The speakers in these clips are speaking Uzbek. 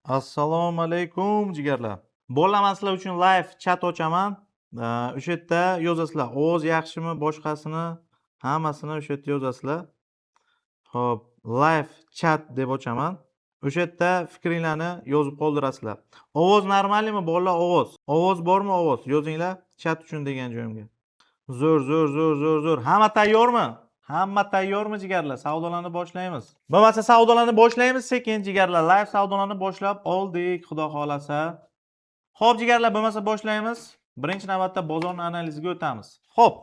Assalomu alaykum jigarlar. Bo'laman sizlar uchun live chat ochaman. O'sha yerda yozasizlar. Ovoz yaxshimi, boshqasini, hammasini o'sha yerda yozasizlar. Xo'p, live chat deb ochaman. O'sha yerda fikringlarni yozib qoldirasizlar. Ovoz normalmi bolalar? Ovoz bormi? Ovoz yozinglar chat uchun degan joyimga. Zo'r. Hamma tayyormi? Hamma tayyormi jigarlar? Savdolarni boshlaymiz. Bo'lmasa savdolarni boshlaymiz sekin jigarlar. Live savdolarni boshlab oldik, xudo xolasa. Xo'p jigarlar, bo'lmasa boshlaymiz. Birinchi navbatda bozorni analiziga o'tamiz. Xo'p.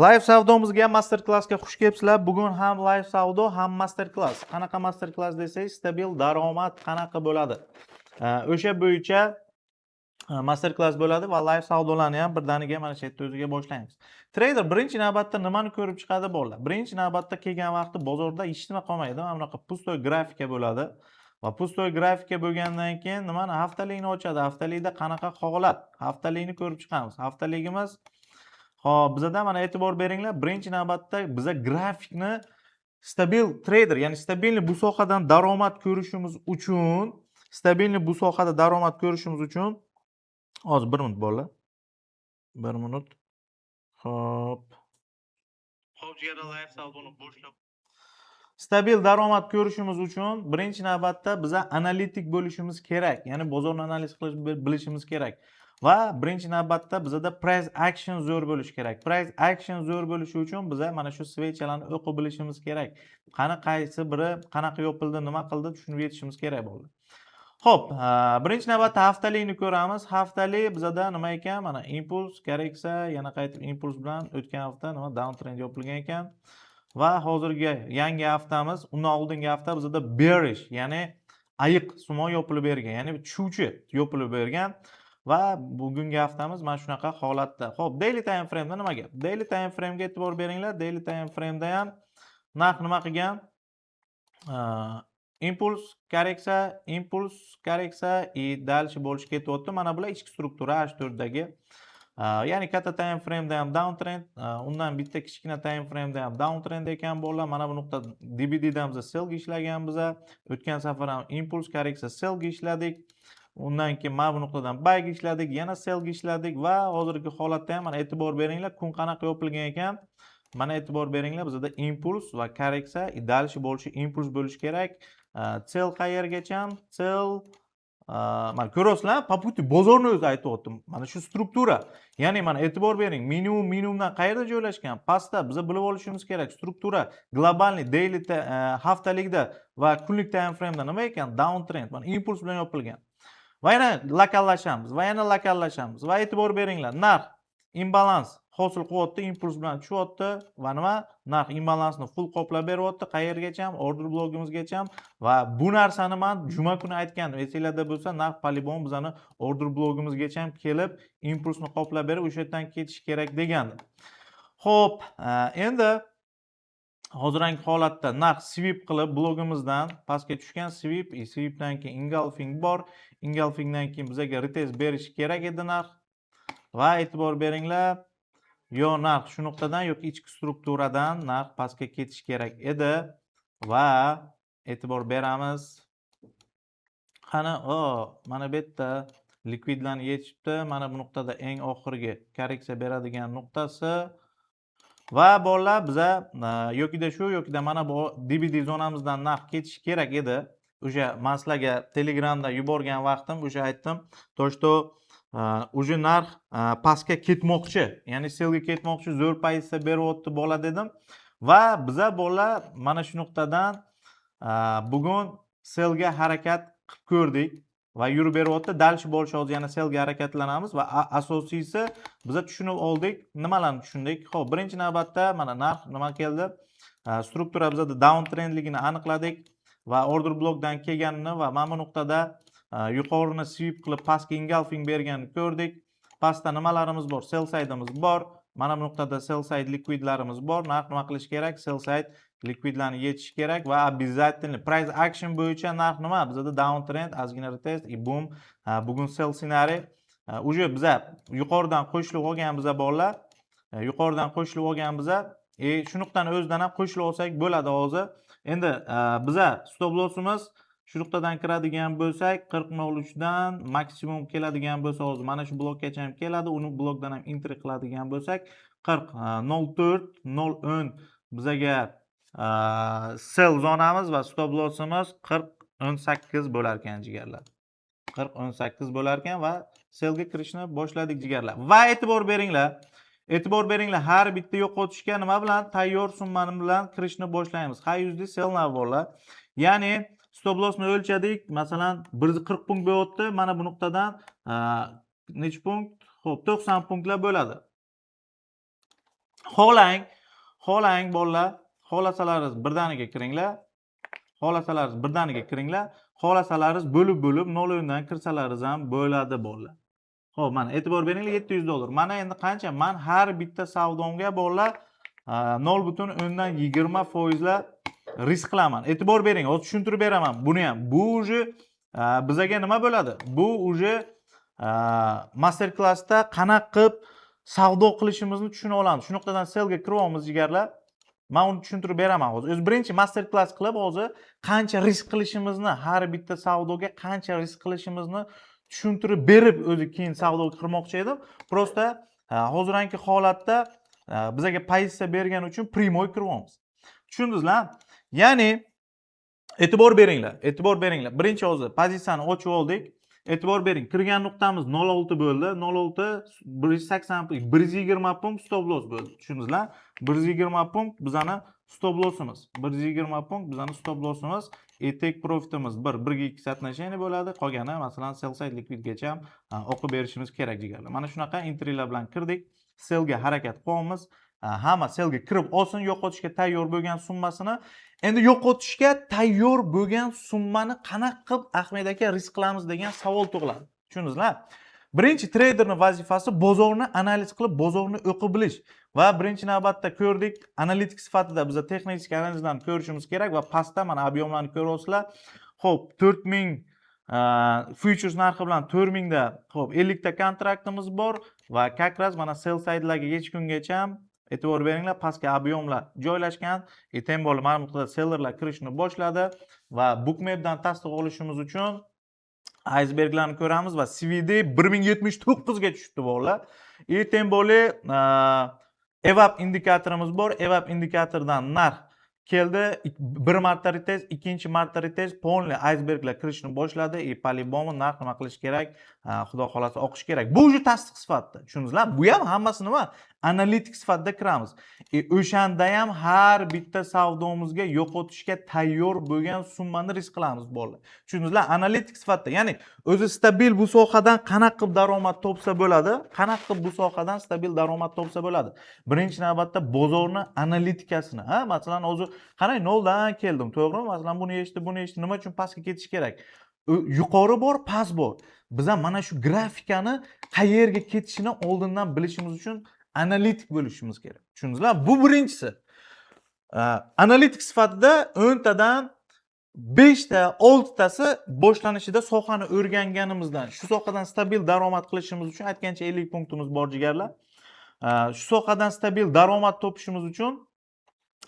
Live savdomizga, master klassga xush kelibsizlar. Bugun ham live savdo, ham master klass. Qanaqa master klass desangiz, stabil daromad qanaqa bo'ladi? O'sha bo'yicha master klass bo'ladi va live savdolarni ham birdaniga mana shu yerda o'ziga boshlaymiz. Trader birinchi navbatda nimani ko'rib chiqadi bolalar? Birinchi navbatda kelgan vaqtda bozorda hech nima qolmaydi. Mana bunaqa pustoy grafika bo'ladi. Va pustoy grafika bo'lgandan keyin nimani haftalikni ochadi. Haftalikda qanaqa holat? Haftalikni ko'rib chiqamiz. Haftaligimiz hop, bizda mana e'tibor beringlar. Birinchi navbatda biza grafikni stabil trader, ya'ni stabilni bu sohadan daromad ko'rishimiz uchun hozir 1 minut bolalar. 1 minut. Hop. Jigarlar, live savdoni boshlab. Stabil daromad ko'rishimiz uchun birinchi navbatda biza analitik bo'lishimiz kerak. Ya'ni bozorni analiz qilish bilishimiz kerak. Va birinchi navbatda bizada price action zo'r bo'lishi kerak. Price action zo'r bo'lishi uchun biza mana shu svechalarni o'qib bilishimiz kerak. Qaysi biri qanaqa yopildi, nima qildi, tushunib yetishimiz kerak bo'ldi. Xo'p, birinchi navbatda haftalikni ko'ramiz. Haftalik bizada nima ekan? Mana impuls, korreksiya, yana qaytib impuls bilan o'tgan hafta nima downtrend yopilgan ekan. Va hozirgi yangi haftamiz, undan oldingi hafta bizada bearish, ya'ni ayiq sumo yopilib bergan, ya'ni tushuvchi yopilib bergan va bugungi haftamiz mana shunaqa holatda. Xo'p, daily time frame'da nima gap? Daily time frame'ga e'tibor beringlar. Daily time frame'da ham narx nima qilgan? Impuls, korreksiya и дальше bo'lish ketyapti. Mana bular ichki struktura H4dagi. Ya'ni katta time frame'da ham downtrend, undan bitta kichkina time frame'da ham downtrend ekan bolalar. Mana bu nuqta DBD'da biz sellga ishlagan biza. O'tgan safar ham impuls, korreksiya sellga ishladik. Undan keyin mana bu nuqtadan buyga ishladik, yana sellga ishladik va hozirgi holatda ham mana e'tibor beringlar, kun qanaqa yopilgan ekan. Mana e'tibor beringlar, bizda impuls va korreksiya dalish bo'lishi, impuls bo'lishi kerak. Sell qayergacha? Sell mana ko'rasizlar, po puti bozorni o'zi aytayaptim. Mana shu struktura. Ya'ni mana e'tibor bering, minimumdan qayerda joylashgan? Pastda biza bilib olishimiz kerak. Struktura globalniy, daily, haftalikda va kunlik time frame'da nima ekan? Downtrend. Mana impuls bilan yopilgan. Va yana lokallashamiz. Va e'tibor beringlar, narx imbalans hosil qilyapti, impuls bilan tushyapti va nima? Narx imbalansni full qoplab beryapti. Qayergacha? Order blogimizgacha. Va bu narsani men juma kuni aytgandim. Esinglarda bo'lsa, narx polibon bizani order blogimizgacha kelib, impulsni qoplab berib, o'sha yerdan ketish kerak degandim. Xo'p, endi hozirgi holatda narx sweep qilib blogimizdan pastga tushgan swipdan keyin engulfing bor. Engulfingdan keyin bizga retest berish kerak edi narx. Va e'tibor beringlar, yo narx shu nuqtadan yoki ichki strukturadan narx pastga ketish kerak edi va e'tibor beramiz. Qani, mana bu yerda likvidlarni yechibdi. Mana bu nuqtada eng oxirgi korreksiya beradigan nuqtasi. Va bolalar biza yokida shu, yokida mana bu DBD zonamizdan narx ketish kerak edi. O'sha men sizlarga Telegramda yuborgan vaqtim o'sha aytdim. To'shto уже narx pastga ketmoqchi, ya'ni sellga ketmoqchi, zo'r pozitsiya beryapti bola dedim. Va biza bolalar mana shu nuqtadan bugun sellga harakat qilib ko'rdik va yurib beryapti. Dalish bo'lishi hozir yana sellga harakatlanamiz va asosiysi biza tushunib oldik. Nimalarni tushundik? Xo'p, birinchi navbatda mana narx nima keldi? Struktura bizada downtrendligini aniqladik va order blokdan kelganini va mana bu nuqtada yuqorini sweep qilib pastga engulfing berganini ko'rdik. Pastda nimalarimiz bor? Sell side'imiz bor. Mana bu nuqtada sell side liquidlarimiz bor. Narx nima qilish kerak? Sell side liquidlarni yechish kerak va обязательно price action bo'yicha narx nima? Bizda downtrend, ozgina retest, boom. Bugun sell ssenariy. Uje biza yuqoridan qo'shilib olgan biza bolalar. Shu nuqtani o'zidan ham qo'shilib olsak bo'ladi hozir. Endi biza stop lossimiz Shu nuqtadan kiradigan bo'lsak, 40.03 dan maksimum keladigan bo'lsa, hozir mana shu blokgacha ham keladi. Uni blokdan ham entry qiladigan bo'lsak, 40.04.010 bizaga sell zonamiz va stop lossimiz 40.18 bo'lar ekan jigarlar. 40.18 bo'lar ekan va sellga kirishni boshladik jigarlar. Va e'tibor beringlar. E'tibor beringlar, har bitta yo'qotishga nima bilan? Tayyor summani bilan kirishni boshlaymiz. High USD sell now bo'ladi. Ya'ni stop lossni o'lchadik. Masalan, 140 punkt bo'lyapti. Mana bu nuqtadan necha punkt? Xo'p, 90 punktlar bo'ladi. Xohlang bolalar, xohlasalaringiz birdaniga kiringlar. Xohlasalaringiz birdaniga kiringlar. Xohlasalaringiz bo'lib 0 dan kirsalaringiz ham bo'ladi bolalar. Xo'p, mana e'tibor beringlar, $700. Mana endi qancha? Men har bitta savdomga bolalar 0.20% risk qilaman. E'tibor bering, hozir tushuntirib beraman. Buni ham. Bu uje bizaga nima bo'ladi? Bu uje master klassda qanaqa qilib savdo qilishimizni tushuna olamiz. Shu nuqtadan sellga kiryapmiz jigarlar. Men uni tushuntirib beraman hozir. O'z birinchi master klass qilib hozir qancha risk qilishimizni, har bitta savdoga qancha risk qilishimizni tushuntirib berib o'zi keyin savdoga kirmoqchi edim. Prosta hozirgi holatda bizaga pozitsiya bergani uchun primoy kiryapmiz. Tushundingizlar? Ya'ni e'tibor beringlar. Birinchi hozir pozitsiyani ochib oldik. E'tibor bering, kirgan nuqtamiz 0.6 bo'ldi. 0.6 180 120 punkt stop loss bo'ldi. Tushundingizlar? 120 punkt bizani stop lossimiz. 120 punkt bizani stop lossimiz. Take profitimiz 1.2 соотношение bo'ladi. Qolgani masalan sell side liquidgacha ham o'qib berishimiz kerak jigarlar. Mana shunaqa entrylar bilan kirdik. Sellga harakat qilamiz. Hamma sellga kirib olsin, yo'qotishga tayyor bo'lgan summasini. Endi yo'qotishga tayyor bo'lgan summani qanaqa qilib Ahmed aka risk qilamiz degan savol tug'iladi. Tushundingizlar? Birinchi treyderning vazifasi bozorni analiz qilib, bozorni o'qib bilish. Va birinchi navbatda ko'rdik, analitik sifatida biz texnik analizlarni ko'rishimiz kerak va pastda mana ob'yomlarni ko'ryapsizlar. Xo'p, 4000 futures narxi bilan 4000 da, xo'p, 50 ta kontraktimiz bor va kakraz mana sell side'larga hech kungacha e'tibor beringlar, pastga ob'yomlar joylashgan. Tembol mana bu nuqtada sellerlar kirishni boshladi va bookmapdan tasdiq olishimiz uchun iceberglarni ko'ramiz va CVD 1079 ga tushdi bolalar. Temboli EVAP indikatorimiz bor. EVAP indikatordan narx keldi. Bir marta retest, ikkinchi marta retest, polni iceberglar kirishni boshladi. Polibomi narx nima qilish kerak? Xudo xolasa o'qish kerak. Bu o'zi tasdiq sifatida. Tushundingizlar? Bu ham hammasi nima? Analitik sifatida kiramiz. O'shanda ham har bitta savdomizga yo'qotishga tayyor bo'lgan summani risk qilamiz bolalar. Tushundingizlar? Analitik sifatida, ya'ni o'zi stabil bu sohadan qanaqa qilib daromad topsa bo'ladi? Qanaqa qilib bu sohadan stabil daromad topsa bo'ladi? Birinchi navbatda bozorni analitikasini, masalan, hozir qarang, 0 dan keldim, to'g'rimi? Masalan, buni eshitdi, nima uchun pastga ketish kerak? Yuqori bor, past bor. Biz ham mana shu grafikani qayerga ketishini oldindan bilishimiz uchun analitik bo'lishimiz kerak. Tushundingizlar? Bu birinchisi. Analitik sifatida 10 tadan 5 ta, 6 tasi boshlanishida sohani o'rganganimizdan, shu sohadan stabil daromad qilishimiz uchun aytgancha 50 punktimiz bor jigarlar. Shu sohadan stabil daromad topishimiz uchun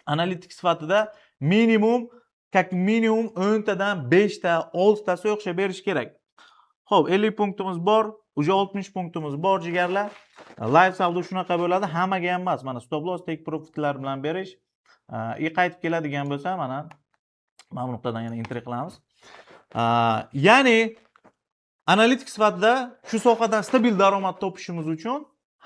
analitik sifatida minimum 10 tadan 5 ta, 6 tasi o'xshab berish kerak. Xo'p, 50 punktimiz bor, uje 60 punktimiz bor jigarlar. Live savdo shunaqa bo'ladi, hammaga ham emas. Mana stop loss, take profitlar bilan berish. Qaytib keladigan bo'lsa, mana bu nuqtadan yana entry qilamiz. Ya'ni analitik sifatida shu sohadan stabil daromad topishimiz uchun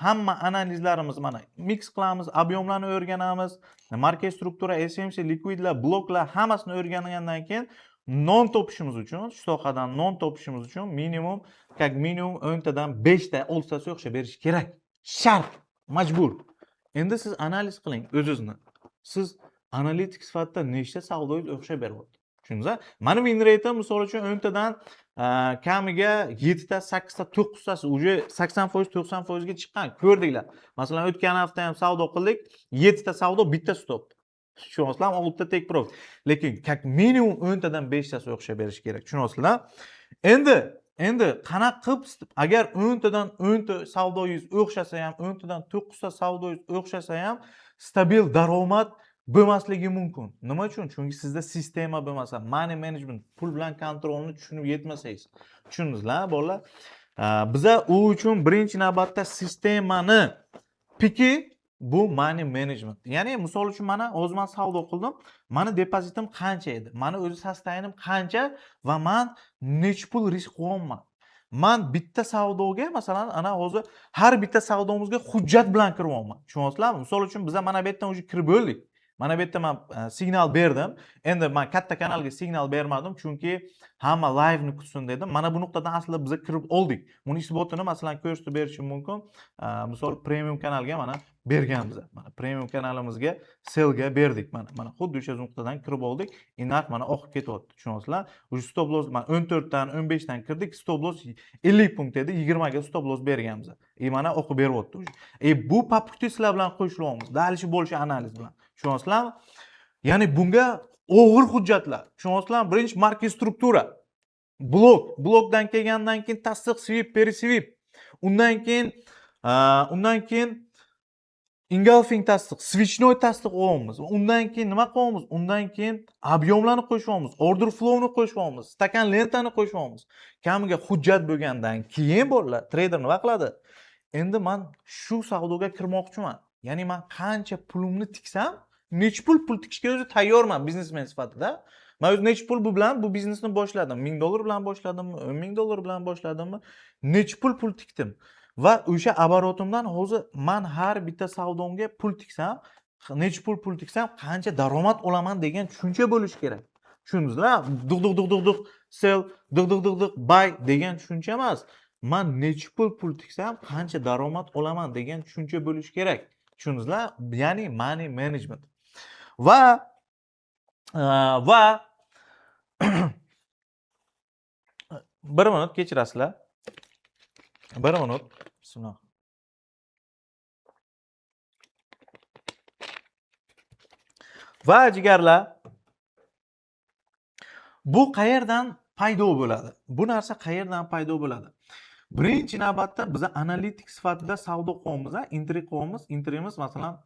hamma analizlarimiz mana mix qilamiz, ob'yomlarni o'rganamiz, market struktura, SMC, liquidlar, bloklar hammasini o'rgangandan keyin non topishimiz uchun, shu sohadan non topishimiz uchun minimum 10 tadan 5 ta, 6 tasi o'xshab berish kerak. Shart, majbur. Endi siz analiz qiling o'zingizni. Siz analitik sifatida nechta savdoyingiz o'xshab beryapti? Tushundingizmi? Mana win rate misol uchun 10 tadan kamiga 7 ta, 8 ta, 9 tasi uje 80%, 90% ga chiqqan. Ko'rdinglar. Masalan, o'tgan hafta ham savdo qildik, 7 ta savdo, bitta stop. Tushunasizlar, 6 ta take profit. Lekin minimum 10 tadan 5 tasi o'xshab berish kerak. Tushunasizlar? Endi qanaqa qilib, agar 10 tadan 10 ta savdoyingiz o'xshasa ham, 10 tadan 9 ta savdoyingiz o'xshasa ham stabil daromad bo'lmasligi mumkin. Nima uchun? Chunki sizda sistema bo'lmasa, money management, pul bilan kontrolni tushunib yetmasangiz. Tushundingizlar, bolalar? Biza u uchun birinchi navbatda sistemani piki bu money management. Ya'ni misol uchun mana o'zim savdo qildim. Mani depozitim qancha edi? Mani o'zi sostayanim qancha va men necha pul risk qilyapman? Men bitta savdoga masalan ana hozir har bitta savdomizga hujjat bilan kiryapman. Tushunyapsizlarmi? Misol uchun biza mana bu yerdan o'zi kirib bo'ldik. Mana bu yerda men signal berdim. Endi men katta kanalga signal bermadim chunki hamma live ni kutsin dedim. Mana bu nuqtadan aslida biz kirib oldik. Buni isbotini masalan ko'rsatib berishim mumkin. Misol premium kanalga mana berganmiz. Mana premium kanalimizga selga berdik mana. Mana xuddi o'sha nuqtadan kirib oldik. Narx mana oqib ketyapti. Tushunyapsizlar? O'sha stop loss mana 14 dan 15 dan kirdik. Stop loss 50 punkt edi. 20 ga stop loss berganmiz. Mana oqib beryapti. Bu papukni sizlar bilan qo'shilyapmiz. Dalishi bo'lishi analiz bilan. Tushunyapsizlarmi? Ya'ni bunga og'ir hujjatlar. Tushunyapsizlarmi? Birinchi market struktura. Blokdan kelgandan keyin tasdiq, sweep, perisweep. Undan keyin engulfing tasdiq, switchnoy tasdiq olyapmiz. Undan keyin nima qilyapmiz? Undan keyin ob'yomlarni qo'shyapmiz, order flowni qo'shyapmiz, stakan lentani qo'shyapmiz. Kamiga hujjat bo'lgandan keyin bolalar trader nima qiladi? Endi men shu savdoga kirmoqchiman. Ya'ni men qancha pulimni tiksam, necha pul tikishga o'zi tayyorman biznesmen sifatida. Men o'zi necha pul bilan bu biznesni boshladim. $1000 bilan boshladimmi, $10,000 bilan boshladimmi? Necha pul tikdim. Va o'sha oborotimdan hozir men har bitta savdomga pul tiksam, necha pul tiksam, qancha daromad olaman degan tushuncha bo'lishi kerak. Tushundingizlar? Duq sell, duq buy degan tushuncha emas. Men necha pul tiksam, qancha daromad olaman degan tushuncha bo'lishi kerak. Tushundingizlar? Ya'ni money management. Va bir minut kechirasizlar. Bir minut. Bismillah. Va jigarlar, bu qayerdan paydo bo'ladi? Bu narsa qayerdan paydo bo'ladi? Birinchi navbatda biz analitik sifatida savdo qilyapmiz, entry qilyapmiz. Entryimiz masalan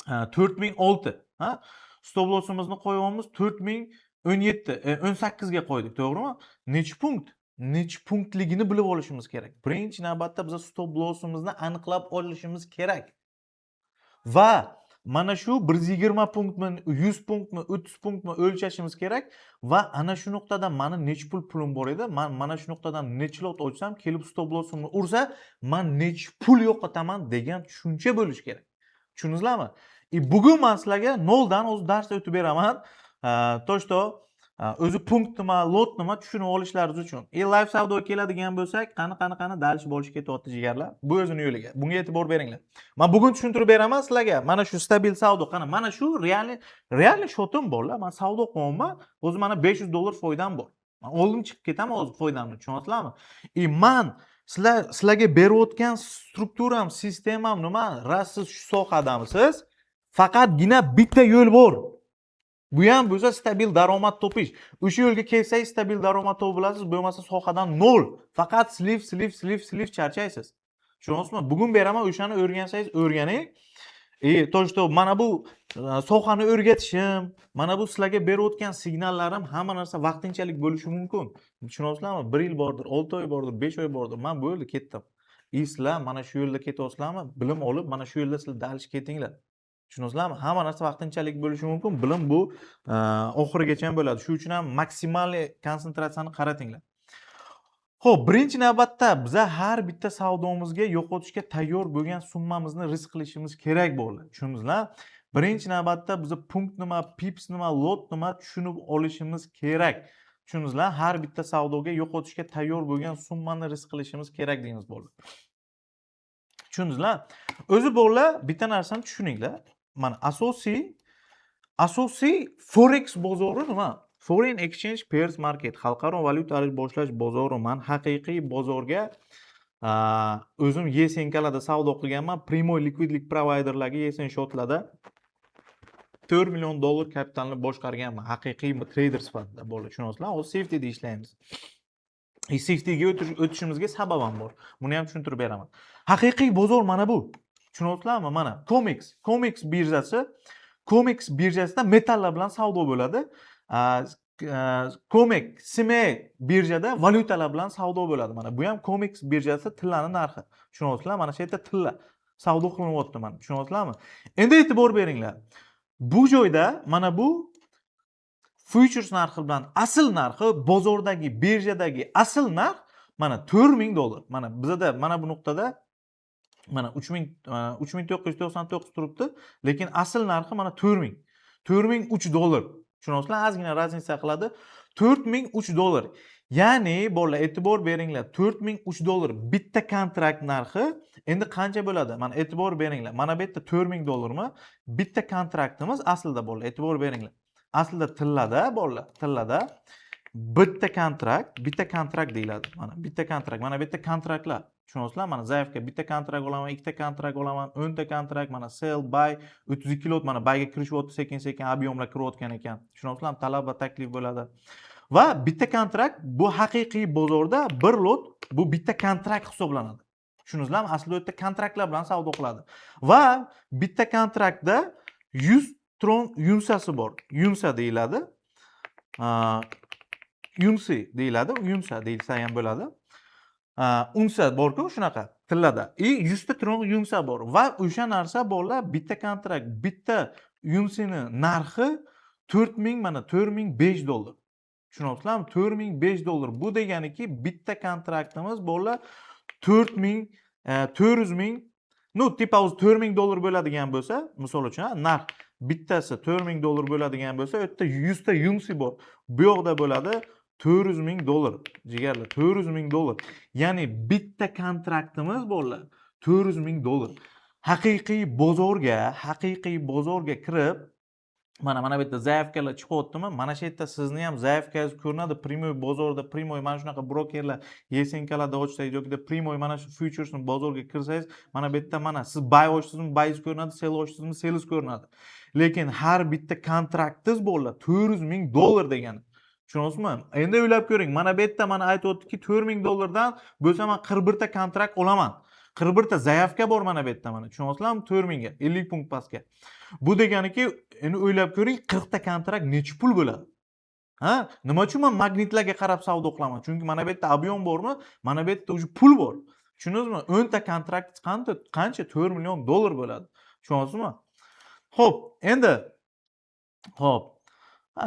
4006, ha? Stop lossimizni qo'yamiz 4017, 18 ga qo'ydik, to'g'rimi? Necha punktligini bilib olishimiz kerak. Birinchi navbatda biz stop lossimizni aniqlab olishimiz kerak. Va mana shu 120 punktmi, 100 punktmi, 30 punktmi o'lchashimiz kerak va ana shu nuqtada meni necha pulim bor edi? Men mana shu nuqtadan necha lot ochsam, kelib stop lossimni ursa, men necha pul yo'qotaman degan tushuncha bo'lishi kerak. Tushundingizlarmi? Bugun men sizlarga noldan o'z dars o'tib beraman. To'shto o'zi punkt nima, lot nima tushunib olishlaringiz uchun. Live savdoga keladigan bo'lsak, qani dalish bo'lishi ketyapti jigarlar. Bu o'zini yo'liga. Bunga e'tibor beringlar. Men bugun tushuntirib beraman sizlarga. Mana shu stabil savdo, qani mana shu realniy shotim borlar. Men savdo qilyapman. O'zi mana $500 foydam bor. Men oldin chiqib ketaman o'z foydamni, tushunyapsizlarmi? Men sizlarga berayotgan strukturam, sistemam nima? Siz shu sohadamisiz? Faqatgina bitta yo'l bor. Bu ham bo'lsa stabil daromad topish. O'sha yo'lga kelsangiz stabil daromad topib olasiz, bo'lmasa sohadan nol. Faqat slif charchaysiz. Tushunyapsizmi? Bugun beraman, o'shani o'rgansangiz o'rganing. To'shto mana bu sohani o'rgatishim, mana bu sizlarga berayotgan signallarim hamma narsa vaqtinchalik bo'lishi mumkin. Tushunyapsizlarmi? 1 yil bordir, 6 oy bordir, 5 oy bordir. Men bu yo'lda ketdim. Sizlar mana shu yo'lda ketyapsizlarmi? Bilim olib, mana shu yo'lda sizlar dalish ketinglar. Tushundingizlarmi? Hamma narsa vaqtinchalik bo'lishi mumkin. Bilim bu oxirigacha bo'ladi. Shuning uchun ham maksimal konsentratsiyani qaratinglar. Xo'p, birinchi navbatda biz har bitta savdomizga yo'qotishga tayyor bo'lgan summamizni risk qilishimiz kerak bo'ladi. Tushundingizlar? Birinchi navbatda biz punkt nima, pips nima, lot nima tushunib olishimiz kerak. Tushundingizlar? Har bitta savdoga yo'qotishga tayyor bo'lgan summani risk qilishimiz kerak deymiz bo'ldi. Tushundingizlar? O'zi bolalar bitta narsani tushuninglar. Mana asosiy forex bozori nima? Foreign exchange pairs market, xalqaro valyuta ayirboshlash bozori. Men haqiqiy bozorga o'zim yesenkalarda savdo qilganman. Primoy liquidlik providerlarga yesen shotlarda $4 million kapitalni boshqarganman. Haqiqiy trader sifatida bo'ldi. Tushunyapsizlar? Hozir safetyda ishlaymiz. Safetyga o'tishimizga sabab ham bor. Buni ham tushuntirib beraman. Haqiqiy bozor mana bu. Tushunyapsizlarmi? Mana Comex birjasi. COMEX birjasida metallar bilan savdo bo'ladi. COMEX, CME birjada valyutalar bilan savdo bo'ladi. Mana bu ham COMEX birjasi tillani narxi. Tushunyapsizlar? Mana shu yerda tilla savdo qilinyapti mana. Tushunyapsizlarmi? Endi e'tibor beringlar. Bu joyda mana bu futures narxi bilan asl narxi, bozordagi, birjadagi asl narx mana $4000. Mana bizda mana bu nuqtada mana 3999 turibdi, lekin asl narxi mana 4000. $4003. Tushunyapsizlar? Ozgina raznica qiladi. $4003. Ya'ni bolalar e'tibor beringlar, $4003 bitta kontrakt narxi endi qancha bo'ladi? Mana e'tibor beringlar. Mana bu yerda $4000 mi? Bitta kontraktimiz aslida bolalar e'tibor beringlar. Aslida tillada bolalar, tillada bitta kontrakt deyiladi. Mana bitta kontrakt, mana bu yerda kontraktlar. Tushunyapsizlar? Mana zaifga bitta kontrakt olaman, ikkita kontrakt olaman, 10 ta kontrakt, mana sell, buy, 32 lot mana buyga kirishyapti, sekin-sekin ob'yomlar kirayotgan ekan. Tushunyapsizlarmi? Talab va taklif bo'ladi. Va bitta kontrakt bu haqiqiy bozorda bir lot bu bitta kontrakt hisoblanadi. Tushundingizlarmi? Aslida u yerda kontraktlar bilan savdo qiladi. Va bitta kontraktda 100 tron yunsasi bor. Yunsa deyiladi. Yunsi deyiladi. Yunsa deyilsa ham bo'ladi. Unsa bor-ku shunaqa tillada. 100 ta tron yunsa bor va o'sha narsa bolalar bitta kontrakt, bitta yunsini narxi 4000 mana $4005. Tushunyapsizlarmi? $4005. Bu deganiki bitta kontraktimiz bolalar 4000 400 no tipa o'zi $4000 bo'ladigan bo'lsa, misol uchun narx bittasi $4000 bo'ladigan bo'lsa, u yerda 100 ta yunsi bor. Bu yoqda bo'ladi $400,000. Jigarlar, $400,000. Ya'ni bitta kontraktimiz bolalar $400,000. Haqiqiy bozorga kirib mana bu yerda zaifkalar chiqyaptimi? Mana shu yerda sizni ham zaifkangiz ko'rinadi. Primoy bozorda, Primoy mana shunaqa brokerlar, yesenkalarda ochsangiz yoki Primoy mana shu futuresni bozorga kirsangiz, mana bu yerda mana siz buy ochdingizmi, buyingiz ko'rinadi, sell ochdingizmi, sellingiz ko'rinadi. Lekin har bitta kontraktingiz bolalar $400,000 degani. Tushunyapsizmi? Endi o'ylab ko'ring. Mana bu yerda mana aytayotdiki $400,000 dan bo'lsa men 41 ta kontrakt olaman. 41 ta zaifka bor mana bu yerda mana. Tushunyapsizlarmi? 4000 ga, 50 punkt pastga. Bu deganiki, endi o'ylab ko'ring, 40 ta kontrakt necha pul bo'ladi? Ha? Nima uchun men magnitlarga qarab savdo qilaman? Chunki mana bu yerda ob'yom bormi? Mana bu yerda o'sha pul bor. Tushundingizmi? 10 ta kontrakt qancha? $4 million bo'ladi. Tushunyapsizmi? Xo'p, endi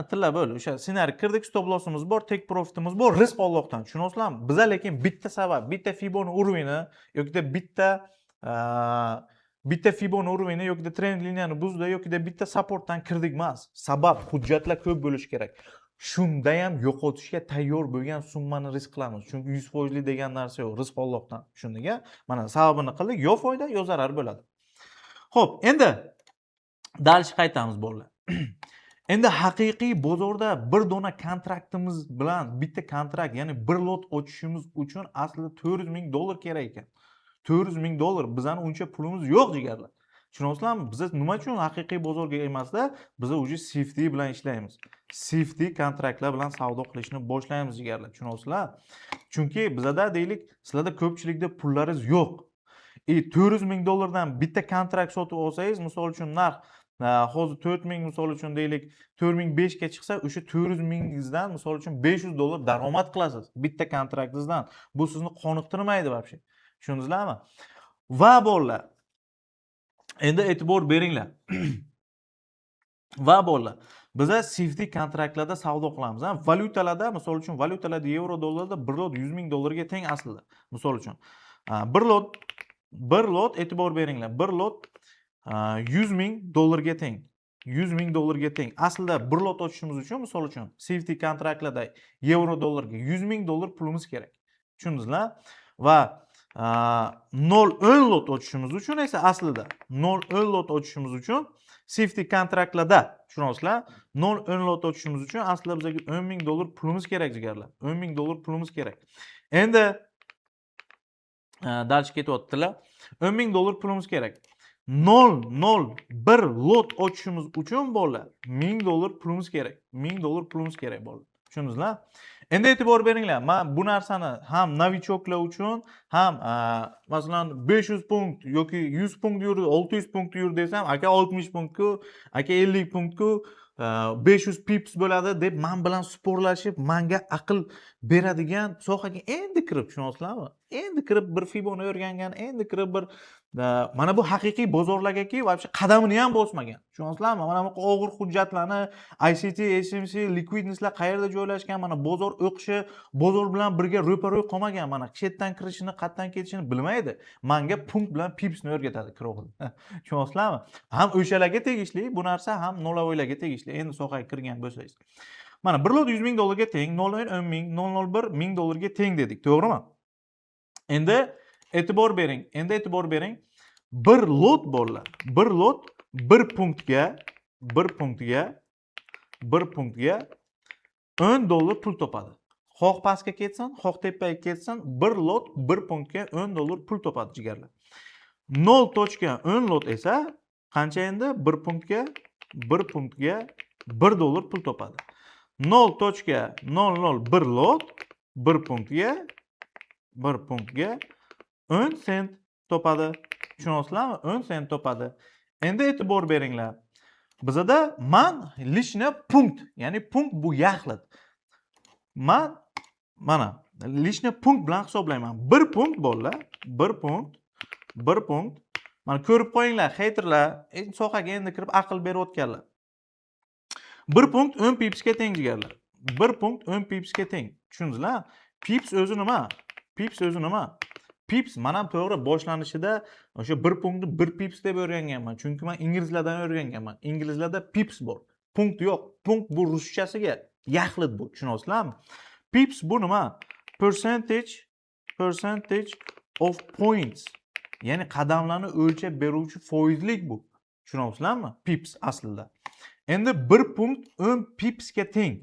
tilla bo'l. O'sha ssenariy kirdik, stop lossimiz bor, take profitimiz bor, risk Allohdan. Tushunyapsizlarmi? Biza lekin bitta sabab, bitta Fibonacci urvini yoki bitta Fibonacci urvini yoki trend liniyani buzdi yoki bitta supportdan kirdik emas. Sabab hujjatlar ko'p bo'lishi kerak. Shunda ham yo'qotishga tayyor bo'lgan summani risk qilamiz. Chunki 100% degan narsa yo'q, risk Allohdan. Tushundingmi? Mana sababini qildik, yo foyda, yo zarar bo'ladi. Xo'p, endi dalish qaytamiz bolalar. Endi haqiqiy bozorda bir dona kontraktimiz bilan bitta kontrakt, ya'ni bir lot ochishimiz uchun aslida $400,000 kerak ekan. $400,000 bizning uncha pulimiz yo'q jigarlar. Tushunyapsizlarmi? Biz nima uchun haqiqiy bozorga emasda, biz o'zi CFD bilan ishlaymiz. CFD kontraktlar bilan savdo qilishni boshlaymiz jigarlar. Tushunyapsizlar? Chunki bizda deylik, sizlarda ko'pchilikda pullaringiz yo'q. $400,000 dan bitta kontrakt sotib olsangiz, misol uchun narx hozir 4000 misol uchun deylik 4005 ga chiqsa, o'sha 400,000 dan misol uchun $500 daromad qilasiz bitta kontraktingizdan. Bu sizni qoniqtirmaydi вообще. Tushundingizlarmi? Va bolalar, endi e'tibor beringlar. Va bolalar, biz CFD kontraktlarda savdo qilamiz. Valyutalarda, misol uchun valyutalarda yevro, dollarda bir lot $100,000 ga teng aslida. Misol uchun bir lot e'tibor beringlar. Bir lot $100,000 ga teng. $100,000 ga teng. Aslida bir lot ochishimiz uchun, misol uchun CFD kontraktlarda yevro, dollarga $100,000 pulimiz kerak. Tushundingizlar? Va 0.10 lot ochishimiz uchun esa aslida 0.10 lot ochishimiz uchun CFD kontraktlarda, tushunyapsizlar? 0.10 lot ochishimiz uchun aslida bizga $10,000 pulimiz kerak jigarlar. $10,000 pulimiz kerak. Endi dalish ketyaptilar. $10,000 pulimiz kerak. 0.01 lot ochishimiz uchun bolalar $1000 pulimiz kerak. $1000 pulimiz kerak bolalar. Tushundingizlar? Endi e'tibor beringlar, men bu narsani ham novichoklar uchun, ham masalan 500 punkt yoki 100 punkt yur, 600 punkt yur desam, aka 60 punktku, aka 50 punktku 500 pips bo'ladi deb men bilan sporlashib, menga aql beradigan sohaga endi kirib, tushunyapsizlarmi? Endi kirib bir Fiboni o'rgangan, endi kirib bir mana bu haqiqiy bozorlargaki вообще qadamini ham bosmagan. Tushunyapsizlarmi? Mana bu og'ir hujjatlarni ICT, SMC, liquidnesslar qayerda joylashgan, mana bozor o'qishi, bozor bilan birga ro'paro'y qolmagan, mana chetdan kirishini, qayerdan ketishini bilmaydi. Menga punkt bilan pipsni o'rgatadi kirovil. Tushunyapsizlarmi? Ham o'shalarga tegishli, bu narsa ham nolovoylarga tegishli. Endi sohaga kirgan bo'lsangiz. Mana 1 lot 100 ming dollarga teng, 0.10 ming, 0.01 ming dollarga teng dedik, to'g'rimi? Endi e'tibor bering. Bir lot borlar. Bir lot 1 punktga 10 dollar pul topadi. Xoh pastga ketsin, xoh tepaga ketsin, bir lot 1 punktga 10 dollar pul topadi jigarlar. 0.10 lot esa qancha endi? 1 punktga 1 dollar pul topadi. 0.001 lot 1 punktga 10 sent topadi. Tushunyapsizlarmi? 10 sent topadi. Endi e'tibor beringlar. Bizda man lishni punkt, ya'ni punkt bu yaxlit. Man mana lishni punkt bilan hisoblayman. 1 punkt borlar, 1 punkt. Mana ko'rib qo'yinglar, haterlar, sohaga endi kirib aql berib o'tganlar. 1 punkt 10 pipsga teng jigarlar. 1 punkt 10 pipsga teng. Tushundingizlar? Pips o'zi nima? Pips men ham to'g'ri boshlanishida o'sha 1 punktni 1 pips deb o'rganganman. Chunki men inglizlardan o'rganganman. Inglizlarda pips bor. Punkt yo'q. Punkt bu ruschasiga yaxlit bu. Tushunyapsizlarmi? Pips bu nima? Percentage of points. Ya'ni qadamlarni o'lchab beruvchi foizlik bu. Tushunyapsizlarmi? Pips aslida. Endi 1 punkt 10 pipsga teng.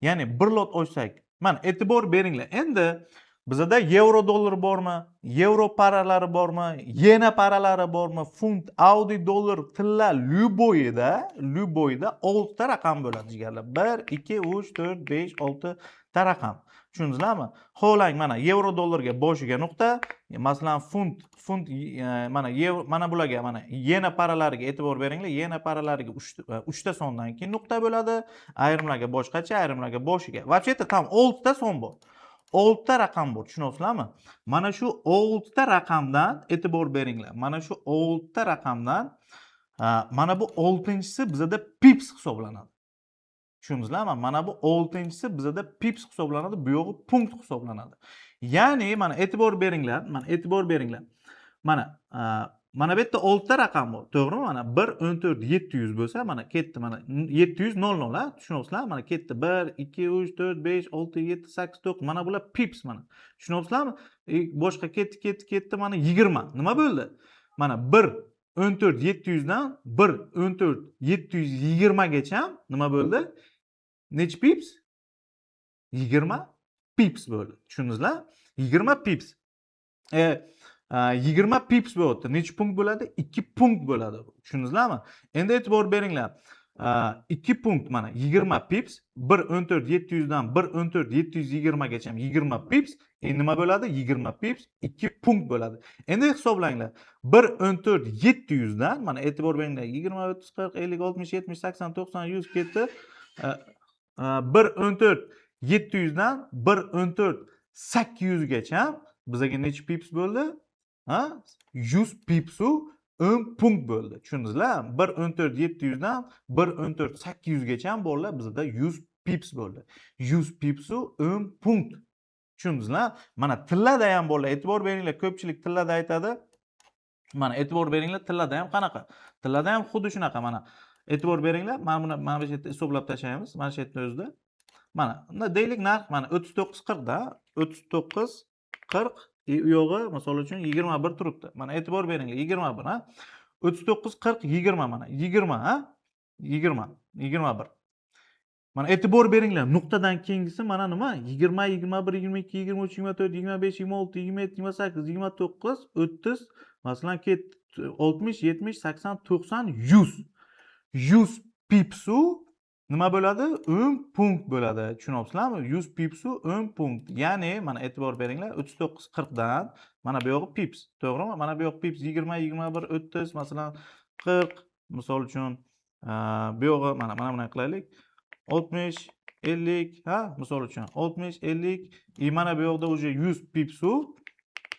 Ya'ni 1 lot ochsak, mana e'tibor beringlar. Endi bizda yevro dollar bormi? Yevro paralari bormi? Yena paralari bormi? Funt, Audi dollar, tilla lyuboyida 6 ta raqam bo'ladi jigarlar. 1 2 3 4 5 6 ta raqam. Tushundingizlarmi? Xo'lang mana yevro dollarga boshiga nuqta, masalan funt mana bularga mana yena paralariga e'tibor beringlar. Yena paralariga 3 ta sondan keyin nuqta bo'ladi. Ayrimlarga boshqacha, ayrimlarga boshiga. Вообще-то tam 6 ta son bor. 6 ta raqam bor, tushunyapsizlarmi? Mana shu 6 ta raqamdan e'tibor beringlar. Mana shu 6 ta raqamdan mana bu 6-chisi bizda pips hisoblanadi. Tushundingizlarmi? Mana bu 6-chisi bizda pips hisoblanadi, bu yog'i punkt hisoblanadi. Ya'ni mana e'tibor beringlar, Mana bu yerda 6 ta raqam bor, to'g'rimi? Mana 1 14 700 bo'lsa, mana ketdi, mana 700 00 ha, tushunyapsizlarmi? Mana ketdi 1 2 3 4 5 6 7 8 9. Mana bular pips mana. Tushunyapsizlarmi? Boshqa ketdi, mana 20. Nima bo'ldi? Mana 1 14 700 dan 1 14 720 gacha nima bo'ldi? Nech pips? 20 pips bo'ldi. Tushundingizlar? 20 pips. 20 pips bo'lyapti. Necha punkt bo'ladi? 2 punkt bo'ladi. Tushundingizlarmi? Endi e'tibor beringlar. 2 punkt mana 20 pips, 1 14 700 dan 1 14 720 gacha 20 pips. Endi nima bo'ladi? 20 pips 2 punkt bo'ladi. Endi hisoblanglar. 1 14 700 dan mana e'tibor beringlar. 20 30 40 50 60 70 80 90 100 ketdi. 1 14 700 dan 1 14 800 gacha bizga necha pips bo'ldi? 100 pipsu 10 punkt bo'ldi. Tushundingizlar? 1 14 700 dan 1 14 800 gacha borlar, bizda 100 pips bo'ldi. 100 pipsu 10 punkt. Tushundingizlar? Mana tillada ham borlar. E'tibor beringlar, ko'pchilik tillada aytadi. Mana e'tibor beringlar, tillada ham qanaqa? Tillada ham xuddi shunaqa mana. E'tibor beringlar, mana bu yerda hisoblab tashlaymiz. Mana shu yerda o'zida. Mana deylik narx mana 39.40 da, 39.40 u yog'i misol uchun 21 turibdi. Mana e'tibor beringlar, 21 ha. 39.40 20 mana 20 ha. 21. Mana e'tibor beringlar, nuqtadan keyingisi mana nima? 20, 21, 22, 23, 24, 25, 26, 27, 28, 29, 30, masalan ketdi 60, 70, 80, 90, 100. 100 pipsu nima bo'ladi? 10 punkt bo'ladi. Tushunyapsizlarmi? 100 pipsu 10 punkt. Ya'ni mana e'tibor beringlar, 39 dan mana bu yog'i pips, to'g'rimi? Mana bu yoq pips 20, 21, 30, masalan 40, misol uchun bu yog'i mana bunday qilaylik. 60, 50, ha, misol uchun 60, 50 mana bu yoqda уже 100 pipsu,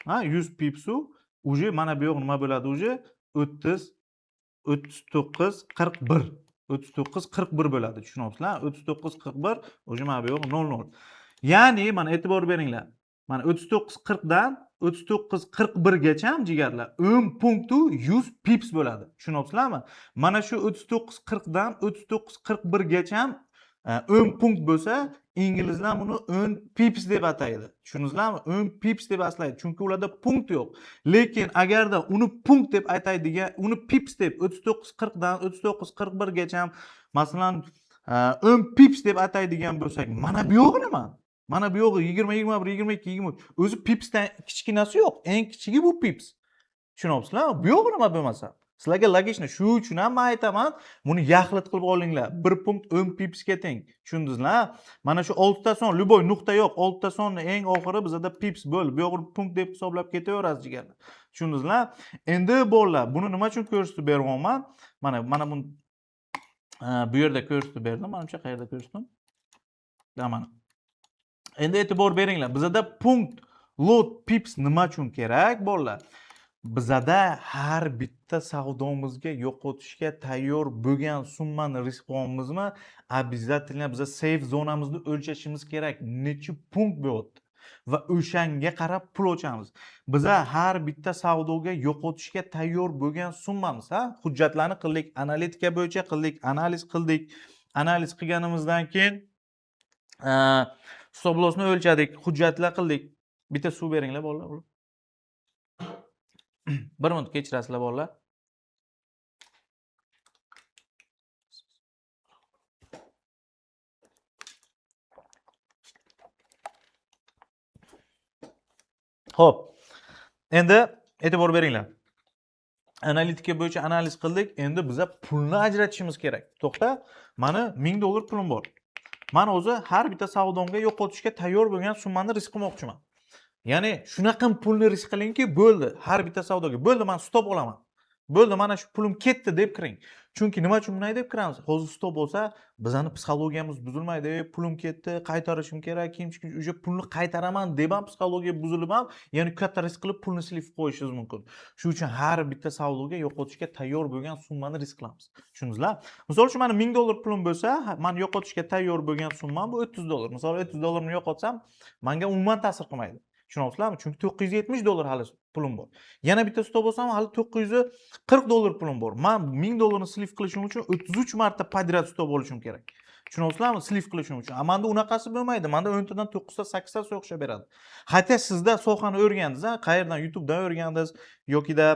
ha, 100 pipsu уже mana bu yoq nima bo'ladi уже 30, 39, 41. 39, 41 bo'ladi. Tushunyapsizlar? 39, 41 уже mana bu yoq 00. Ya'ni mana e'tibor beringlar. Mana 39, 40 dan 39, 41 gacha jigarlar 10 punktu 100 pips bo'ladi. Tushunyapsizlarmi? Mana shu 39, 40 dan 39, 41 gacha 10 punkt bo'lsa, inglizlar buni 10 pips deb ataydi. Tushundingizlarmi? 10 pips deb aslaydi. Chunki ularda punkt yo'q. Lekin agarda uni punkt deb aytaydigan, uni pips deb 39, 40 dan 39, 41 gacha masalan 10 pips deb ataydigan bo'lsak, mana bu yo'q nima? Mana bu yo'g'i 20, 21, 22, 23. O'zi pipsdan kichkinasi yo'q. Eng kichigi bu pips. Tushunyapsizlarmi? Bu yo'q nima bo'lmasa. Sizlarga logично. Shu uchun ham men aytaman, buni yaxlit qilib olinglar. 1 punkt 10 pipsga teng. Tushundingizlar? Mana shu 6 ta son, любой nuqta yo'q. 6 ta sonni eng oxiri bizda pips bo'ldi. Bu yo'g'ini punkt deb hisoblab ketaverasiz jigarlar. Tushundingizlar? Endi bolalar, buni nima uchun ko'rsatib beryapman? Mana buni bu yerda ko'rsatib berdim. Menimcha qayerda ko'rsatdim? Mana. Endi e'tibor beringlar. Bizda punkt load pips nima uchun kerak bolalar? Bizda har bitta savdomizga yo'qotishga tayyor bo'lgan summani risk qilyapmizmi? Обязательно biza safe zonamizni o'lchashimiz kerak. Necha punkt bo'lyapti? Va o'shanga qarab pul ochamiz. Biza har bitta savdoga yo'qotishga tayyor bo'lgan summamiz, ha? Hujjatlarni qildik, analitika bo'yicha qildik, analiz qildik. Analiz qilganimizdan keyin stop lossni o'lchadik, hujjatlar qildik. Bitta suv beringlar bolalar. 1 minut kechirasizlar bolalar. Xo'p. Endi e'tibor beringlar. Analitika bo'yicha analiz qildik. Endi biza pulni ajratishimiz kerak. To'xta, mana $1000 pulim bor. Men o'zi har bitta savdomga yo'qotishga tayyor bo'lgan summani risk qilmoqchiman. Ya'ni shunaqa pulni risk qilingki, bo'ldi. Har bitta savdoga bo'ldi, men stop olaman. Bo'ldi, mana shu pulim ketdi deb kiring. Chunki nima uchun bunday deb kiramiz? Hozir stop bo'lsa, bizning psixologiyamiz buzilmaydi. Pulim ketdi, qaytarishim kerak, kimchi o'sha pulni qaytaraman deb ham psixologiya buzilib ham, ya'ni katta risk qilib pulni silib qo'yishingiz mumkin. Shuning uchun har bitta savdoga yo'qotishga tayyor bo'lgan summani risk qilamiz. Tushundingizlar? Misol uchun meni $1000 pulim bo'lsa, men yo'qotishga tayyor bo'lgan summam bu $30. Misol $30 ni yo'qotsam, menga umuman ta'sir qilmaydi. Tushunyapsizlarmi? Chunki $970 hali pulim bor. Yana bitta stop bo'lsam, hali $940 pulim bor. Men $1000 ni silib qilishim uchun 33 marta podrяд stop olishim kerak. Tushunyapsizlarmi? Silib qilishim uchun. Menda unaqasi bo'lmaydi. Menda 10 tadan 9 ta, 8 ta o'xshab beradi. Hatto sizda sohani o'rgandingiz, qayerdan YouTubedan o'rgandingiz yokida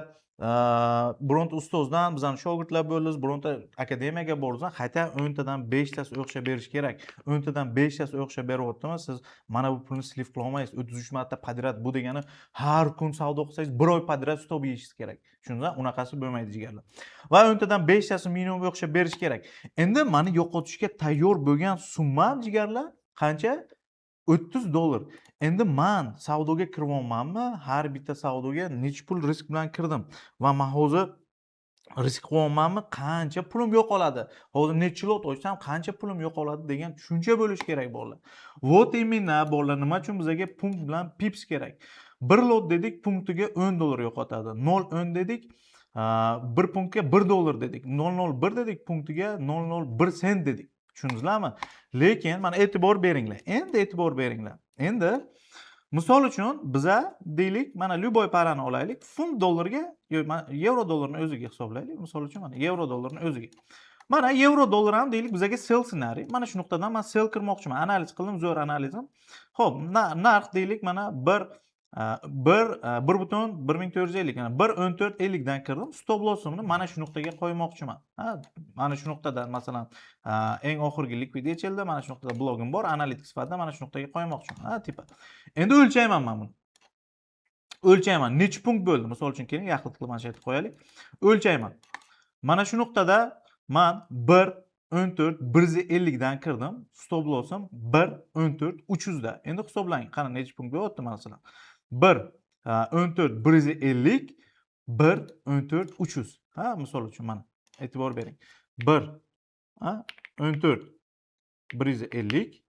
bironta ustozdan bizani shogirdlar bo'ldingiz, bironta akademiyaga bordingiz, hatto 10 tadan 5 tasi o'xshab berish kerak. 10 tadan 5 tasi o'xshab beryaptimi? Siz mana bu pulni silib qila olmaysiz. 33 marta podrяд bu degani har kun savdo qilsangiz 1 oy podrяд stop yeyishingiz kerak. Tushundingizmi? Unaqasi bo'lmaydi jigarlar. Va 10 tadan 5 tasi minimum o'xshab berish kerak. Endi meni yo'qotishga tayyor bo'lgan summam jigarlar qancha? $30. Endi men savdoga kiryapmanmi? Har bitta savdoga necha pul risk bilan kirdim va men hozir risk qilyapmanmi? Qancha pulim yo'qoladi? Hozir necha lot ochsam qancha pulim yo'qoladi degan tushuncha bo'lish kerak bolalar. Вот именно bolalar, nima uchun bizga punkt bilan pips kerak? 1 lot dedik, punktiga $10 yo'qotadi. 0.10 dedik, 1 punktga $1 dedik. 0.01 dedik, punktiga 0.01 sent dedik. Tushundingizlarmi? Lekin mana e'tibor beringlar. Endi e'tibor beringlar. Endi misol uchun biza deylik, mana любой parani olaylik, funt dollarga, yevro dollarni o'ziga hisoblaylik. Misol uchun mana yevro dollarni o'ziga. Mana yevro dollar ham deylik bizga sell ssenariy. Mana shu nuqtadan men sell kirmoqchiman. Analiz qildim, zo'r analizim. Xo'p, narx deylik mana 1.1450, ya'ni 1.1450 dan kirdim. Stop lossimni mana shu nuqtaga qo'ymoqchiman. Mana shu nuqtadan masalan eng oxirgi liquidation'da mana shu nuqtada blogim bor, analitik sifatida mana shu nuqtaga qo'ymoqchiman. Tipa. Endi o'lchayman men buni. O'lchayman. Necha punkt bo'ldi? Misol uchun keling, yaxlit qilib mana shu yerga qo'yaylik. O'lchayman. Mana shu nuqtada men 14 150 dan kirdim. Stop loss'im 1 14 300 da. Endi hisoblang. Qani necha punkt bo'lyapti masalan? 1 14 150 1 14 300. Ha, misol uchun mana e'tibor bering. 1 14 150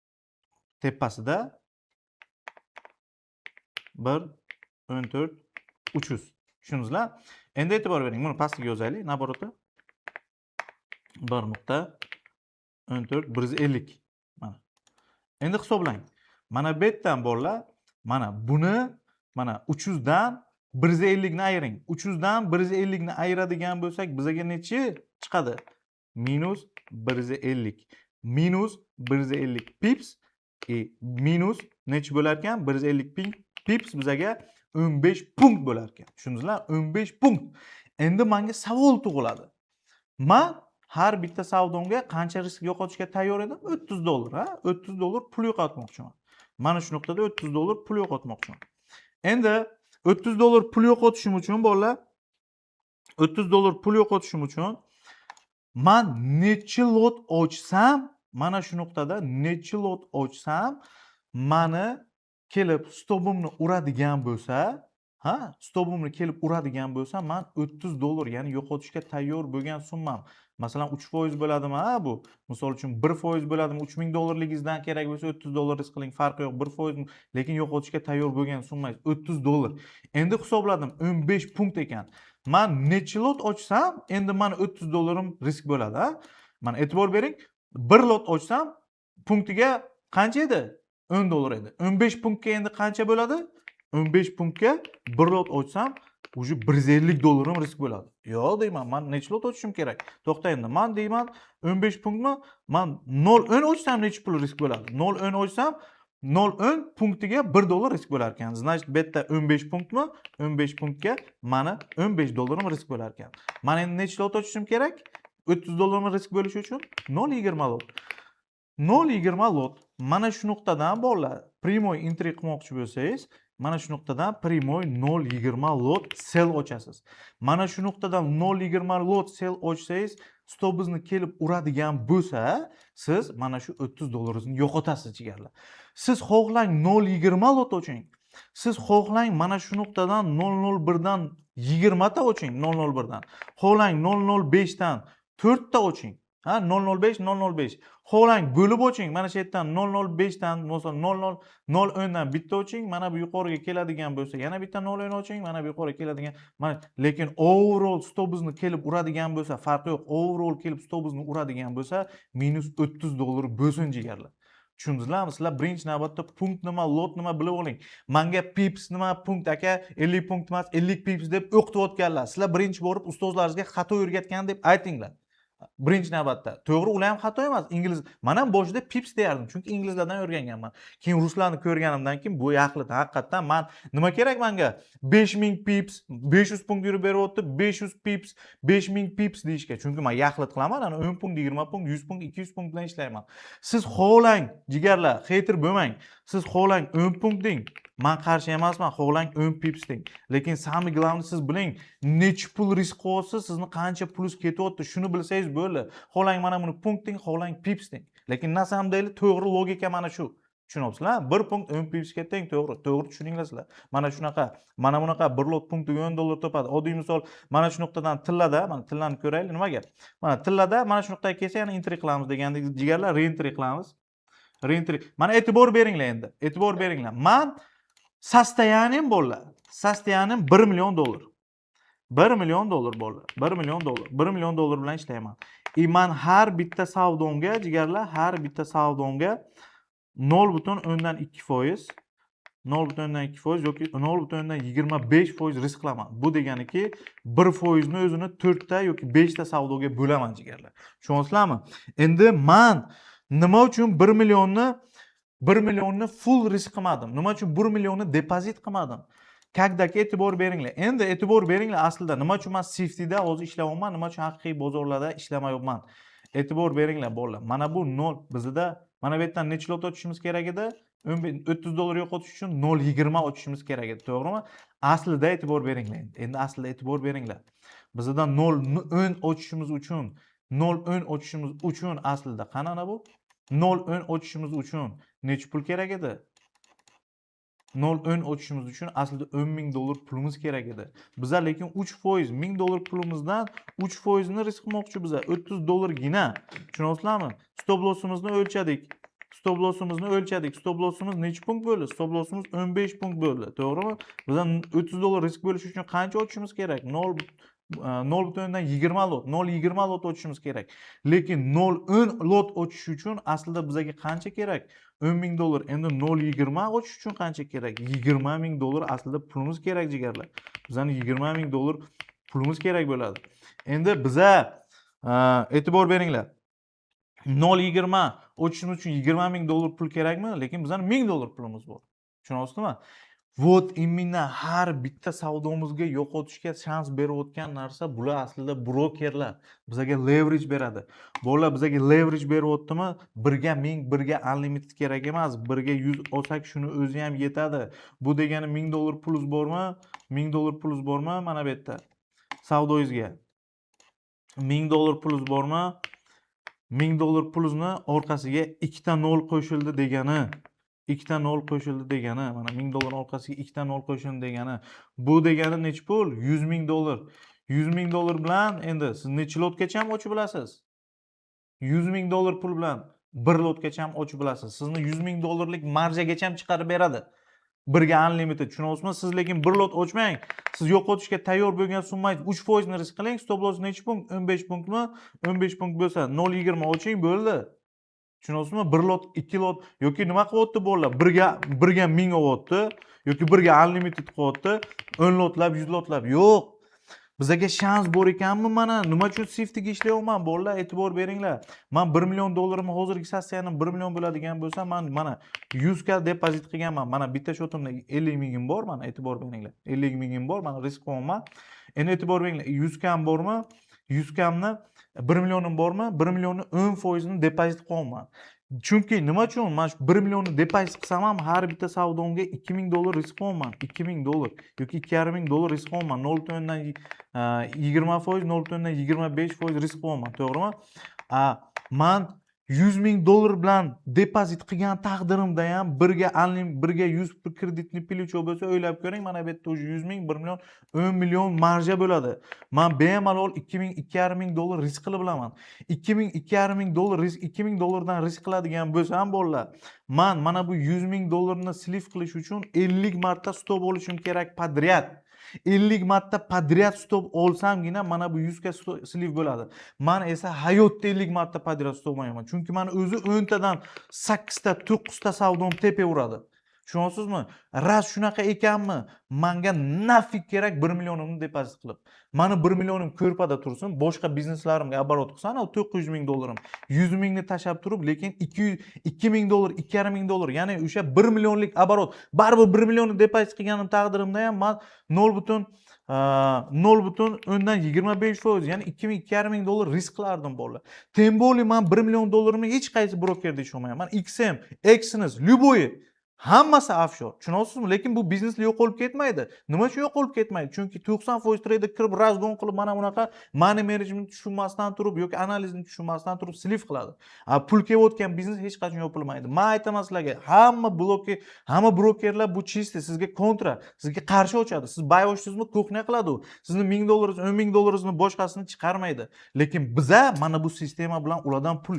tepasida 1 14 300. Tushundingizlar? Endi e'tibor bering. Buni pastiga yozaylik. Naborotda 1.14 150. Mana. Endi hisoblang. Mana bu yerdan bolalar, mana buni mana 300 dan 150 ni ayiring. 300 dan 150 ni ayiradigan bo'lsak, bizga nechi chiqadi? Minus 150. Minus 150 pips minus nechi bo'lar ekan? 150 pips bizga 15 punkt bo'lar ekan. Tushundingizlar? 15 punkt. Endi menga savol tug'iladi. Men har bitta savdomga qancha risk yo'qotishga tayyor edim? 30 dollar, ha? 30 dollar pul yo'qotmoqchiman. Mana shu nuqtada 30 dollar pul yo'qotmoqchiman. Endi 30 dollar pul yo'qotishim uchun bolalar, 30 dollar pul yo'qotishim uchun men necha lot ochsam, mana shu nuqtada necha lot ochsam, meni kelib stopimni uradigan bo'lsa, stopimni kelib uradigan bo'lsa, men 30 dollar, ya'ni yo'qotishga tayyor bo'lgan summam. Masalan 3% bo'ladimi, bu? Misol uchun 1% bo'ladimi? 3000 dollarligingizdan kerak bo'lsa 30 dollar risk qiling, farqi yo'q. 1%, lekin yo'qotishga tayyor bo'lgan summangiz 30 dollar. Endi hisobladim, 15 punkt ekan. Men necha lot ochsam, endi men 30 dollarim risk bo'ladi, ha? Mana e'tibor bering, 1 lot ochsam, punktiga qancha edi? 10 dollar edi. 15 punktga endi qancha bo'ladi? 15 punktga 1 lot ochsam, уже 150 dollarim risk bo'ladi. Yo'q deyman, men necha lot ochishim kerak? To'xta endi, men deyman 15 punktmi? Men 0.10 ochsam necha pul risk bo'ladi? 0.10 ochsam 0.10 punktiga 1 dollar risk bo'lar ekan. Значит, bu yerda 15 punktmi? 15 punktga meni 15 dollarim risk bo'lar ekan. Men endi necha lot ochishim kerak? 30 dollarim risk bo'lishi uchun 0.20 lot. 0.20 lot. Mana shu nuqtadan bolalar, primoy entry qilmoqchi bo'lsangiz, mana shu nuqtadan primoy 0.20 lot sell ochasiz. Mana shu nuqtadan 0.20 lot sell ochsangiz, stopingizni kelib uradigan bo'lsa, siz mana shu 30 dollaringizni yo'qotasiz jigarlar. Siz xohlang 0.20 lot oching. Siz xohlang mana shu nuqtadan 0.01 dan 20 ta oching, 0.01 dan. Xohlang 0.05 dan 4 ta oching. 0.05 0.05. Xohlang bo'lib oching. Mana shu yerdan 0.05 dan, masalan 0.10 dan bitta oching. Mana bu yuqoriga keladigan bo'lsa, yana bitta 0.10 oching. Mana bu yuqoriga keladigan. Mana lekin overall stopingizni kelib uradigan bo'lsa, farqi yo'q. Overall kelib stopingizni uradigan bo'lsa, minus 30 dollar bo'lsin jigarlar. Tushundingizlarmi? Sizlar birinchi navbatda punkt nima, lot nima bilib oling. Menga pips nima, punkt aka 50 punkt emas, 50 pips deb o'qitayotganlar. Sizlar birinchi borib ustozlaringizga xato o'rgatgan deb aytinglar. Birinchi navbatda. To'g'ri, ular ham xato emas. Ingliz. Men ham boshida pips deyardim, chunki inglizlardan o'rganganman. Keyin ruslarni ko'rganimdan keyin bu yaxlit haqiqatan men nima kerak menga? 5000 pips, 500 punkt yurib beryapti, 500 pips, 5000 pips deyishga. Chunki men yaxlit qilaman, ana 10 punkt, 20 punkt, 100 punkt, 200 punkt bilan ishlayman. Siz xohlang, jigarlar, hater bo'lmang. Siz xohlang 10 punkt deng. Men qarshi emasman, xohlang 10 pips deng. Lekin samый главный siz biling, necha pul risk qilyapsiz, sizni qancha pulingiz ketyapti, shuni bilsangiz bo'ldi. Xohlang mana buni punkt deng, xohlang pips deng. Lekin na samом деле to'g'ri logika mana shu. Tushunyapsizlar? 1 punkt 10 pipsga teng, to'g'ri. To'g'ri tushuninglar sizlar. Mana shunaqa, mana bunaqa 1 lot punktiga 10 dollar topadi. Oddiy misol, mana shu nuqtadan tillada, mana tillani ko'raylik, nimaga? Mana tillada mana shu nuqtaga kelsa yana entry qilamiz degandek, jigarlar re-entry qilamiz. Re-entry. Mana e'tibor beringlar endi. E'tibor beringlar. Men sostoyanim bolalar. Sostoyanim 1 million dollar. 1 million dollar bolalar. 1 million dollar. 1 million dollar bilan ishlayman. Men har bitta savdomga, jigarlar, har bitta savdomga 0.2%, 0.2% yoki 0.25% risk qilaman. Bu deganiki 1% ni o'zini 4 ta yoki 5 ta savdoga bo'laman jigarlar. Tushunyapsizlarmi? Endi men nima uchun 1 millionni full risk qilmadim? Nima uchun 1 millionni depozit qilmadim? Kagdagi e'tibor beringlar. Endi e'tibor beringlar, aslida nima uchun men safetyda hozir ishlayapman, nima uchun haqiqiy bozorlarda ishlamayapman? E'tibor beringlar bolalar. Mana bu 0 bizda mana bu yerdan necha lot ochishimiz kerak edi? 30 dollar yo'qotish uchun 0.20 ochishimiz kerak edi, to'g'rimi? Aslida e'tibor beringlar. Endi aslida e'tibor beringlar. Bizda 0.10 ochishimiz uchun 0.10 ochishimiz uchun aslida qanana bu? 0.10 ochishimiz uchun necha pul kerak edi? 0.10 ochishimiz uchun aslida $10,000 pulimiz kerak edi. Biza lekin 3% $1000 pulimizdan 3% ni risk qilmoqchi biza. $30 gina. Tushunyapsizlarmi? Stop lossimizni o'lchadik. Stop lossimiz necha punkt bo'ldi? Stop lossimiz 15 punkt bo'ldi. To'g'rimi? Bizdan $30 risk bo'lish uchun qancha ochishimiz kerak? 0.20 lot, 0.20 lot ochishimiz kerak. Lekin 0.10 lot ochish uchun aslida bizga qancha kerak? $10,000. Endi 0.20 ochish uchun qancha kerak? $20,000 aslida pulimiz kerak jigarlar. Bizning $20,000 pulimiz kerak bo'ladi. Endi biza e'tibor beringlar. 0.20 ochishimiz uchun $20,000 pul kerakmi? Lekin bizning $1000 pulimiz bor. Tushunyapsizmi? Vot imенно har bitta savdomizga yo'qotishga shans berayotgan narsa bular aslida brokerlar. Bizga leverage beradi. Bolalar bizga leverage beryaptimi? Birga 1000, birga unlimited kerak emas. Birga 100 olsak shuni o'zi ham yetadi. Bu degani $1000 pulingiz bormi? $1000 pulingiz bormi? Mana bu yerda. Savdoyingizga. $1000 pulingiz bormi? $1000 pulingizni orqasiga 2 ta 0 qo'shildi degani. 2 ta 0 qo'shildi degani. Mana $1000 orqasiga 2 ta 0 qo'shildi degani. Bu degani necha pul? $100,000. $100,000 bilan endi siz necha lotgacha ham ochib bilasiz? $100,000 pul bilan 1 lotgacha ham ochib bilasiz. Sizni $100,000lik marjagacha ham chiqarib beradi. Birga unlimited. Tushunyapsizmi? Siz lekin 1 lot ochmang. Siz yo'qotishga tayyor bo'lgan summangiz 3% ni risk qiling. Stop loss necha punkt? 15 punktmi? 15 punkt bo'lsa 0.20 oching bo'ldi. Tushunyapsizmi? 1 lot, 2 lot yoki nima qilyapti bolalar? Birga 1000 olyapti yoki birga unlimited qilyapti. 10 lotlab, 100 lotlab. Yo'q. Bizga shans bor ekanmi mana? Nima uchun safetyga ishlayapman bolalar? E'tibor beringlar. Men $1 million hozirgi sessiyaning 1 million bo'ladigan bo'lsa, men mana 100 ga depozit qilganman. Mana bitta shotimda 50 mingim bor, mana e'tibor beringlar. 50 mingim bor, mana risk qilyapman. Endi e'tibor beringlar, 100 kam bormi? 100 kamni 1 millionim bormi? 1 millionni 10% ni depozit qilyapman. Chunki nima uchun men 1 millionni depozit qilsam ham har bitta savdomga $2000 risk qilyapman. $2000 yoki $2,500 risk qilyapman. 0.20%, 0.25% risk qilyapman, to'g'rimi? Men $100,000 bilan depozit qilgan taqdirimda ham birga 100 kreditni plyucho bo'lsa, o'ylab ko'ring, mana bu yerda 100,000, 1 million, 10 million marja bo'ladi. Men bemalol $2,500 risk qilib bilaman. $2,500 risk, $2,000 dan risk qiladigan bo'lsam bolalar, men mana bu $100,000 ni sliv qilish uchun 50 marta stop olishim kerak podryad. 50 marta podryad stop olsamgina mana bu 100 ga sliv bo'ladi. Men esa hayotda 50 marta podryad stop olmayman. Chunki meni o'zi 10 tadan 8 ta, 9 ta savdom tepaveradi. Tushunyapsizmi? Ras shunaqa ekanmi? Menga nafik kerak 1 millionimni depozit qilib. Meni 1 millionim ko'rpada tursin, boshqa bizneslarimga оборот qilsam, $900,000, 100,000 ni tashab turib, lekin $2,000, $2,500, ya'ni o'sha 1 millionlik оборот. Baribir 1 millionni depozit qilganim taqdirimda ham men 0.25%, ya'ni $2,500 risk qilardim bolalar. Tem более men 1 million dollarni hech qaysi brokerda ishlayolmayman. Men XM, Exynos, Любой hammasi offshore. Tushunyapsizmi? Lekin bu bizneslar yo'qolib ketmaydi. Nima uchun yo'qolib ketmaydi? Chunki 90% trader kirib razgon qilib mana bunaqa money management tushunmasdan turib yoki analizni tushunmasdan turib sliv qiladi. Pul kelayotgan biznes hech qachon yopilmaydi. Men aytaman sizlarga, hamma brokerlar bu chisti, sizga kontra, sizga qarshi ochadi. Siz buy ochdingizmi, ko'hna qiladi u. Sizni $1000, $10,000ni boshqasini chiqarmaydi. Lekin biza mana bu sistema bilan ulardan pul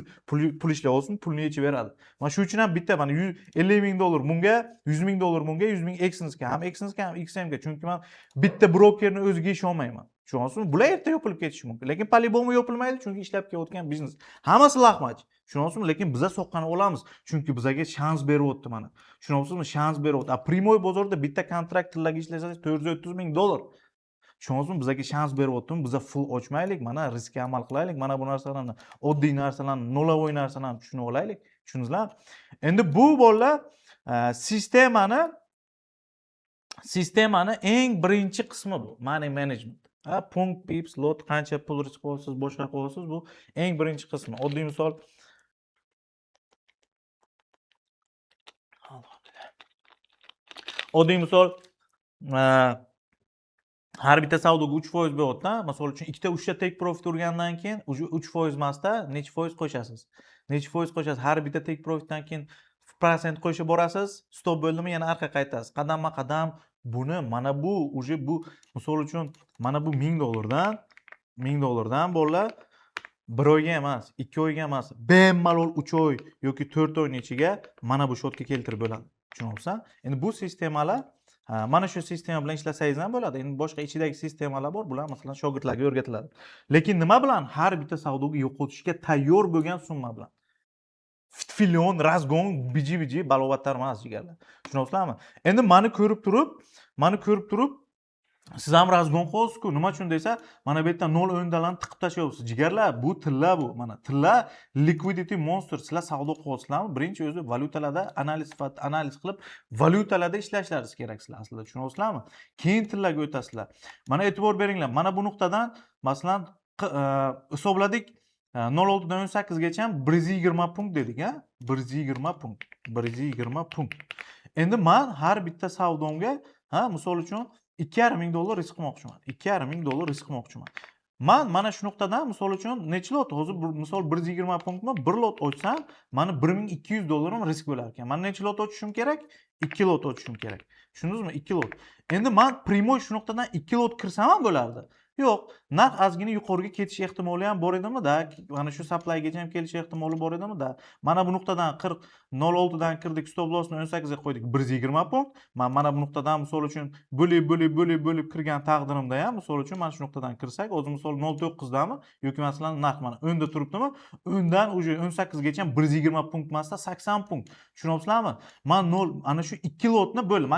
ishlayapmiz, pulni yechib beradi. Mana shu uchun ham bitta mana $50,000 bunga, $100,000 bunga, 100,000 Exynosga, ham XMga. Chunki men bitta brokerni o'ziga ishonmayman. Tushunyapsizmi? Bular erta yopilib ketishi mumkin. Lekin по-любому yopilmaydi, chunki ishlab kelayotgan biznes. Hammasi laxmach. Tushunyapsizmi? Lekin biza soqqani olamiz, chunki bizaga shans beryapti mana. Tushunyapsizmi? Shans beryapti. Primoy bozorda bitta kontrakt tillaga ishlasangiz $430,000. Tushunyapsizmi? Bizaga shans beryaptimi? Biza full ochmaylik, mana riskka amal qilaylik. Mana bu narsalarni, oddiy narsalarni, nolovoy narsalarni tushunib olaylik. Tushundingizlar? Endi bu bolalar sistemani eng birinchi qismi bu money management. Punkt, pips, lot, qancha pul risk qilyapsiz, boshqa qilyapsiz, bu eng birinchi qismi. Oddiy misol har bitta savdoga 3% beryapti-da. Misol uchun ikkita 3ta take profit urgandan keyin уже 3% emasda necha foiz qo'shasiz. Necha foiz qo'shasiz? Har bitta take profitdan keyin % qo'shib borasiz. Stop bo'ldimi, yana orqa qaytasiz. Qadamma-qadam buni mana bu уже bu misol uchun mana bu $1000 dan $1000 bolalar 1 oyga emas, 2 oyga emas, bemalol 3 oy yoki 4 oyning ichiga mana bu shotga keltirib bo'ladi. Tushunyapsan? Endi bu sistemalar mana shu sistema bilan ishlasangiz ham bo'ladi. Endi boshqa ichidagi sistemalar bor. Bular masalan shogirdlarga o'rgatiladi. Lekin nima bilan? Har bitta savdoga yo'qotishga tayyor bo'lgan summa bilan. Fitfilyon, razgon, biji-biji balovatlar emas jigarlar. Tushunyapsizlarmi? Endi mani ko'rib turib siz ham razgon qilasiz-ku. Nima uchun desa, mana bu yerda 0 o'ndalarni tiqib tashlayapsiz. Jigarlar, bu tilla bu. Mana tilla liquidity monster. Sizlar savdo qilyapsizlarmi? Birinchi o'zi valyutalarda analiz qilib, valyutalarda ishlashlaringiz kerak sizlar aslida. Tushunyapsizlarmi? Keyin tillaga o'tasizlar. Mana e'tibor beringlar. Mana bu nuqtadan masalan hisobladik 0.6 dan 18 gacha 120 punkt dedik, ha? 120 punkt. 120 punkt. Endi men har bitta savdomga, misol uchun $2,500 risk qilmoqchiman. $2,500 risk qilmoqchiman. Men mana shu nuqtadan misol uchun necha lot hozir misol 120 punktmi 1 lot ochsam, mana $1,200 risk bo'lar ekan. Men necha lot ochishim kerak? 2 lot ochishim kerak. Tushundingizmi? 2 lot. Endi men primoy shu nuqtadan 2 lot kirsam ham bo'lardi. Yo'q, narx ozgina yuqoriga ketish ehtimoli ham bor edimi-da. Mana shu supplygacha ham kelish ehtimoli bor edimi-da. Mana bu nuqtadan 0.6 dan kirdik, stop lossni 18 ga qo'ydik, 120 punkt. Mana bu nuqtadan misol uchun bo'lib kirgan taqdirimda ham misol uchun mana shu nuqtadan kirsak, o'zi misol 0.9 dami yoki masalan narx mana 10 da turibdimi? 10 dan уже 18 gacha 120 punkt emasda 80 punkt. Tushunyapsizlarmi? Men 0 ana shu 2 lotni bo'l.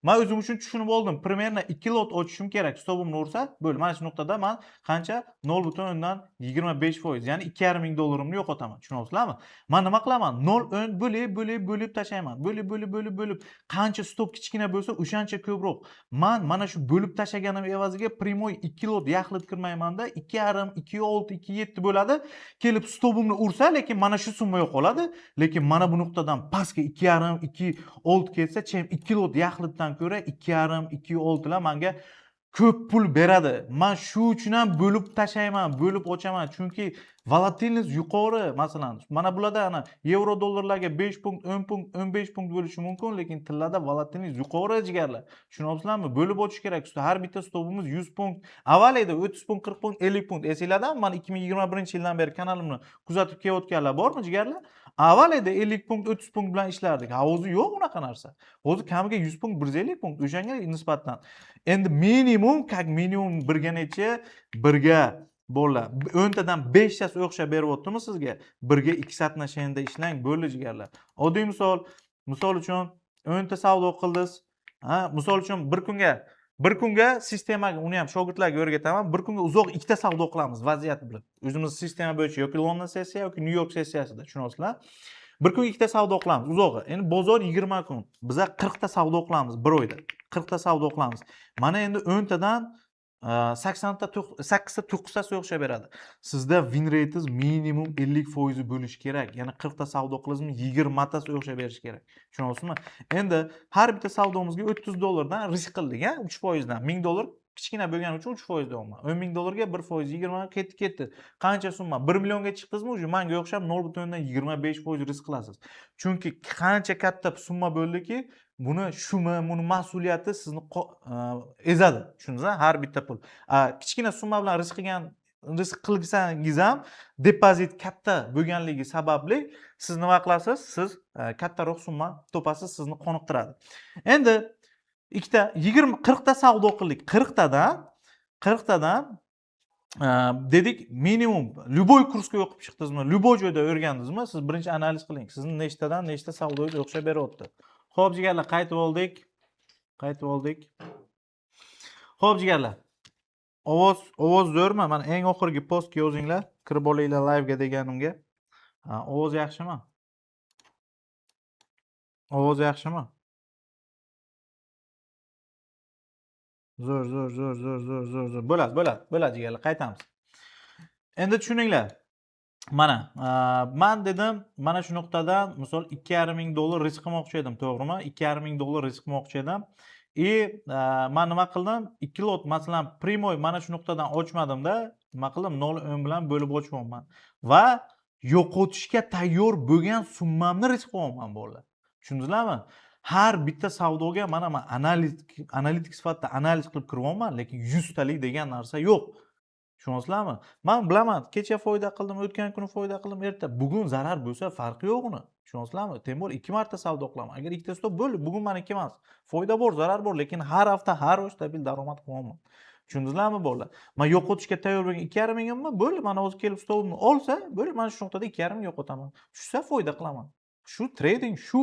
Men o'zim uchun tushunib oldim. Примерно 2 lot ochishim kerak. Stopimni ursa, bo'l. Mana shu nuqtada men qancha 0.25%, ya'ni $2,500 yo'qotaman. Tushunyapsizlarmi? Men nima qilaman? 0.10 bo'lib tashlayman. Bo'lib. Qancha stop kichkina bo'lsa, o'shancha ko'proq. Men mana shu bo'lib tashlaganim evaziga primoy 2 lot yaxlit kirmaymanda, 2,5, 2,6, 2,7 bo'ladi. Kelib stopimni ursa, lekin mana shu summa yo'qoladi. Lekin mana bu nuqtadan pastga 2,5, 2,6 ketsa, 2 lot yaxlitdan ko'ra 2,5, 2,6 lar menga ko'p pul beradi. Men shu uchun ham bo'lib tashlayman, bo'lib ochaman. Chunki volatilность yuqori. Masalan, mana bularda ana yevro dollarlarga 5 punkt, 10 punkt, 15 punkt bo'lishi mumkin, lekin tillarda volatilность yuqori jigarlar. Tushunyapsizlarmi? Bo'lib ochish kerak. Har bitta stopimiz 100 punkt. Avval edi 30 punkt, 40 punkt, 50 punkt. Esinglardami? Men 2021-yildan beri kanalimni kuzatib kelayotganlar bormi jigarlar? Avval edi 50 punkt, 30 punkt bilan ishlardik. Hozir yo'q unaqa narsa. Hozir kamiga 100 punkt, 150 punkt o'shanga nisbatan. Endi minimum birga necha? Birga bolalar 10 tadan 5 tasi o'xshab beryaptimi sizga? Birga 2 satnashanda ishlang bo'ldi jigarlar. Oddiy misol uchun 10 ta savdo qildingiz. Misol uchun bir kunga sistemaga uni ham shogirdlarga o'rgataman. Bir kunga uzoq ikkita savdo qilamiz vaziyat bilan. O'zimiz sistema bo'yicha yoki London sessiya yoki New York sessiyasida, tushunyapsizlar? Bir kunga ikkita savdo qilamiz uzoqi. Endi bozor 20 kun. Biz 40 ta savdo qilamiz bir oyda. 40 ta savdo qilamiz. Mana endi 10 tadan 80 ta 8 ta 9 tasi o'xshab beradi. Sizda win rate'ingiz minimum 50% bo'lishi kerak. Ya'ni 40 ta savdo qildingizmi 20 tasi o'xshab berishi kerak. Tushunyapsizmi? Endi har bitta savdomizga $30 dan risk qildik, ha? 3% dan $1000 kichkina bo'lgani uchun 3% deyapman. $10,000 1% 20 ketdi. Qancha summa? 1 millionga chiqdingizmi? Уже menga o'xshab 0.25% risk qilasiz. Chunki qancha katta summa bo'ldiki, buni mas'uliyati sizni ezadi. Tushundingizmi? Har bitta pul. Kichkina summa bilan risk qilsangiz ham depozit katta bo'lganligi sababli siz nima qilasiz? Siz kattaroq summa topasiz, sizni qoniqtiradi. Endi 40 ta savdo qildik. 40 tadan dedik minimum любой kursga o'qib chiqdingizmi, любой joyda o'rgandingizmi, siz birinchi analiz qiling. Sizni nechtadan nechta savdoga o'xshab beryapti. Xo'p jigarlar, qaytib oldik. Xo'p jigarlar. Ovoz zo'rmi? Mana eng oxirgi postga yozinglar. Kirib olinglar live ga deganimga. Ovoz yaxshimi? Zo'r. Bo'ladi jigarlar, qaytamiz. Endi tushuninglar. Mana, men dedim, mana shu nuqtadan misol $2,500 risk qilmoqchi edim, to'g'rimi? $2,500 risk qilmoqchi edim. man nima qildim? 2 lot masalan primoy mana shu nuqtadan ochmadimda, nima qildim? 0.10 bilan bo'lib ochyapman va yo'qotishga tayyor bo'lgan summamni risk qilyapman bolalar. Tushundingizlarmi? Har bitta savdoga mana men analitik sifatida analiz qilib kiryapman, lekin 100 talik degan narsa yo'q. Tushunyapsizlarmi? Men bilaman, kecha foyda qildim, o'tgan kuni foyda qildim, erta, bugun zarar bo'lsa farqi yo'q uni. Tushunyapsizlarmi? Tem bor 2 marta savdo qilaman. Agar ikkita stop bo'ldi, bugun meniki emas. Foyda bor, zarar bor, lekin har hafta, har oy stabil daromad qilyapman. Tushundingizlarmi bolalar? Men yo'qotishga tayyor bo'lgan 2,5 millionmi? Bo'ldi, mana o'zi kelib stopimni olsa, bo'ldi, mana shu nuqtada 2,5 ming yo'qotaman. Tushsa foyda qilaman. Shu trading, shu.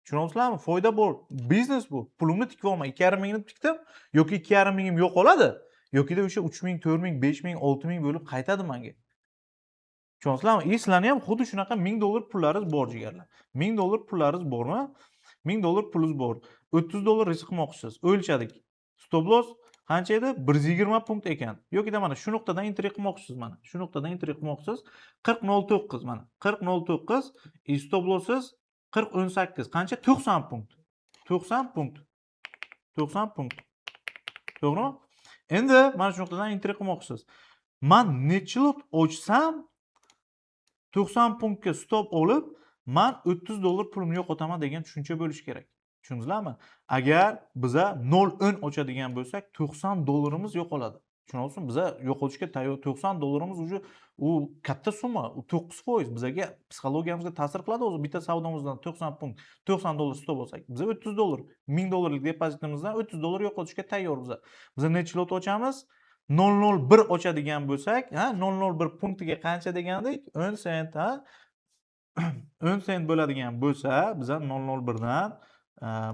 Tushunyapsizlarmi? Foyda bor, biznes bu. Pulimni tikyapman, 2,5 mingni tikdim, yoki 2,5 mingim yo'qoladi, yokida o'sha 3 ming, 4 ming, 5 ming, 6 ming bo'lib qaytadi menga. Tushunyapsizlarmi? Sizlarni ham xuddi shunaqa $1000 pullaringiz bor jigarlar. $1000 pullaringiz bormi? $1000 pulingiz bor. $30 risk qilmoqchisiz. O'lchadik. Stop loss qancha edi? 120 punkt ekan. Yokida mana shu nuqtadan entry qilmoqchisiz mana. Shu nuqtadan entry qilmoqchisiz. 40.09 mana. 40.09 stop losssiz 40.18 qancha? 90 punkt. 90 punkt. 90 punkt. To'g'rimi? Endi mana shu nuqtadan entry qilmoqchisiz. Men necha lot ochsam 90 punktga stop olib, men $30 pulimni yo'qotaman degan tushuncha bo'lish kerak. Tushundingizlarmi? Agar biza 0.10 ochadigan bo'lsak, $90 yo'qoladi. Tushunyapsizmi? Biza yo'qotishga tayyor $90 уже u katta summa, u 9%. Bizaga psixologiyamizga ta'sir qiladi o'zi. Bitta savdomizdan 90 punkt, $90 stop olsak, biza $30, $1000 depozitimizdan $30 yo'qotishga tayyor biza. Biza necha lot ochamiz? 0.01 ochadigan bo'lsak, 0.01 punktiga qancha degandik? 10 sent, 10 sent bo'ladigan bo'lsa, biza 0.01 dan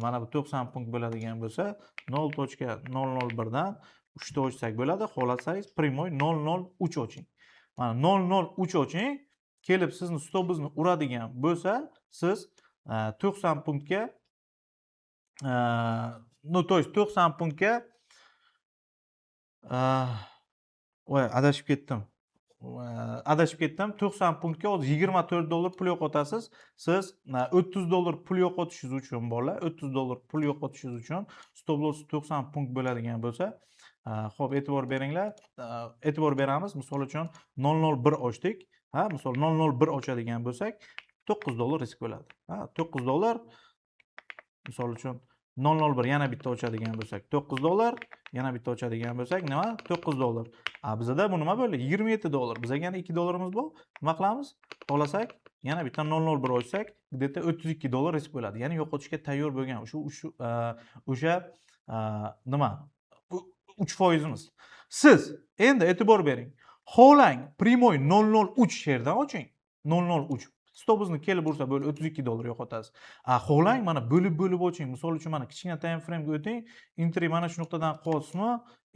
mana bu 90 punkt bo'ladigan bo'lsa, 0.001 dan 3 ta ochsak bo'ladi. Xohlasangiz primoy 0.03 oching. Mana 0.03 oching, kelib sizni stopingizni uradigan bo'lsa, siz 90 punktga to есть 90 punktga voy, adashib ketdim. 90 punktga hozir $24 pul yo'qotasiz. Siz $30 pul yo'qotishingiz uchun bolalar, $30 pul yo'qotishingiz uchun stop loss 90 punkt bo'ladigan bo'lsa, xo'p, e'tibor beringlar. E'tibor beramiz. Misol uchun 0.01 ochdik. Misol 0.01 ochadigan bo'lsak, $9 risk bo'ladi. $9 misol uchun 0.01 yana bitta ochadigan bo'lsak, $9, yana bitta ochadigan bo'lsak, nima? $9. Bizada bu nima bo'ldi? $27. Bizaga yana $2 bor. Nima qilamiz? Xohlasak, yana bitta 0.01 ochsak, где-то $32 risk bo'ladi. Ya'ni yo'qotishga tayyor bo'lgan o'sha nima? 3%imiz. Siz endi e'tibor bering. Xohlang primoy 0.03 sherdan oching. 0.03 stopingizni kelib ursa bo'lib $32 yo'qotasiz. Xohlang mana bo'lib oching. Misol uchun mana kichkina time frame ga o'ting. Entry mana shu nuqtadan qilyapsizmi?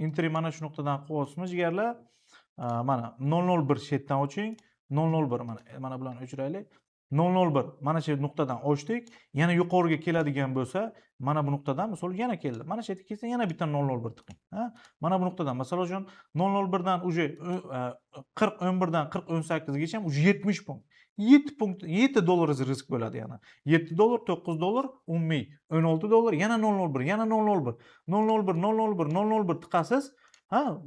Entry mana shu nuqtadan qilyapsizmi jigarlar? Mana 0.01 shetdan oching. 0.01 mana bilan o'chiraylik. 0.01 mana shu nuqtadan ochdik. Yana yuqoriga keladigan bo'lsa, mana bu nuqtadan misol yana keldi. Mana shu yerga kelsa yana bitta 0.01 tiqing. Mana bu nuqtadan misol uchun 0.01 dan uje 40.11 dan 40.18 gacha ham uje 70 punkt. 7 punkt, $7 risk bo'ladi yana. $7, $9, 10 ming, $16, yana 0.01, yana 0.01, 0.01, 0.01, 0.01 tiqasiz.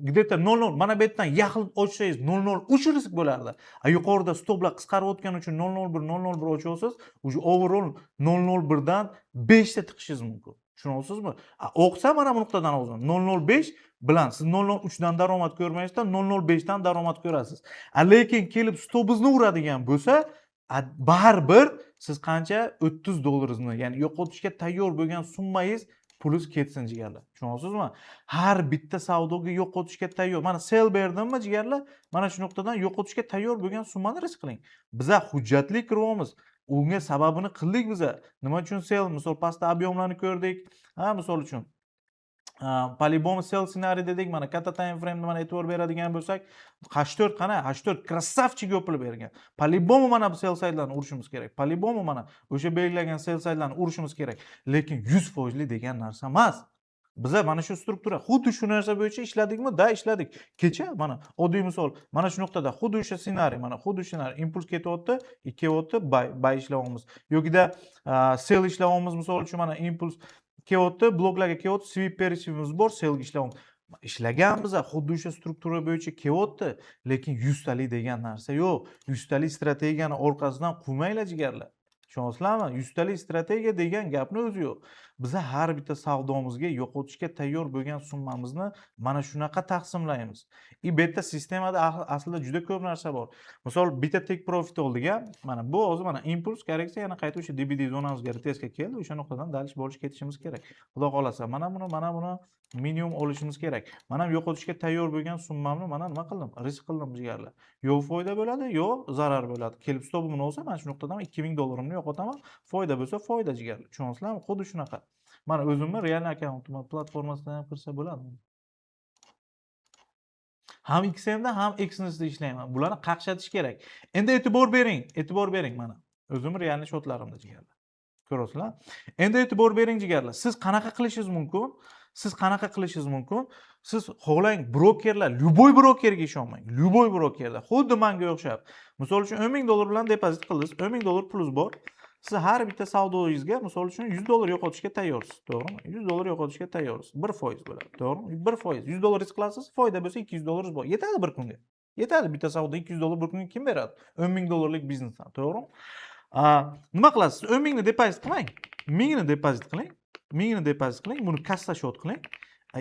Где-то 0.0 mana bu yerdan yaxlit ochsangiz 0.03 risk bo'lardi. Yuqorida stoplar qisqarib o'tgani uchun 0.01, 0.01 ochyapsiz, uje overall 0.01 dan 5 ta tiqishingiz mumkin. Tushunyapsizmi? O'qsa mana bu nuqtadan o'zim 0.05 bilan siz 0.03 dan daromad ko'rmaysizdan 0.05 dan daromad ko'rasiz. Lekin kelib stopingizni uradigan bo'lsa, baribir siz qancha $30 ya'ni yo'qotishga tayyor bo'lgan summangiz pulingiz ketsin jigarlar. Tushunyapsizmi? Har bitta savdoga yo'qotishga tayyor. Mana sell berdimmi jigarlar? Mana shu nuqtadan yo'qotishga tayyor bo'lgan summani risk qiling. Biza hujjatli kiryapmiz. Unga sababini qildik biza. Nima uchun sell? Misol pastda ob'yomlarni ko'rdik. Misol uchun по-любому sell ssenariy dedik. Mana katta time frame mana e'tibor beradigan bo'lsak, H4 qana? H4 krassavchik yopilib bergan. Po-любому mana bu sell side'larni urishimiz kerak. Po-любому mana o'sha belgilagan sell side'larni urishimiz kerak. Lekin 100% degan narsa emas. Biza mana shu struktura, xuddi shu narsa bo'yicha ishladikmi? Da, ishladik. Kecha mana oddiy misol, mana shu nuqtada xuddi o'sha ssenariy, mana xuddi o'sha ssenariy impuls ketyapti, 2 o'tdi, buy ishlayapmiz. Yokida sell ishlayapmiz, misol uchun mana impuls kelyapti, bloklarga kelyapti, sweep berishimiz bor, selga ishlayapmiz. Ishlaganmiz, xuddi o'sha struktura bo'yicha kelyapti, lekin 100 talik degan narsa yo'q. 100 talik strategiyani orqasidan quvmanglar jigarlar. Tushunasizlarmi? 100 talik strategiya degan gapni o'zi yo'q. Biza har bitta savdomizga yo'qotishga tayyor bo'lgan summamizni mana shunaqa taqsimlaymiz. Bu yerda sistemada aslida juda ko'p narsa bor. Misol bitta take profit oldik a, mana bu o'zi mana impuls korreksiya, yana qayta o'sha DBD zonamizga retestga keldi. O'sha nuqtadan dalish bo'lish ketishimiz kerak. Xudo xolasa mana buni minimum olishimiz kerak. Mana yo'qotishga tayyor bo'lgan summamni mana nima qildim? Risk qildim jigarlar. Yo foyda bo'ladi, yo zarar bo'ladi. Kelib stopim bo'lsa, mana shu nuqtadan $2000 yo'qotaman. Foyda bo'lsa foyda jigarlar. Tushunasizlarmi? Xuddi shunaqa. Mana o'zimni real akkauntim platformasidan ham kirsa bo'ladi. Ham XM'da ham Exynos'da ishlayman. Bularni qaqshatish kerak. Endi e'tibor bering mana. O'zimni real shotlarimda jigarlar. Ko'rasizlar? Endi e'tibor bering jigarlar. Siz qanaqa qilishingiz mumkin? Siz xohlang brokerlar, любой brokerga ishonmang. Любой brokerda, xuddi menga o'xshab. Misol uchun $10,000 bilan depozit qildingiz, $10,000 pulus bor. Siz har bitta savdoyingizga misol uchun $100 yo'qotishga tayyorsiz, to'g'rimi? $100 yo'qotishga tayyorsiz. 1% bo'ladi, to'g'rimi? 1%. $100 risk qilasiz, foyda bo'lsa $200 bor. Yetadi bir kunga. Yetadi bitta savdo $200 bir kunga kim beradi? $10,000 biznesdan, to'g'rimi? Nima qilasiz? 10,000 ni depozit qilmang. 1000 ni depozit qiling. 1000 ni depozit qiling. Buni kassa shot qiling.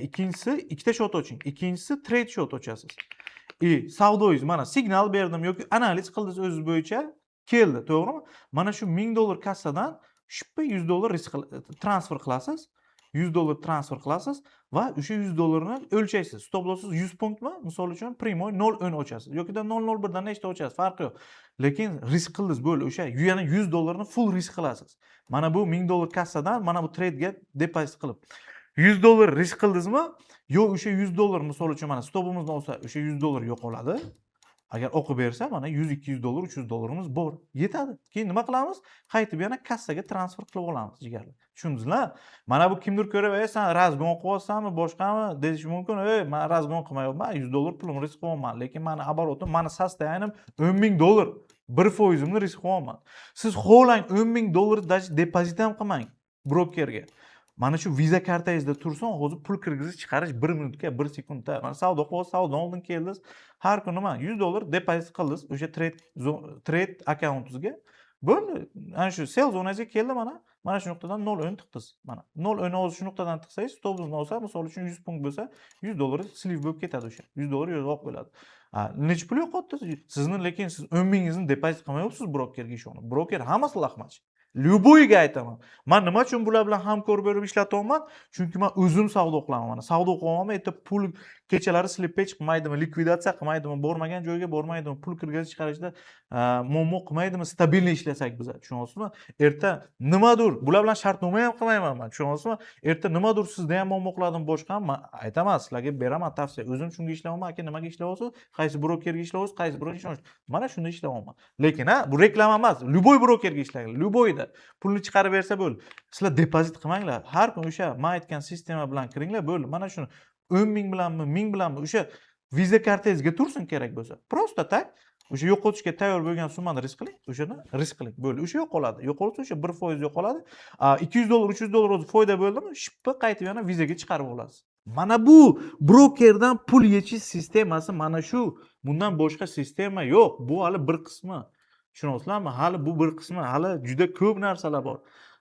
Ikkinchisi ikkita shot oching. Ikkinchisi trade shot ochasiz. Savdoyingiz mana signal berdim yoki analiz qildingiz o'zingiz bo'yicha keldi, to'g'rimi? Mana shu $1000 kassadan shippa $100 risk transfer qilasiz. $100 transfer qilasiz va o'sha $100 ni o'lchaysiz. Stop lossingiz 100 punktmi? Misol uchun primoy 0.10 ochasiz yoki 0.01 dan nechta ochasiz, farqi yo'q. Lekin risk qildingiz bo'ldi, o'sha yana $100 ni full risk qilasiz. Mana bu $1000 kassadan mana bu trade'ga depozit qilib $100 risk qildingizmi? Yo'q, o'sha $100 misol uchun mana stopimizni olsa, o'sha $100 yo'qoladi. Agar o'qib bersa, mana $100, $200, $300 bor. Yetadi. Keyin nima qilamiz? Qaytib yana kassaga transfer qilib olamiz jigarlar. Tushundingizlar? Mana bu kimdir ko'rib, "Sen razgon qilyapsanmi, boshqami?" deyishi mumkin. Men razgon qilmayapman. $100 pulim risk qilyapman, lekin meni обороtim, meni sostoyanim $10,000. 1%imni risk qilyapman. Siz xohlang $10,000 depozit ham qilmang brokerga. Mana shu Visa kartangizda tursin, hozir pul kirgizish chiqarish 1 minutga 1 sekundda. Mana savdo qilib, savdo oldin keldingiz, har kuni mana $100 depozit qildingiz o'sha trade akkauntingizga. Bo'ldi. Ana shu sell zonangizga keldi mana. Mana shu nuqtadan 0.10 tiqdingiz. Mana 0.10 hozir shu nuqtadan tiqsangiz, stopingizni olsa, misol uchun 100 punkt bo'lsa, $100 sliv bo'lib ketadi o'sha. $100 yo'q bo'ladi. Necha pul yo'qotdi? Sizni lekin siz 10,000 depozit qilmayapsiz brokerga ishonib. Broker hammasi laqmach. Lyuboyga aytaman. Men nima uchun bular bilan hamkor bo'lib ishlatyapman? Chunki men o'zim savdo qilaman. Mana savdo qilaman, erta pul kechalari slippage qilmaydimi, likvidatsiya qilmaydimi, bormagan joyga bormaydimi, pul kirgizib chiqarishda muammo qilmaydimi, stabilniy ishlasak biz, tushunyapsizmi? Erta nimadir, bular bilan shartnoma ham qilmayman men, tushunyapsizmi? Erta nimadir sizda ham muammo qiladimi, boshqa men aytaman, sizlarga beraman tavsiya. O'zim shunga ishlayapman, aka nimaga ishlayapsiz? Qaysi brokerga ishlayapsiz, qaysi brokerga ishlayapsiz? Mana shunda ishlayapman. Lekin bu reklama emas, lyuboy brokerga ishlang, lyuboyda pulni chiqarib bersa bo'ldi. Sizlar depozit qilmanglar. Har kun o'sha men aytgan sistema bilan kiringlar, bo'ldi. Mana shuni 10,000 bilanmi, 1000 bilanmi o'sha Visa kartangizga tursin kerak bo'lsa. Prosta tak o'sha yo'qotishga tayyor bo'lgan summani risk qiling, o'shani risk qiling. Bo'ldi. O'sha yo'qoladi. Yo'qolsa o'sha 1% yo'qoladi. $200, $300 o'zi foyda bo'ldimi, shippa qaytib yana Visaga chiqarib olasiz. Mana bu brokerdan pul yechish sistemasi mana shu. Bundan boshqa sistema yo'q. Bu hali bir qismi. Tushunyapsizlarmi? Hali bu bir qismi, hali juda ko'p narsalar bor.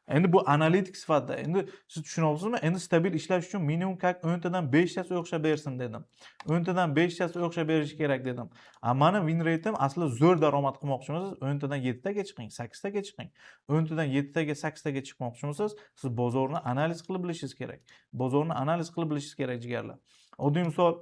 Endi bu analitik sifatida. Endi siz tushunyapsizmi? Endi stabil ishlash uchun minimum 10 tadan 5 tasi o'xshab bersin dedim. 10 tadan 5 tasi o'xshab berish kerak dedim. Mani win rate'im asli zo'r daromad qilmoqchimisiz? 10 tadan 7 taga chiqing, 8 taga chiqing. 10 tadan 7 taga, 8 taga chiqmoqchimisiz? Siz bozorni analiz qilib bilishingiz kerak. Bozorni analiz qilib bilishingiz kerak jigarlar. Oddiy misol